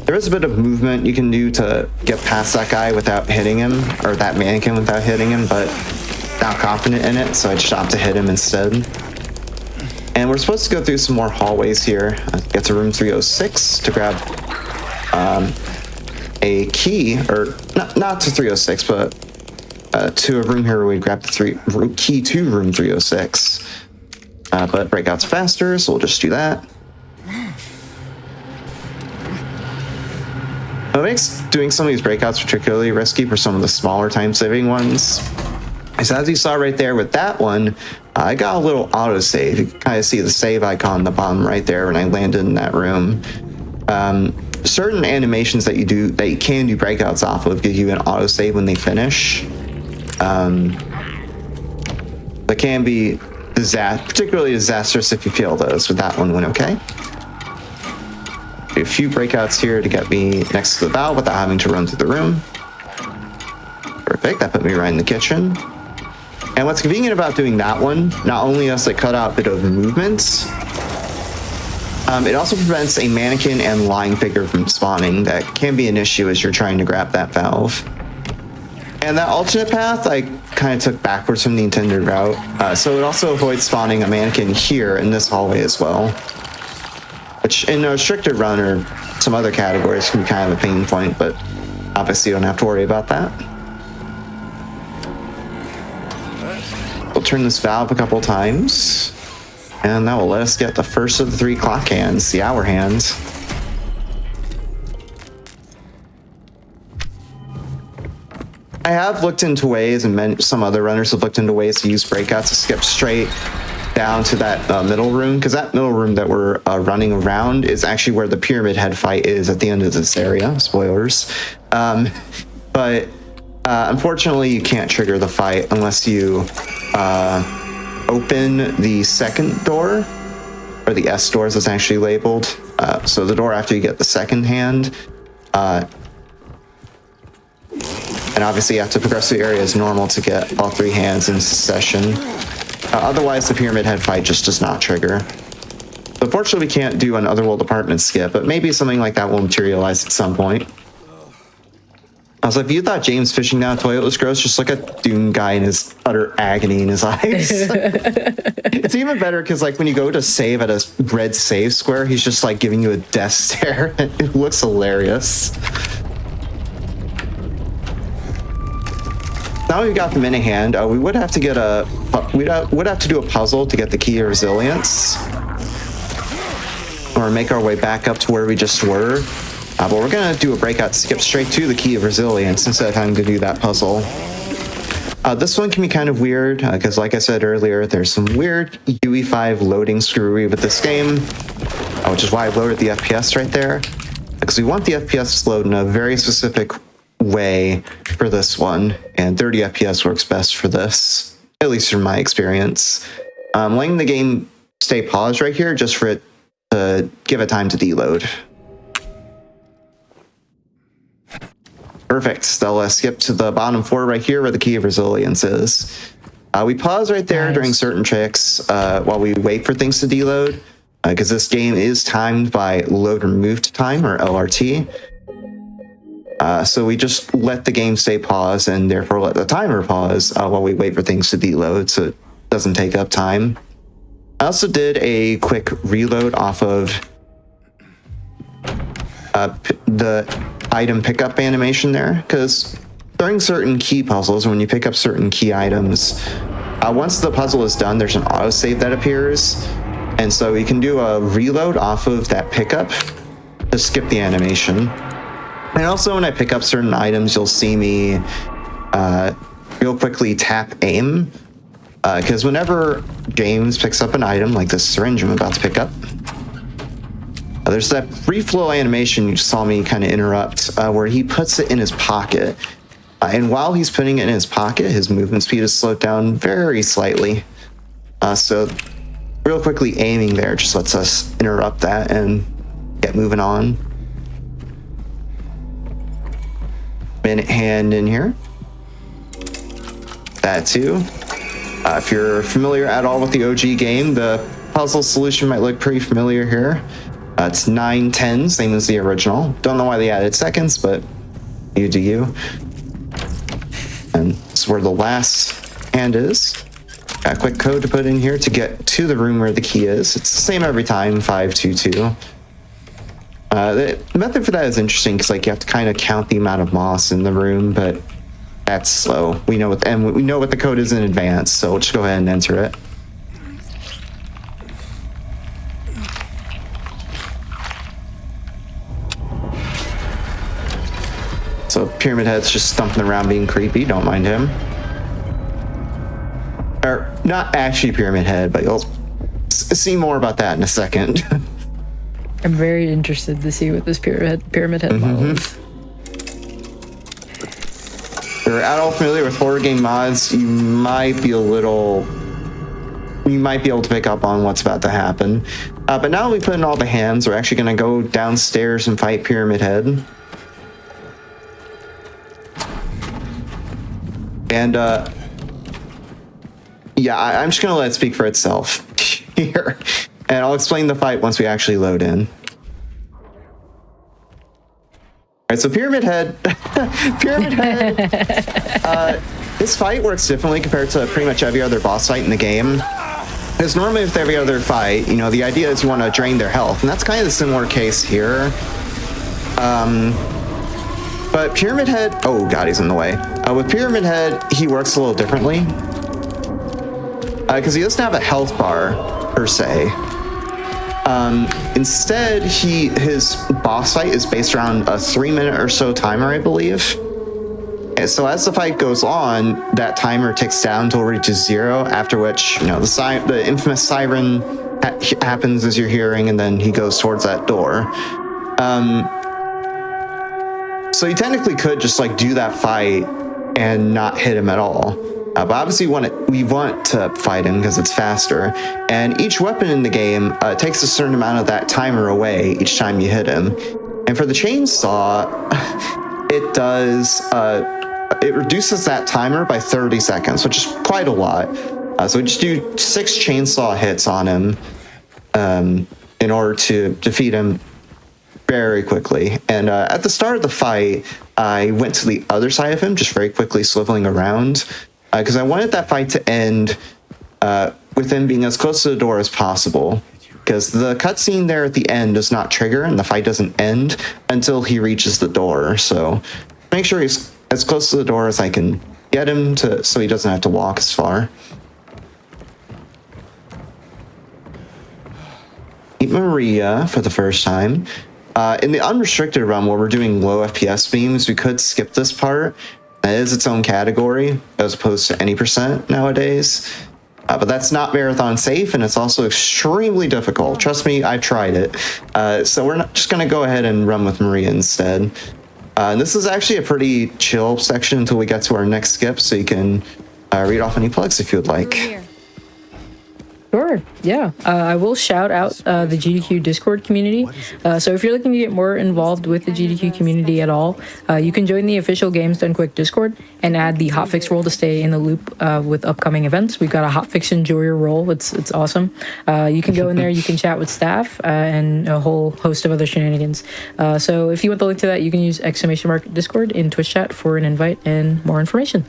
There is a bit of movement you can do to get past that guy without hitting him, or that mannequin without hitting him, but not confident in it, so I just opted to hit him instead. And we're supposed to go through some more hallways here. Get to room 306 to grab a key, or not to 306, but to a room here where we grab the key to room 306. But breakout's faster, so we'll just do that. What makes doing some of these breakouts particularly risky for some of the smaller time-saving ones is, as you saw right there with that one, I got a little autosave. You can kind of see the save icon in the bottom right there when I landed in that room. Certain animations that you can do breakouts off of give you an autosave when they finish. That can be particularly disastrous if you fail those, but that one went okay. Do a few breakouts here to get me next to the valve without having to run through the room. Perfect, that put me right in the kitchen. And what's convenient about doing that one, not only does it cut out a bit of movement, it also prevents a mannequin and lying figure from spawning. That can be an issue as you're trying to grab that valve. And that alternate path I kind of took backwards from the intended route, so it also avoids spawning a mannequin here in this hallway as well, which in a restricted run or some other categories can be kind of a pain point, but obviously you don't have to worry about that. We'll turn this valve a couple times, and that will let us get the first of the 3 clock hands, the hour hands. I have looked into ways, and some other runners have looked into ways to use breakouts to skip straight down to that middle room, because that middle room that we're running around is actually where the pyramid head fight is at the end of this area. Spoilers. But Unfortunately, you can't trigger the fight unless you open the second door, or the S door as it's actually labeled. So the door after you get the second hand. And obviously you have to progress through the area as normal to get all 3 hands in succession. Otherwise, the Pyramid Head fight just does not trigger. So unfortunately, we can't do an Otherworld apartment skip, but maybe something like that will materialize at some point. Also, if you thought James fishing down a toilet was gross, just look at Doom Guy and his utter agony in his eyes. It's even better because, like, when you go to save at a red save square, he's just like giving you a death stare. It looks hilarious. Now we've got them in hand. We would have to get would have to do a puzzle to get the key of resilience, or make our way back up to where we just were. But we're gonna do a breakout, skip straight to the key of resilience instead of having to do that puzzle. This one can be kind of weird because, like I said earlier, there's some weird UE5 loading screwery with this game, which is why I loaded the FPS right there, because we want the FPS to load in a very specific way for this one, and 30 FPS works best for this, at least from my experience. Letting the game stay paused right here just for it to give it time to deload. Perfect. They'll skip to the bottom floor right here where the key of resilience is. We pause right there during certain tricks while we wait for things to deload, because this game is timed by load removed time, or LRT. So we just let the game stay paused and therefore let the timer pause while we wait for things to deload so it doesn't take up time. I also did a quick reload off of the item pickup animation there, because during certain key puzzles, when you pick up certain key items, once the puzzle is done, there's an autosave that appears, and so you can do a reload off of that pickup to skip the animation. And also when I pick up certain items, you'll see me real quickly tap aim, because whenever James picks up an item like this syringe I'm about to pick up, there's that free flow animation you saw me kind of interrupt, where he puts it in his pocket. And while he's putting it in his pocket, his movement speed is slowed down very slightly. So real quickly aiming there just lets us interrupt that and get moving on. Minute hand in here. That too. If you're familiar at all with the OG game, the puzzle solution might look pretty familiar here. It's 9-10, same as the original. Don't know why they added seconds, but you do you. And this is where the last hand is. Got a quick code to put in here to get to the room where the key is. It's the same every time, 522. The method for that is interesting because, like, you have to kind of count the amount of moss in the room, but that's slow. We know what the code is in advance, so we'll just go ahead and enter it. So Pyramid Head's just stumping around being creepy. Don't mind him. Or not actually Pyramid Head, but you'll see more about that in a second. I'm very interested to see what this Pyramid Head model is. If you're at all familiar with horror game mods, you might be able to pick up on what's about to happen. But now we put in all the hands, we're actually going to go downstairs and fight Pyramid Head. And yeah, I'm just going to let it speak for itself here. And I'll explain the fight once we actually load in. All right, so Pyramid Head, this fight works differently compared to pretty much every other boss fight in the game. Because normally with every other fight, you know, the idea is you want to drain their health, and that's kind of the similar case here. But Pyramid Head, oh god, he's in the way. With Pyramid Head, he works a little differently. Because he doesn't have a health bar, per se. Instead, his boss fight is based around a 3-minute or so timer, I believe. And so as the fight goes on, that timer ticks down until it reaches 0, after which, you know, the infamous siren happens as you're hearing, and then he goes towards that door. So you technically could just, like, do that fight and not hit him at all. But obviously we want to fight him because it's faster. And each weapon in the game takes a certain amount of that timer away each time you hit him. And for the chainsaw, it does, it reduces that timer by 30 seconds, which is quite a lot. So we just do 6 chainsaw hits on him in order to defeat him very quickly. And at the start of the fight, I went to the other side of him, just very quickly swiveling around, because I wanted that fight to end with him being as close to the door as possible. Because the cutscene there at the end does not trigger, and the fight doesn't end until he reaches the door. So make sure he's as close to the door as I can get him to, so he doesn't have to walk as far. Meet Maria for the first time. In the unrestricted run where we're doing low FPS beams, we could skip this part. That is its own category as opposed to any percent nowadays. But that's not marathon safe, and it's also extremely difficult. Trust me, I've tried it. So we're just going to go ahead and run with Maria instead. And this is actually a pretty chill section until we get to our next skip, so you can read off any plugs if you would like. Sure, yeah. I will shout out the GDQ Discord community. So if you're looking to get more involved with the GDQ community at all, you can join the official Games Done Quick Discord and add the Hotfix role to stay in the loop with upcoming events. We've got a Hotfix Enjoyer role. It's awesome. You can go in there, you can chat with staff and a whole host of other shenanigans. So if you want the link to that, you can use !Discord in Twitch chat for an invite and more information.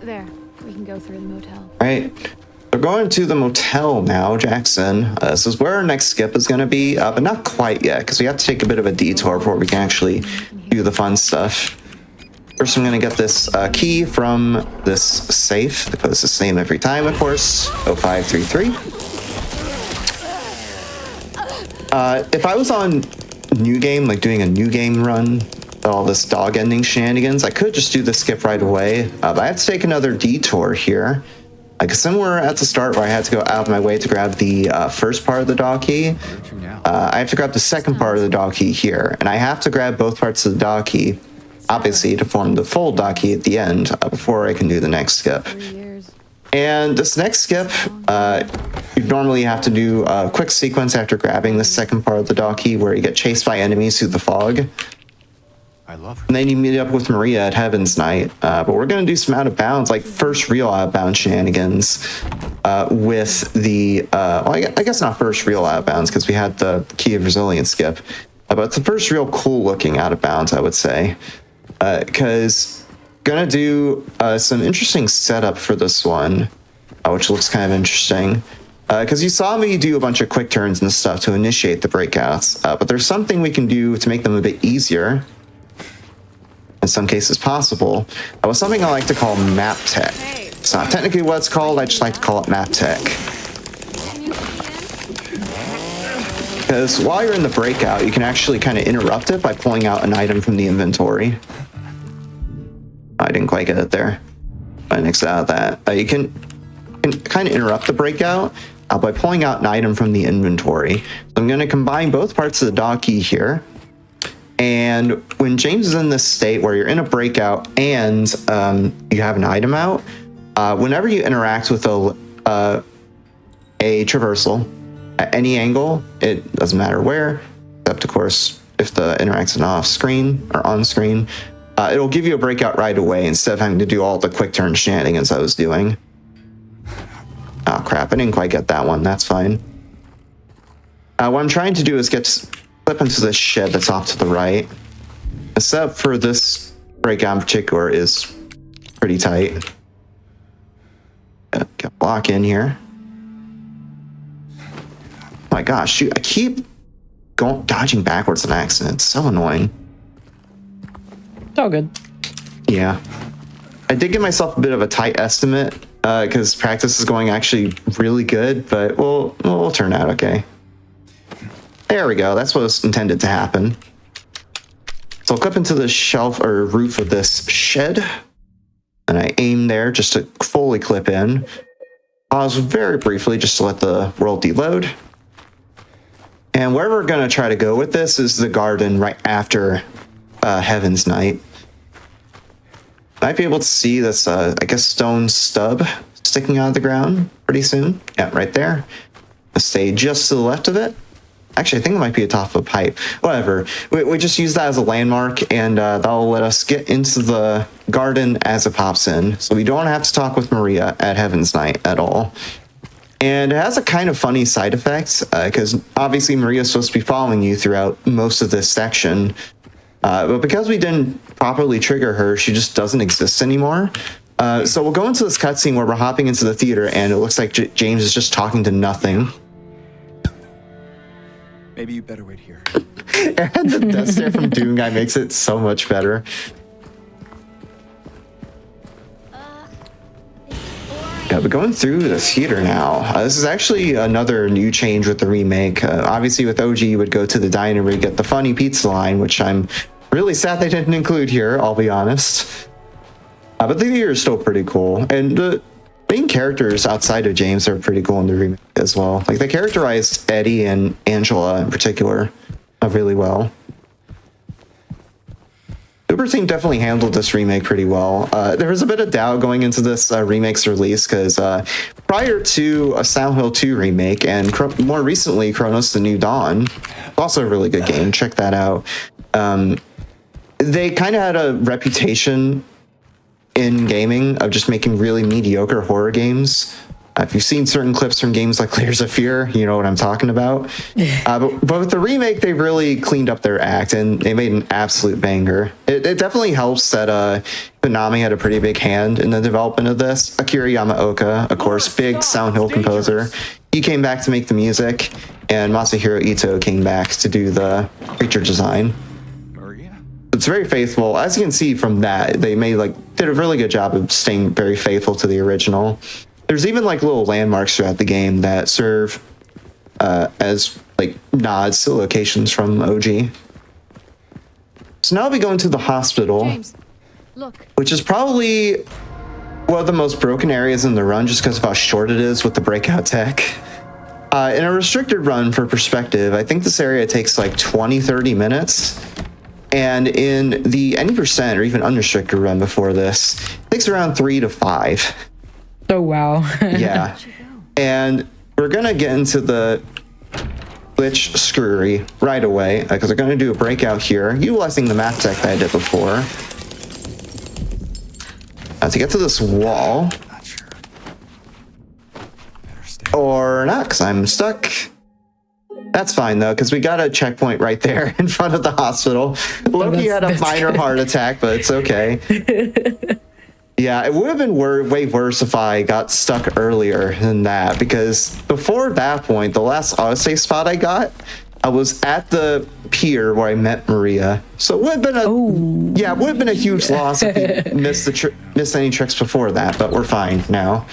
There, we can go through the motel. All right. We're going to the motel now, Jackson. This is where our next skip is going to be, but not quite yet, because we have to take a bit of a detour before we can actually do the fun stuff. First, I'm going to get this key from this safe, that goes the same every time, of course, 0533. If I was on New Game, like doing a New Game run, all this dog ending shenanigans, I could just do the skip right away, but I have to take another detour here. Like somewhere at the start where I had to go out of my way to grab the first part of the dog key, I have to grab the second part of the dog key here. And I have to grab both parts of the dog key, obviously, to form the full dog key at the end before I can do the next skip. And this next skip, you normally have to do a quick sequence after grabbing the second part of the dog key where you get chased by enemies through the fog. I love her. And then you meet up with Maria at Heaven's Night. But we're going to do some out of bounds, like first real out of bounds shenanigans with the, well, I guess not first real out of bounds because we had the Key of Resilience skip. But it's the first real cool looking out of bounds, I would say. Because going to do some interesting setup for this one, which looks kind of interesting. Because you saw me do a bunch of quick turns and stuff to initiate the breakouts. But there's something we can do to make them a bit easier. In some cases possible, was something I like to call map tech. It's not technically what it's called, I just like to call it map tech. Because while you're in the breakout, you can actually kind of interrupt it by pulling out an item from the inventory. I didn't quite get it there. I nixed out of that. You can kind of interrupt the breakout by pulling out an item from the inventory. So I'm going to combine both parts of the dog key here. And when James is in this state where you're in a breakout and you have an item out, whenever you interact with a traversal at any angle, it doesn't matter where, except of course if the interact's off screen or on screen, it'll give you a breakout right away instead of having to do all the quick turn shenanigans I was doing. Oh crap, I didn't quite get that one. That's fine. What I'm trying to do is flip into this shed that's off to the right. The setup for this breakout in particular is pretty tight. Get a block in here. Oh my gosh, shoot, I keep dodging backwards in accident. It's so annoying. It's all good. Yeah. I did give myself a bit of a tight estimate because practice is going actually really good, but we'll turn out okay. There we go. That's what was intended to happen. So I'll clip into the shelf or roof of this shed. And I aim there just to fully clip in. Pause very briefly just to let the world deload. And where we're going to try to go with this is the garden right after Heaven's Night. Might be able to see this, I guess, stone stub sticking out of the ground pretty soon. Yeah, right there. Stay just to the left of it. Actually, I think it might be the top of a pipe. Whatever. We just use that as a landmark, and that'll let us get into the garden as it pops in. So we don't have to talk with Maria at Heaven's Night at all. And it has a kind of funny side effect, because obviously Maria's supposed to be following you throughout most of this section. But because we didn't properly trigger her, she just doesn't exist anymore. So we'll go into this cutscene where we're hopping into the theater, and it looks like James is just talking to nothing. Maybe you better wait here. And the death stare from Doom Guy makes it so much better. Yeah, but going through the theater now, this is actually another new change with the remake. Obviously with OG, you would go to the diner where you get the funny pizza line, which I'm really sad they didn't include here, I'll be honest. But the theater is still pretty cool. And the main characters outside of James are pretty cool in the remake as well. Like, they characterized Eddie and Angela in particular really well. Super Team definitely handled this remake pretty well. There was a bit of doubt going into this remake's release because prior to a Silent Hill 2 remake and more recently Chronos: The New Dawn, also a really good game, check that out. They kind of had a reputation in gaming of just making really mediocre horror games. If you've seen certain clips from games like Layers of Fear, you know what I'm talking about. But with the remake, they really cleaned up their act and they made an absolute banger. It definitely helps that Konami had a pretty big hand in the development of this. Akira Yamaoka, of course, big Silent Hill composer. He came back to make the music, and Masahiro Ito came back to do the creature design. It's very faithful. As you can see from that, they did a really good job of staying very faithful to the original. There's even like little landmarks throughout the game that serve as like nods to locations from OG. So now we go into the hospital, James, look. which is probably one of the most broken areas in the run just because of how short it is with the breakout tech. In a restricted run, for perspective, I think this area takes like 20-30 minutes. And in the any percent or even unrestricted run before this, it takes around 3 to 5. Oh, wow. Yeah. And we're going to get into the glitch screwery right away because we're going to do a breakout here, utilizing the map tech that I did before. To get to this wall. Not sure. Or not, because I'm stuck. That's fine, though, because we got a checkpoint right there in front of the hospital. Loki had a minor heart attack, but it's okay. Yeah, it would have been way worse if I got stuck earlier than that, because before that point, the last autosave spot I got, I was at the pier where I met Maria. So it would have been a huge loss if we missed any tricks before that, but we're fine now.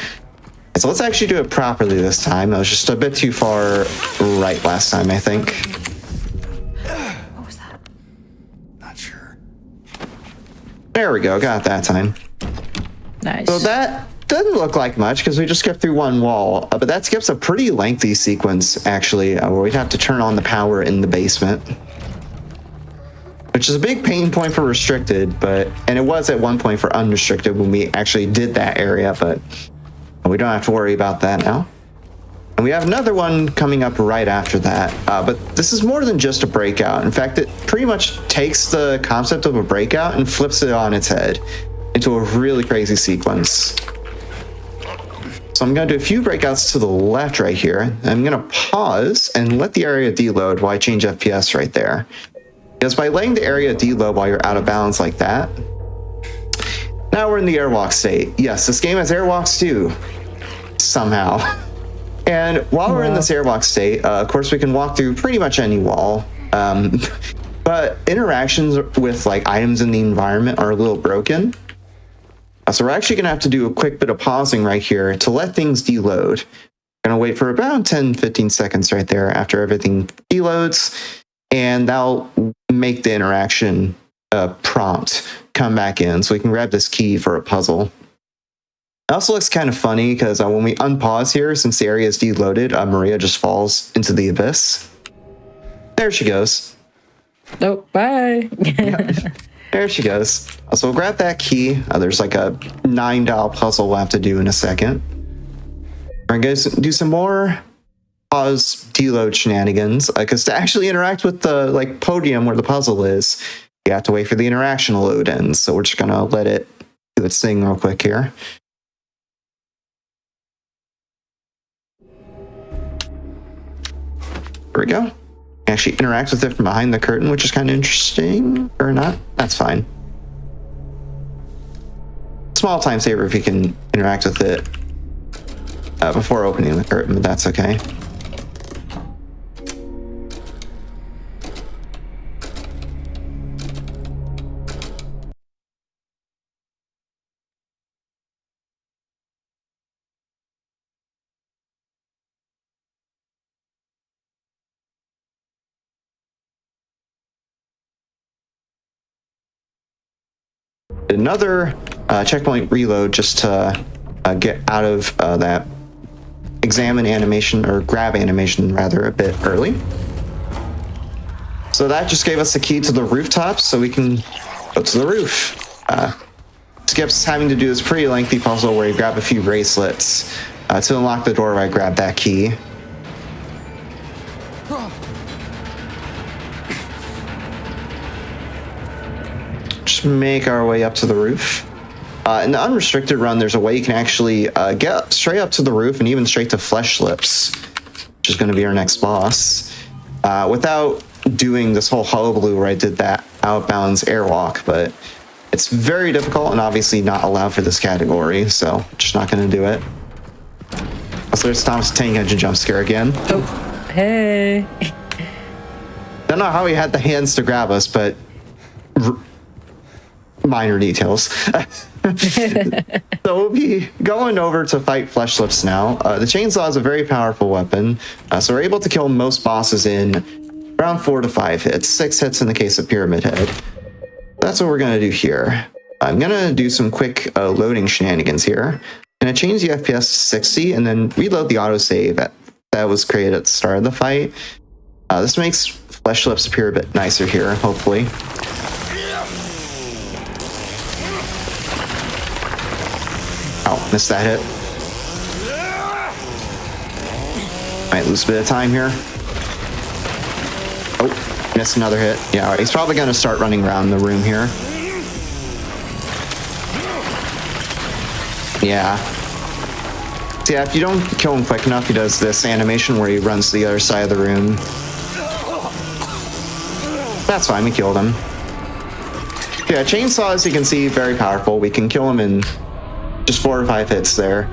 So let's actually do it properly this time. I was just a bit too far right last time, I think. What was that? Not sure. There we go, got it that time. Nice. So that doesn't look like much because we just skipped through one wall, but that skips a pretty lengthy sequence, actually, where we'd have to turn on the power in the basement. Which is a big pain point for restricted, and it was at one point for unrestricted when we actually did that area, but we don't have to worry about that now. And we have another one coming up right after that. But this is more than just a breakout. In fact, it pretty much takes the concept of a breakout and flips it on its head into a really crazy sequence. So I'm going to do a few breakouts to the left right here. I'm going to pause and let the area deload while I change FPS right there. Because by letting the area deload while you're out of balance like that, now we're in the airwalk state. Yes, this game has airwalks too, somehow. And while we're in this airwalk state, of course, we can walk through pretty much any wall. But interactions with like items in the environment are a little broken. So we're actually going to have to do a quick bit of pausing right here to let things deload. We're going to wait for about 10-15 seconds right there after everything deloads, and that'll make the interaction prompt come back in so we can grab this key for a puzzle. It also looks kind of funny because when we unpause here, since the area is deloaded, Maria just falls into the abyss. There she goes. Oh, bye. Yep. There she goes. So we'll grab that key. There's like a $9 puzzle we'll have to do in a second. We're going to do some more pause deload shenanigans, because to actually interact with the like podium where the puzzle is, you have to wait for the interaction to load in. So we're just going to let it do its thing real quick here. There we go. Actually interact with it from behind the curtain, which is kind of interesting. Or not. That's fine. Small time saver if you can interact with it before opening the curtain, but that's okay. Another checkpoint reload just to get out of that examine animation, or grab animation rather, a bit early. So that just gave us the key to the rooftop, so we can go to the roof. Skip's having to do this pretty lengthy puzzle where you grab a few bracelets to unlock the door. I grab that key. Just make our way up to the roof. In the unrestricted run, there's a way you can actually get straight up to the roof and even straight to Flesh Lips, which is going to be our next boss, without doing this whole hullabaloo where I did that outbounds airwalk. But it's very difficult and obviously not allowed for this category, so just not going to do it. Also, there's Thomas the Tank Engine jump scare again. Oh, hey. Don't know how he had the hands to grab us, but minor details. So we'll be going over to fight Flesh Lips now. The chainsaw is a very powerful weapon, so we're able to kill most bosses in around 4 to 5 hits, 6 hits in the case of Pyramid Head. That's what we're going to do here. I'm going to do some quick loading shenanigans here. I'm going to change the FPS to 60 and then reload the autosave that was created at the start of the fight. This makes Flesh Lips appear a bit nicer here, hopefully. Oh, missed that hit. Might lose a bit of time here. Oh, missed another hit. Yeah, he's probably going to start running around the room here. Yeah. So yeah, if you don't kill him quick enough, he does this animation where he runs to the other side of the room. That's fine, we killed him. Yeah, chainsaw, as you can see, very powerful. We can kill him in just 4 or 5 hits there.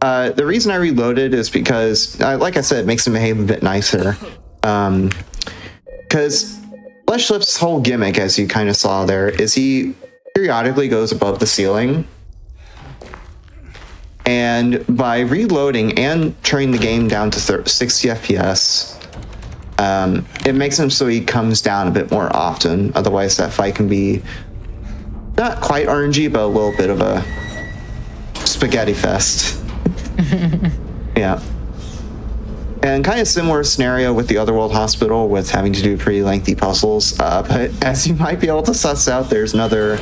The reason I reloaded is because, like I said, it makes him behave a bit nicer. Because Flesh Lips' whole gimmick, as you kind of saw there, is he periodically goes above the ceiling. And by reloading and turning the game down to 60 FPS, it makes him so he comes down a bit more often. Otherwise, that fight can be not quite RNG, but a little bit of a spaghetti fest. Yeah. And kind of similar scenario with the Otherworld Hospital, with having to do pretty lengthy puzzles. But as you might be able to suss out, there's another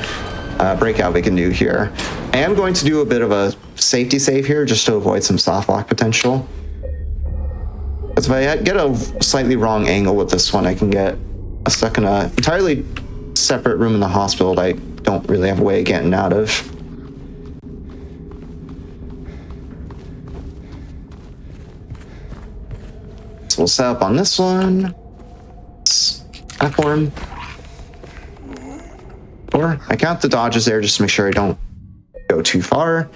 breakout we can do here. I am going to do a bit of a safety save here just to avoid some soft lock potential. Because if I get a slightly wrong angle with this one, I can get stuck in an entirely separate room in the hospital that I don't really have a way of getting out of. So we'll set up on this one. Platform. Or I count the dodges there just to make sure I don't go too far.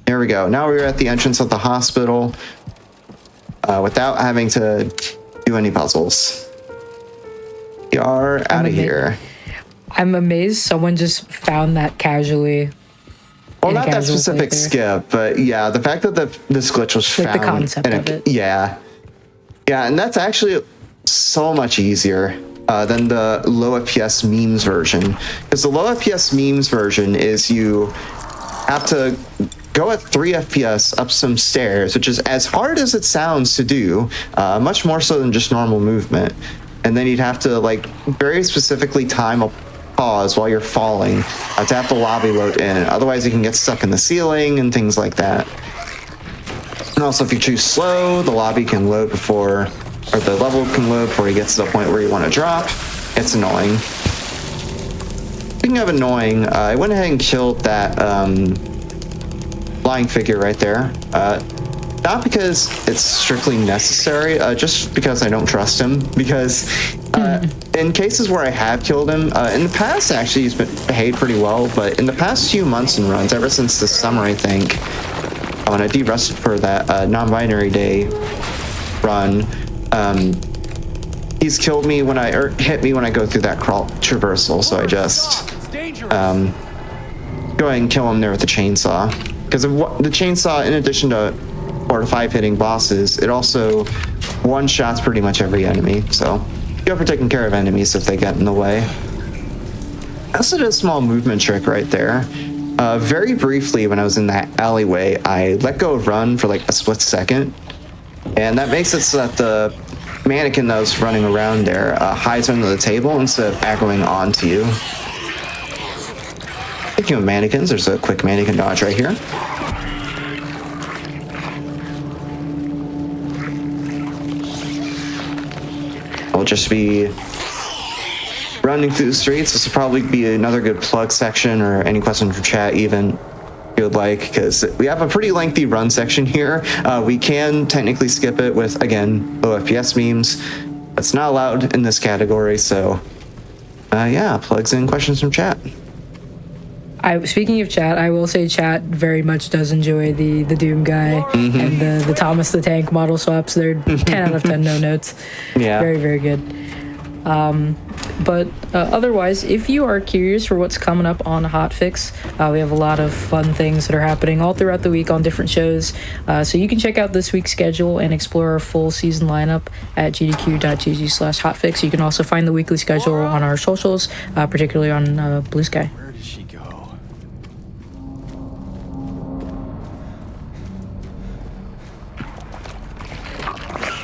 There we go. Now we're at the entrance of the hospital without having to do any puzzles. We are out of here. I'm amazed someone just found that casually. Well, not that specific skip, but yeah, the fact that this glitch was found. Like the concept of it. Yeah. Yeah, and that's actually so much easier than the low FPS memes version. Because the low FPS memes version is you have to go at 3 FPS up some stairs, which is as hard as it sounds to do, much more so than just normal movement. And then you'd have to like very specifically time a pause while you're falling to have the lobby load in. Otherwise, you can get stuck in the ceiling and things like that. And also, if you choose slow, the lobby can load before, or the level can load before you get to the point where you want to drop. It's annoying. Speaking of annoying, I went ahead and killed that flying figure right there. Not because it's strictly necessary, just because I don't trust him. Because in cases where I have killed him, in the past actually he's behaved pretty well, but in the past few months and runs, ever since the summer I think, when I de-rusted for that non-binary day run, he's killed me when or hit me when I go through that traversal, so I just go ahead and kill him there with the chainsaw. Because the chainsaw, in addition to 4 to 5 hitting bosses, it also one-shots pretty much every enemy, so go for taking care of enemies if they get in the way. I also did a small movement trick right there. Very briefly, when I was in that alleyway, I let go of run for like a split second, and that makes it so that the mannequin that was running around there hides under the table instead of aggroing onto you. Speaking of mannequins, there's a quick mannequin dodge right here. We'll just be running through the streets. This will probably be another good plug section, or any questions from chat even if you would like, because we have a pretty lengthy run section here. We can technically skip it with, again, low FPS memes. That's not allowed in this category, so yeah, plugs in questions from chat. Speaking of chat, I will say chat very much does enjoy the Doom guy and the Thomas the Tank model swaps. They're 10 out of 10 no notes. Yeah. Very, very good. But otherwise, if you are curious for what's coming up on Hotfix, we have a lot of fun things that are happening all throughout the week on different shows. So you can check out this week's schedule and explore our full season lineup at gdq.gg/hotfix. You can also find the weekly schedule on our socials, particularly on Blue Sky. Where does she go?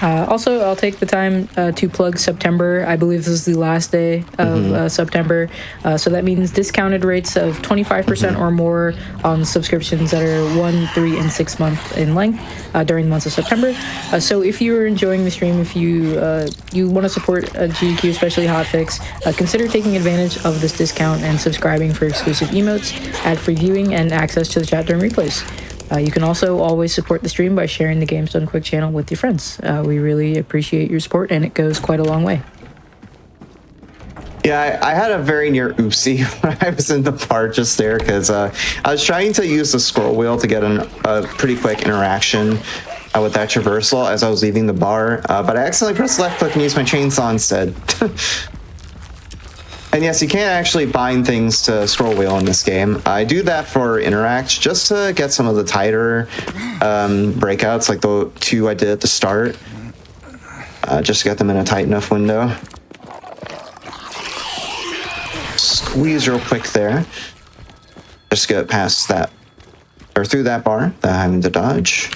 Also, I'll take the time to plug September. I believe this is the last day of September. So that means discounted rates of 25% or more on subscriptions that are 1, 3, and 6 months in length during the months of September. So if you're enjoying the stream, if you want to support GDQ, especially Hotfix, consider taking advantage of this discount and subscribing for exclusive emotes, ad-free viewing, and access to the chat during replays. You can also always support the stream by sharing the Games Done Quick channel with your friends. We really appreciate your support, and it goes quite a long way. Yeah, I had a very near oopsie when I was in the part just there, because I was trying to use the scroll wheel to get a pretty quick interaction with that traversal as I was leaving the bar, but I accidentally pressed left click and used my chainsaw instead. And yes, you can actually bind things to scroll wheel in this game. I do that for interact, just to get some of the tighter breakouts, like the 2 I did at the start, just to get them in a tight enough window. Squeeze real quick there. Just get past that, or through that bar that I'm having to dodge.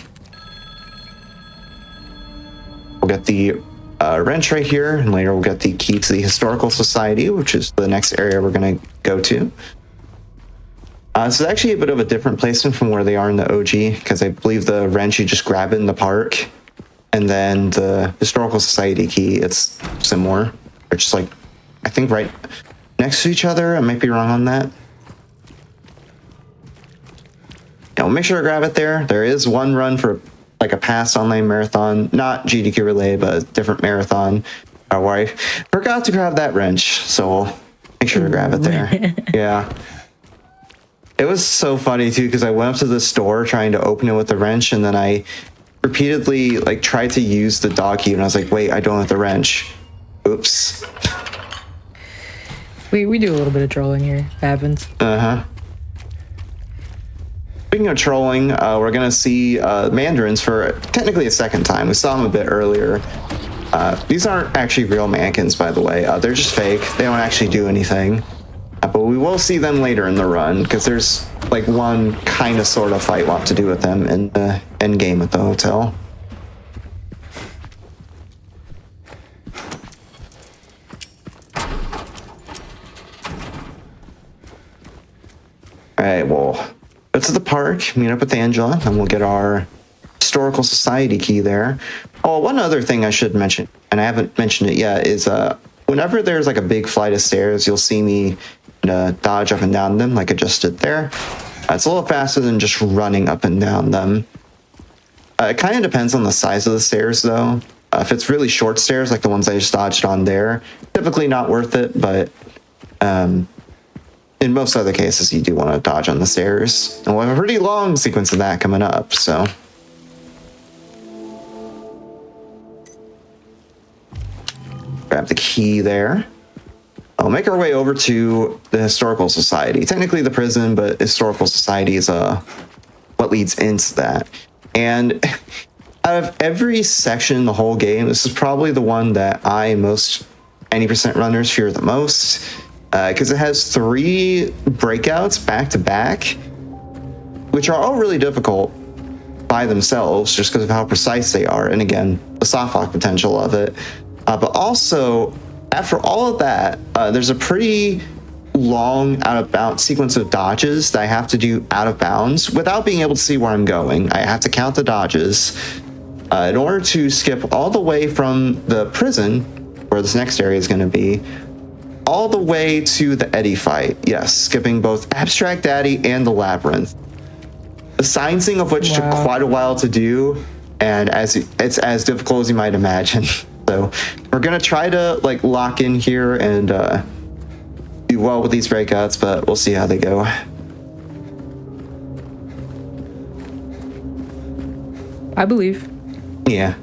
We'll get the wrench right here, and later we'll get the key to the Historical Society, which is the next area we're going to go to. This is actually a bit of a different placement from where they are in the OG, because I believe the wrench you just grab it in the park, and then the Historical Society key, it's similar. They're just like, I think right next to each other. I might be wrong on that. Yeah, we'll make sure to grab it there. There is one run for like a past online marathon, not GDQ related, but a different marathon, where I forgot to grab that wrench, so we'll make sure to grab it there. Yeah. It was so funny too, because I went up to the store trying to open it with the wrench, and then I repeatedly like tried to use the dog key, and I was like, wait, I don't have the wrench. Oops. We do a little bit of trolling here. It happens. Speaking of trolling, we're going to see mandarins for technically a second time. We saw them a bit earlier. These aren't actually real mannequins, by the way. They're just fake. They don't actually do anything. But we will see them later in the run, because there's like one kind of sort of fight we'll have to do with them in the end game at the hotel. All right, well, go to the park, meet up with Angela, and we'll get our historical society key there. Oh, one other thing I should mention, and I haven't mentioned it yet, is whenever there's like a big flight of stairs, you'll see me dodge up and down them like I just did there. It's a little faster than just running up and down them. It kind of depends on the size of the stairs, though. If it's really short stairs, like the ones I just dodged on there, typically not worth it, but in most other cases, you do want to dodge on the stairs. And we'll have a pretty long sequence of that coming up, so. Grab the key there. I'll make our way over to the Historical Society. Technically the prison, but Historical Society is what leads into that. And out of every section in the whole game, this is probably the one that most 90% runners fear the most, because it has 3 breakouts back to back, which are all really difficult by themselves just because of how precise they are, and again, the softlock potential of it. But also, after all of that, there's a pretty long out-of-bounds sequence of dodges that I have to do out of bounds without being able to see where I'm going. I have to count the dodges in order to skip all the way from the prison, where this next area is going to be, all the way to the Eddie fight. Yes, skipping both Abstract Daddy and the Labyrinth. The sciencing of which took quite a while to do, and it's as difficult as you might imagine. So we're gonna try to like lock in here and do well with these breakouts, but we'll see how they go. I believe. Yeah.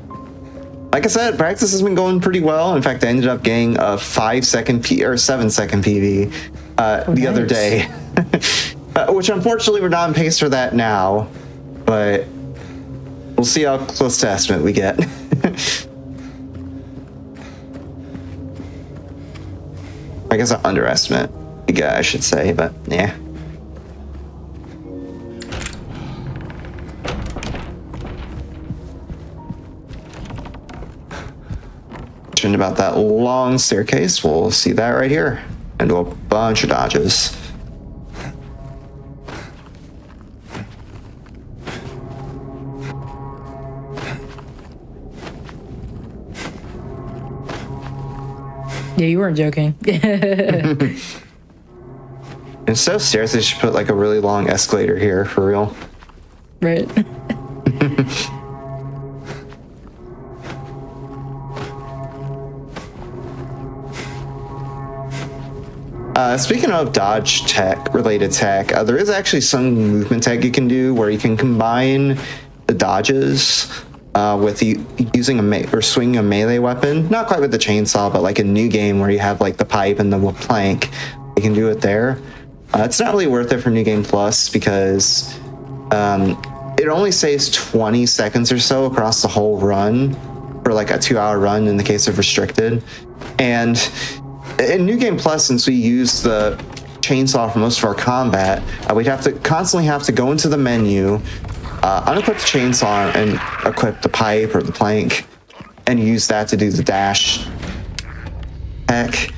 Like I said, practice has been going pretty well. In fact, I ended up getting a 7-second PB the other day, which unfortunately we're not on pace for that now, but we'll see how close to estimate we get. I guess an underestimate, I should say, but yeah. About that long staircase, we'll see that right here, and do a bunch of dodges. Yeah, you weren't joking. Instead of stairs, they should put like a really long escalator here, for real. Right. Speaking of dodge tech, related tech, there is actually some movement tech you can do where you can combine the dodges with using or swinging a melee weapon. Not quite with the chainsaw, but like a new game where you have like the pipe and the plank. You can do it there. It's not really worth it for New Game Plus because it only saves 20 seconds or so across the whole run for like a 2-hour run in the case of restricted. And in New Game Plus, since we use the chainsaw for most of our combat, we'd constantly have to go into the menu, unequip the chainsaw and equip the pipe or the plank, and use that to do the dash tech.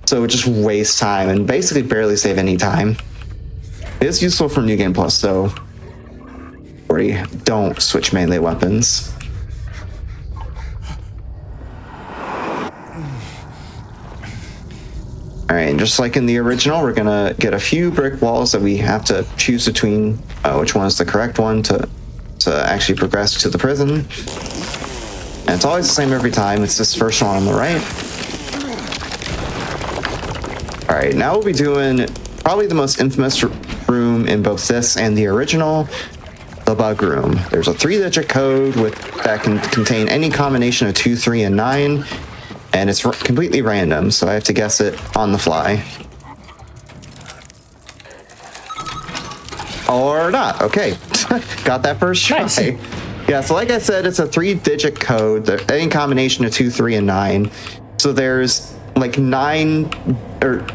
So it just wastes time and basically barely save any time. It is useful for New Game Plus though, where you don't switch melee weapons. All right, and just like in the original, we're gonna get a few brick walls that we have to choose between which one is the correct one to actually progress to the prison. And it's always the same every time. It's this first one on the right. All right, now we'll be doing probably the most infamous room in both this and the original, the bug room. There's a 3-digit code that can contain any combination of 2, 3, and 9. And it's completely random, so I have to guess it on the fly. Or not. Okay. Got that first try. Nice. Yeah, so like I said, it's a 3-digit code, any combination of 2, 3, and 9. So there's like 9, or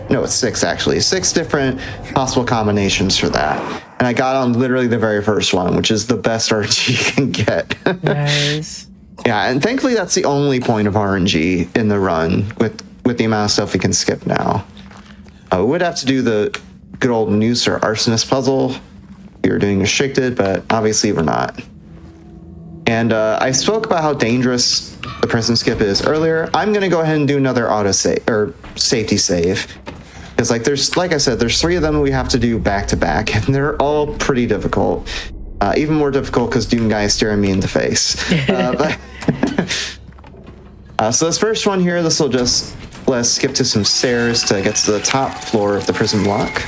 no, it's 6 actually. 6 different possible combinations for that. And I got on literally the very first one, which is the best RNG you can get. Nice. Yeah, and thankfully that's the only point of RNG in the run with the amount of stuff we can skip now. We would have to do the good old noose or arsonist puzzle. We were doing restricted, but obviously we're not. And I spoke about how dangerous the prison skip is earlier. I'm gonna go ahead and do another auto save or safety save. Because like I said, there's 3 of them we have to do back to back, and they're all pretty difficult. Even more difficult because Doom Guy is staring me in the face. So this first one here, this will just let us skip to some stairs to get to the top floor of the prison block.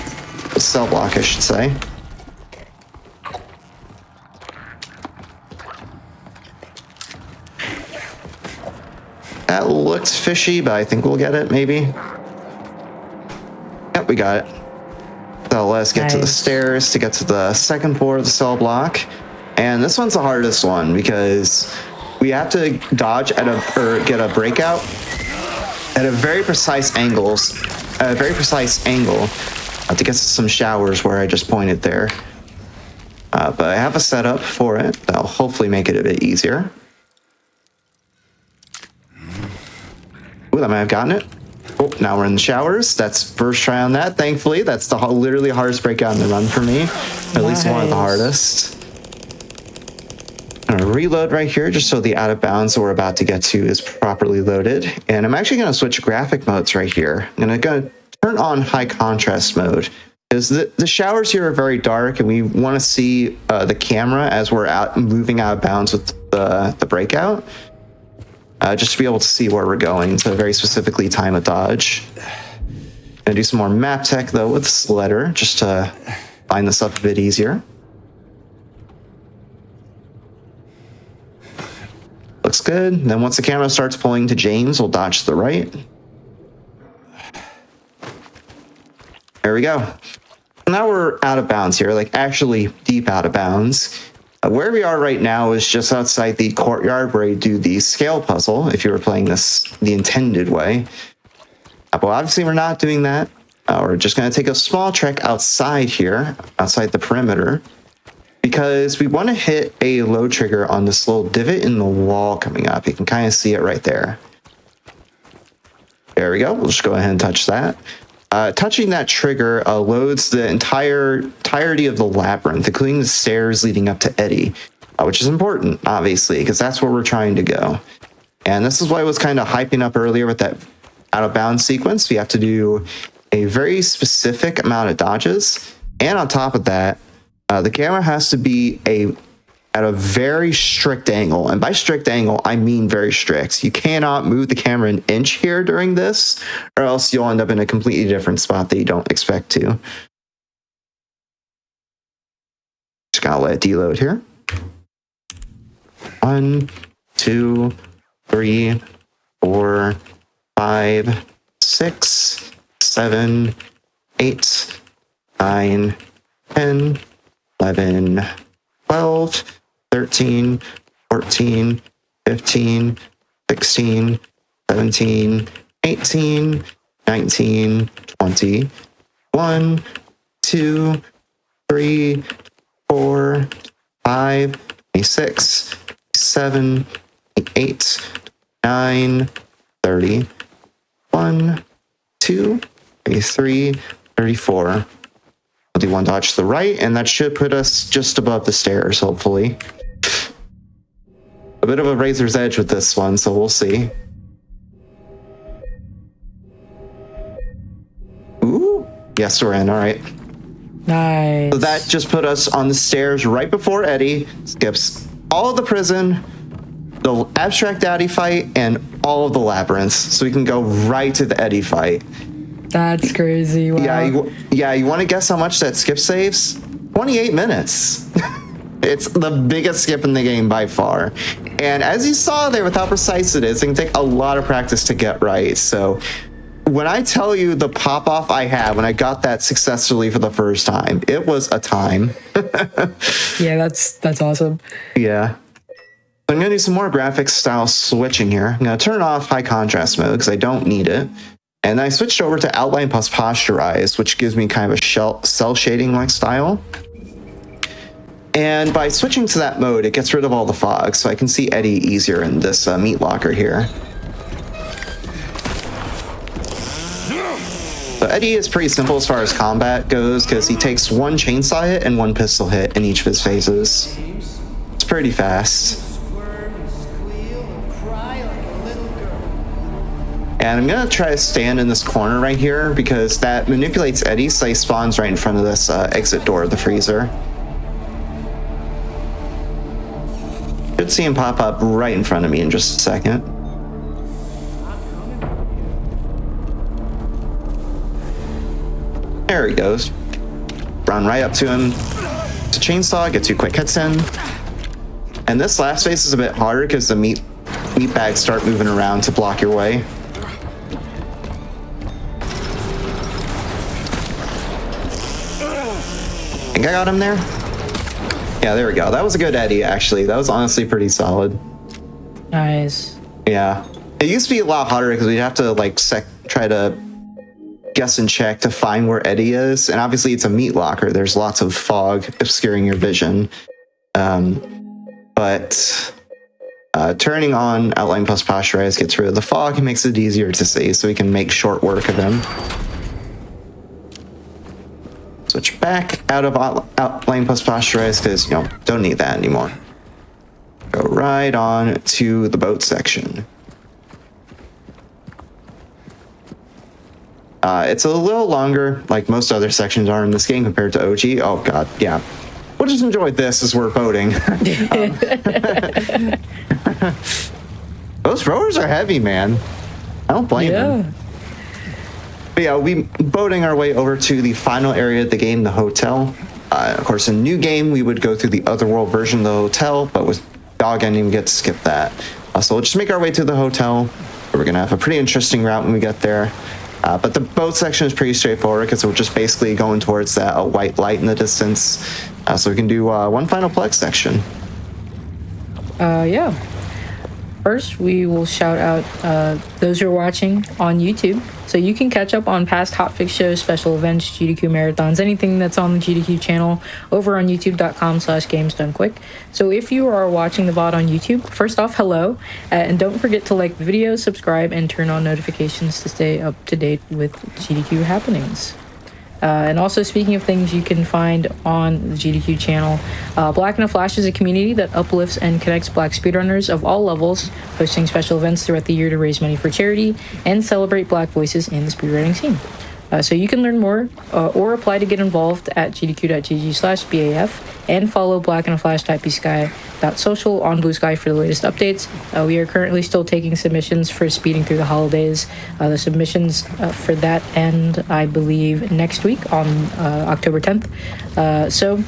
The cell block, I should say. That looked fishy, but I think we'll get it, maybe. Yep, we got it. So let's get to the stairs to get to the second floor of the cell block. And this one's the hardest one because we have to dodge at or get a breakout at a very precise angle to get to some showers where I just pointed there. But I have a setup for it that'll hopefully make it a bit easier. Ooh, I might have gotten it. Oh, now we're in the showers. That's first try on that. Thankfully, that's the literally hardest breakout in the run for me. At least one of the hardest. I'm gonna reload right here just so the out of bounds that we're about to get to is properly loaded. And I'm actually gonna switch graphic modes right here. I'm gonna turn on high contrast mode because the showers here are very dark and we want to see the camera as we're moving out of bounds with the breakout. Just to be able to see where we're going to very specifically time a dodge. Gonna do some more map tech though with Sledder just to find this up a bit easier. Looks good. And then once the camera starts pulling to James, we'll dodge to the right. There we go. Now we're out of bounds here, like actually deep out of bounds. Where we are right now is just outside the courtyard where you do the scale puzzle, if you were playing this the intended way. But obviously we're not doing that. We're just going to take a small trek outside here, outside the perimeter, because we want to hit a low trigger on this little divot in the wall coming up. You can kind of see it right there. There we go. We'll just go ahead and touch that. Touching that trigger loads the entirety of the labyrinth, including the stairs leading up to Eddie, which is important, obviously, because that's where we're trying to go. And this is what I was kind of hyping up earlier with that out of bounds sequence. We have to do a very specific amount of dodges. And on top of that, the camera has to be at a very strict angle. And by strict angle, I mean very strict. You cannot move the camera an inch here during this, or else you'll end up in a completely different spot that you don't expect to. Just gotta let it deload here. 1, 2, 3, 4, 5, 6, 7, 8, 9, 10, 11, 12, 13, 14, 15, 16, 17, 18, 19, 20, 1, 2, 3, 4, 5, 6, 7, 8, 9, 30, 1, 2, 3, 34. We'll do one dodge to the right, and that should put us just above the stairs, hopefully. A bit of a razor's edge with this one, so we'll see. Ooh, yes, we're in, all right. Nice. So that just put us on the stairs right before Eddie, skips all of the prison, the abstract daddy fight, and all of the labyrinths, so we can go right to the Eddie fight. That's crazy. Wow. Yeah, you want to guess how much that skip saves? 28 minutes. It's the biggest skip in the game by far. And as you saw there with how precise it is, it can take a lot of practice to get right. So when I tell you the pop-off I had when I got that successfully for the first time, it was a time. Yeah, that's awesome. Yeah. I'm going to do some more graphics style switching here. I'm going to turn off high contrast mode because I don't need it. And I switched over to outline plus posterize, which gives me kind of a cell shading like style. And by switching to that mode, it gets rid of all the fog, so I can see Eddie easier in this meat locker here. So Eddie is pretty simple as far as combat goes because he takes one chainsaw hit and one pistol hit in each of his phases. It's pretty fast. And I'm gonna try to stand in this corner right here because that manipulates Eddie, so he spawns right in front of this exit door of the freezer. Should see him pop up right in front of me in just a second. There he goes. Run right up to him. It's a chainsaw, get 2 quick hits in. And this last phase is a bit harder because the meat bags start moving around to block your way. I think I got him there. Yeah, there we go. That was a good Eddie, actually. That was honestly pretty solid. Nice. Yeah. It used to be a lot harder because we'd have to like try to guess and check to find where Eddie is. And obviously it's a meat locker. There's lots of fog obscuring your vision. But turning on Outline plus Posturize gets rid of the fog and makes it easier to see, so we can make short work of him. Switch back out of Outline plus Posturize because, you know, don't need that anymore. Go right on to the boat section. It's a little longer, like most other sections are in this game compared to OG. Oh god, yeah. We'll just enjoy this as we're boating. Those rowers are heavy, man. I don't blame them. But yeah, we'll be boating our way over to the final area of the game, the hotel. Of course, in new game, we would go through the otherworld version of the hotel, but with Dog Ending, we get to skip that. So we'll just make our way to the hotel. We're going to have a pretty interesting route when we get there. But the boat section is pretty straightforward because we're just basically going towards that white light in the distance. So we can do one final Plex section. Yeah. First, we will shout out those who are watching on YouTube. So you can catch up on past Hotfix shows, special events, GDQ marathons, anything that's on the GDQ channel over on youtube.com/gamesdonequick. So if you are watching the VOD on YouTube, first off, hello. And don't forget to like the video, subscribe, and turn on notifications to stay up to date with GDQ happenings. And also, speaking of things you can find on the GDQ channel, Black in a Flash is a community that uplifts and connects Black speedrunners of all levels, hosting special events throughout the year to raise money for charity and celebrate Black voices in the speedrunning scene. So you can learn more or apply to get involved at gdq.gg/BAF and follow Black in a Flash .bsky.social on Blue Sky for the latest updates. We are currently still taking submissions for speeding through the holidays. The submissions for that end, I believe, next week on October 10th. So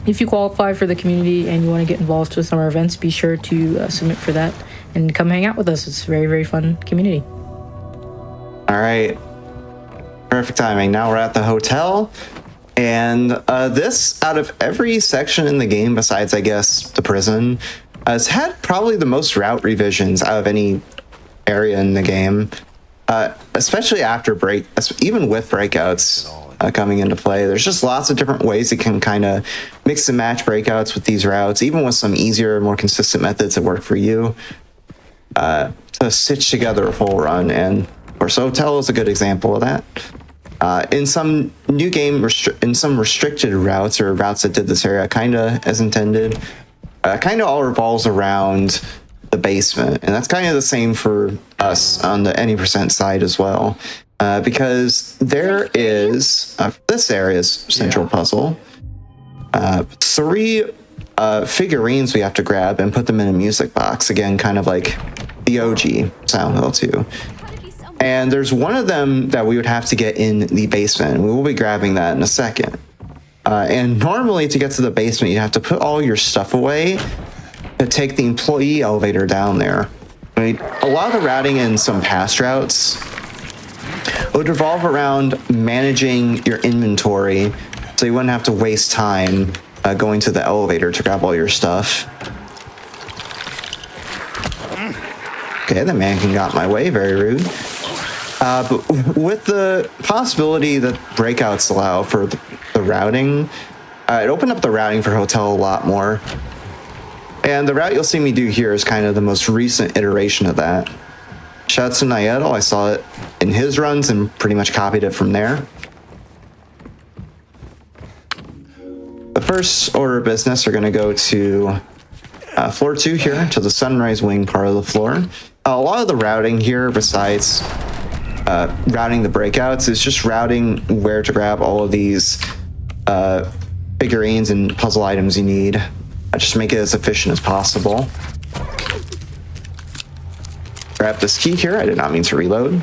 if you qualify for the community and you want to get involved with some of our events, be sure to submit for that and come hang out with us. It's a very, very fun community. All right. Perfect timing. Now we're at the hotel, and this, out of every section in the game, besides I guess the prison, has had probably the most route revisions out of any area in the game, especially after even with breakouts coming into play. There's just lots of different ways you can kind of mix and match breakouts with these routes, even with some easier, more consistent methods that work for you to stitch together a full run. And of course, hotel is a good example of that. In some new game, in some restricted routes or routes that did this area kind of as intended, kind of all revolves around the basement. And that's kind of the same for us on the any percent side as well. Because there is, this area's central puzzle, 3 figurines we have to grab and put them in a music box. Again, kind of like the OG Silent Hill 2. And there's one of them that we would have to get in the basement. We will be grabbing that in a second. And normally to get to the basement, you have to put all your stuff away to take the employee elevator down there. I mean, a lot of the routing in some past routes would revolve around managing your inventory so you wouldn't have to waste time going to the elevator to grab all your stuff. Okay, the mannequin got my way, very rude. But with the possibility that breakouts allow for the routing, it opened up the routing for hotel a lot more. And the route you'll see me do here is kind of the most recent iteration of that. Shout out to Nieto. I saw it in his runs and pretty much copied it from there. The first order of business are going to go to floor 2 here, to the sunrise wing part of the floor. A lot of the routing here, besides routing the breakouts, is just routing where to grab all of these figurines and puzzle items you need. Just make it as efficient as possible. Grab this key here. I did not mean to reload.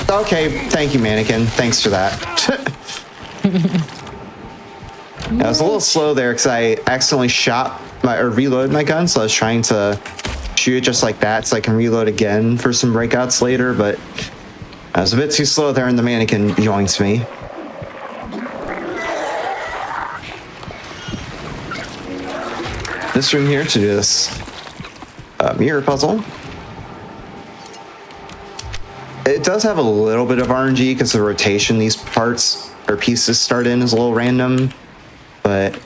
Okay, thank you, mannequin. Thanks for that. I was a little slow there because I accidentally reloaded my gun, so I was trying to shoot it just like that so I can reload again for some breakouts later, but I was a bit too slow there and the mannequin yoinked me. This room here to do this mirror puzzle. It does have a little bit of RNG because the rotation these parts or pieces start in is a little random, but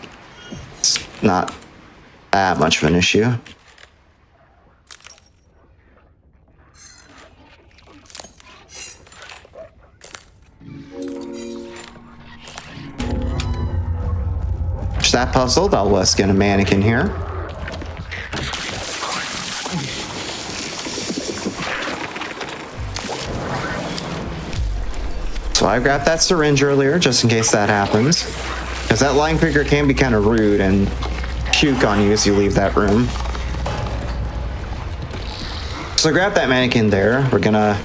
it's not that much of an issue. Just that puzzle, let's get a mannequin here. So I grabbed that syringe earlier, just in case that happens. Because that line creeper can be kind of rude and puke on you as you leave that room. So grab that mannequin there. We're gonna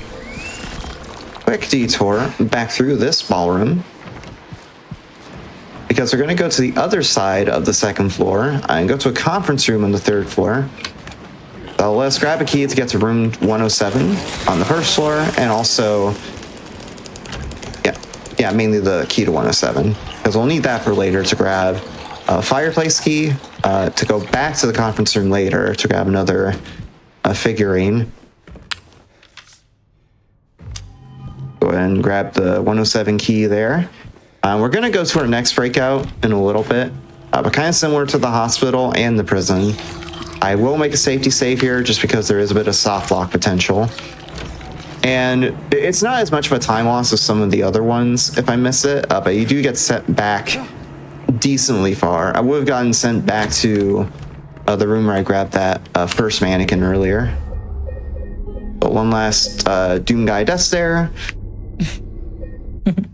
quick detour back through this ballroom. Because we're gonna go to the other side of the second floor and go to a conference room on the third floor. So let's grab a key to get to room 107 on the first floor, and also yeah, mainly the key to 107, because we'll need that for later to grab a fireplace key, to go back to the conference room later to grab another figurine. Go ahead and grab the 107 key there. We're going to go to our next breakout in a little bit, but kind of similar to the hospital and the prison. I will make a safety save here just because there is a bit of soft lock potential. And it's not as much of a time loss as some of the other ones if I miss it, but you do get sent back decently far. I would have gotten sent back to the room where I grabbed that first mannequin earlier. But one last Doom Guy death stare. Then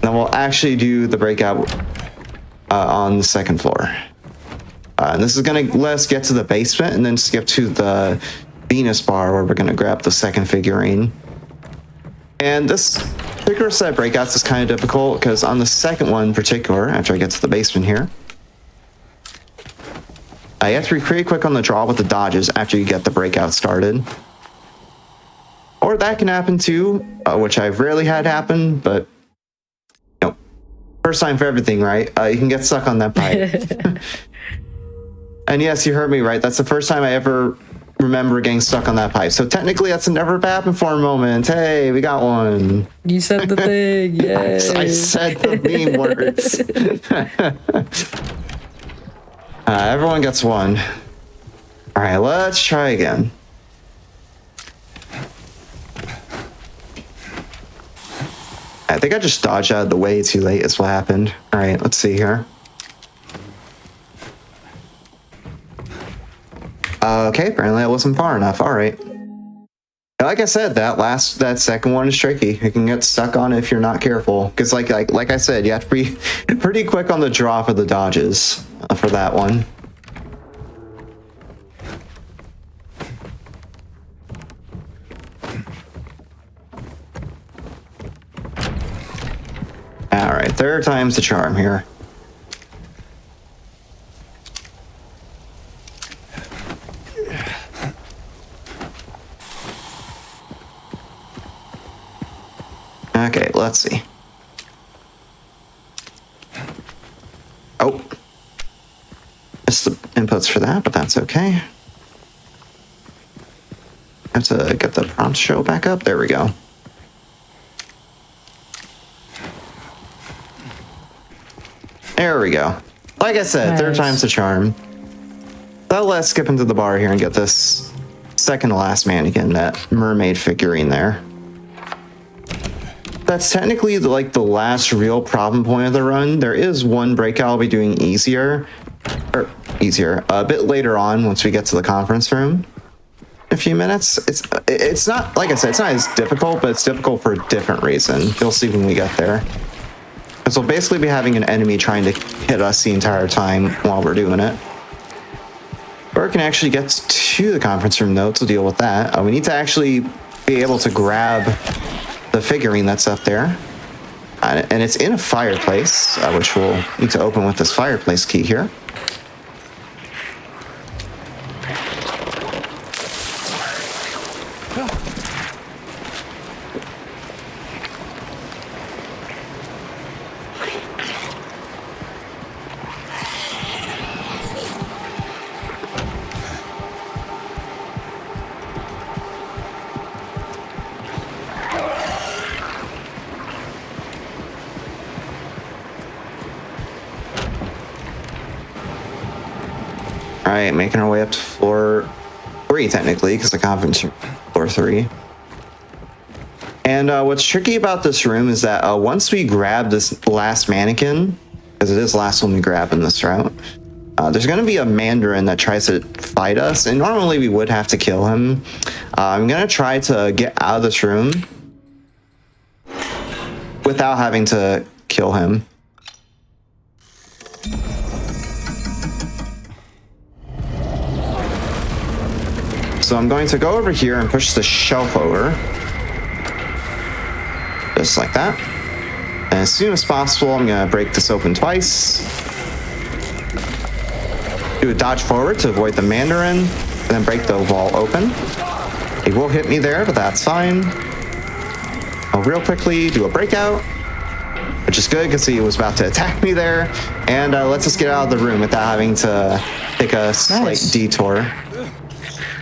we'll actually do the breakout on the second floor. And this is going to let us get to the basement and then skip to the Venus bar where we're going to grab the second figurine. And this particular set of breakouts is kind of difficult because on the second one in particular, after I get to the basement here, you have to be pretty quick on the draw with the dodges after you get the breakout started. Or that can happen too, which I've rarely had happen, but you know, first time for everything, right? You can get stuck on that pipe. And yes, you heard me right. That's the first time I ever remember getting stuck on that pipe. So technically that's a never happened before moment. Hey, we got one. You said the thing. Yay. I said the meme words. Everyone gets one. All right, let's try again. I think I just dodged out of the way too late is what happened. All right, let's see here. Okay, apparently that wasn't far enough. All right. Like I said, that second one is tricky. You can get stuck on it if you're not careful. Because like I said, you have to be pretty quick on the draw for the dodges for that one. All right, third time's the charm here. Okay, let's see. Oh. Missed the inputs for that, but that's okay. I have to get the prompt show back up. There we go. There we go. Like I said, third time's the charm. So let's skip into the bar here and get this second to last mannequin, that mermaid figurine there. That's technically like the last real problem point of the run. There is one breakout I'll be doing easier a bit later on once we get to the conference room in a few minutes. It's not, like I said, it's not as difficult, but it's difficult for a different reason. You'll see when we get there. Because we'll basically be having an enemy trying to hit us the entire time while we're doing it. Or we can actually get to the conference room though to deal with that. We need to actually be able to grab the figurine that's up there. And it's in a fireplace, which we'll need to open with this fireplace key here. All right, making our way up to floor 3 technically, because the conference room floor 3. And what's tricky about this room is that once we grab this last mannequin, because it is the last one we grab in this route, there's going to be a Mandarin that tries to fight us, and normally we would have to kill him. I'm going to try to get out of this room without having to kill him. So I'm going to go over here and push the shelf over. Just like that. And as soon as possible, I'm going to break this open twice. Do a dodge forward to avoid the Mandarin, and then break the wall open. He will hit me there, but that's fine. I'll real quickly do a breakout, which is good because he was about to attack me there. And lets us get out of the room without having to take a slight detour.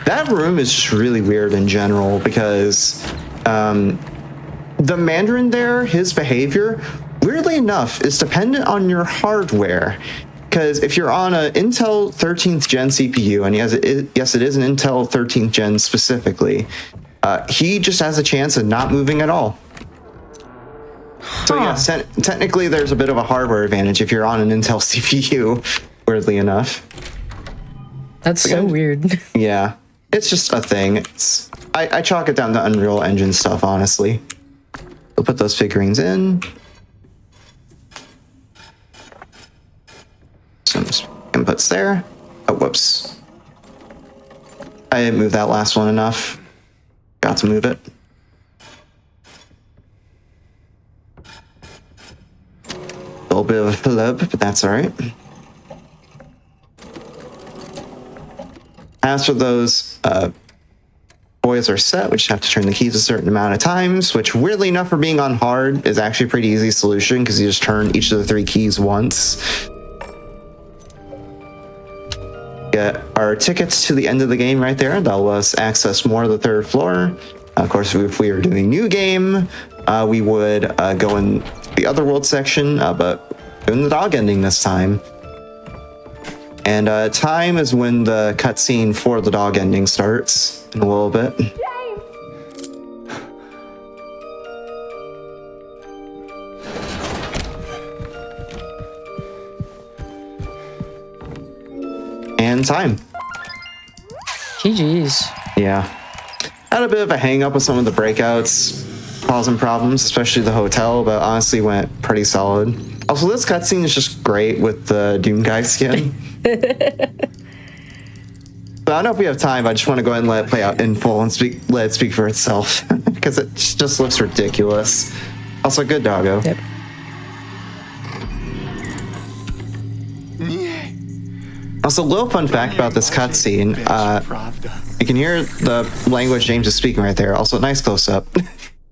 That room is just really weird in general because the Mandarin there, his behavior, weirdly enough, is dependent on your hardware. Because if you're on an Intel 13th gen CPU, and yes, it is an Intel 13th gen specifically, he just has a chance of not moving at all. So yeah, technically there's a bit of a hardware advantage if you're on an Intel CPU, weirdly enough. That's so weird. Yeah. It's just a thing. I chalk it down to Unreal Engine stuff, honestly. We'll put those figurines in. Some inputs there. Oh, whoops. I didn't move that last one enough. Got to move it. A little bit of a flub, but that's all right. As for those boys are set, we just have to turn the keys a certain amount of times, which weirdly enough for being on hard is actually a pretty easy solution because you just turn each of the 3 keys once. Get our tickets to the end of the game right there. That'll let us access more of the 3rd floor. Of course, if we were doing new game, we would go in the other world section, but doing the dog ending this time. And time is when the cutscene for the dog ending starts in a little bit. And time. GG's. Yeah. Had a bit of a hang up with some of the breakouts, causing problems, especially the hotel, but honestly went pretty solid. Also, this cutscene is just great with the Doom Guy skin. But I don't know if we have time. I just want to go ahead and let it play out in full and let it speak for itself because it just looks ridiculous. Also, good doggo. Yep. Also, a little fun fact about this cutscene. You can hear the language James is speaking right there. Also, nice close up.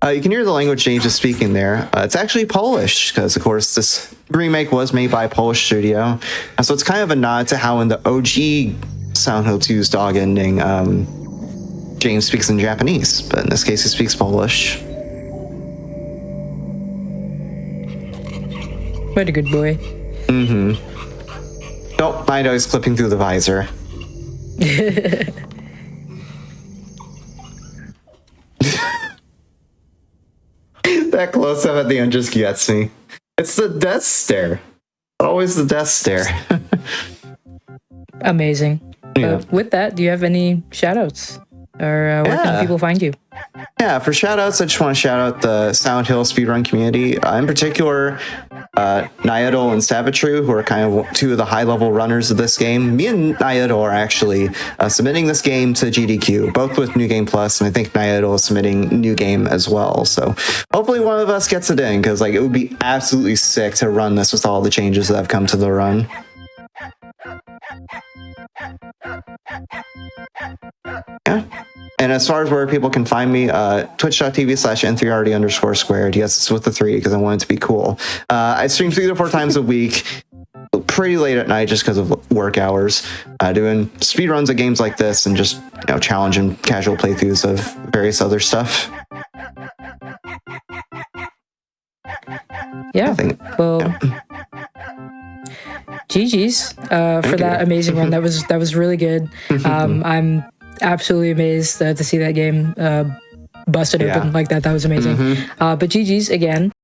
You can hear the language James is speaking there. It's actually Polish because, of course, this remake was made by a Polish studio. So it's kind of a nod to how in the OG Silent Hill 2's dog ending, James speaks in Japanese, but in this case, he speaks Polish. What a good boy. Mm-hmm. Nope, I know he's clipping through the visor. That close up at the end just gets me. It's the death stare. Always the death stare. Amazing. Yeah. With that, do you have any shout outs? Or where can people find you? Yeah, for shout outs, I just want to shout out the Silent Hill speedrun community. In particular, Nyedel and Savitru, who are kind of two of the high level runners of this game. Me and Nyedel are actually submitting this game to GDQ, both with New Game Plus, and I think Nyedel is submitting New Game as well. So hopefully one of us gets it in, because like it would be absolutely sick to run this with all the changes that have come to the run. Yeah. And as far as where people can find me, twitch.tv/n3rd_squared. Yes, it's with the 3 because I want it to be cool. I stream 3 to 4 times a week, pretty late at night just because of work hours, doing speed runs of games like this and just challenge and casual playthroughs of various other stuff. Yeah. GG's for that amazing run. That was really good. I'm absolutely amazed to see that game busted open like that. That was amazing. But GG's again.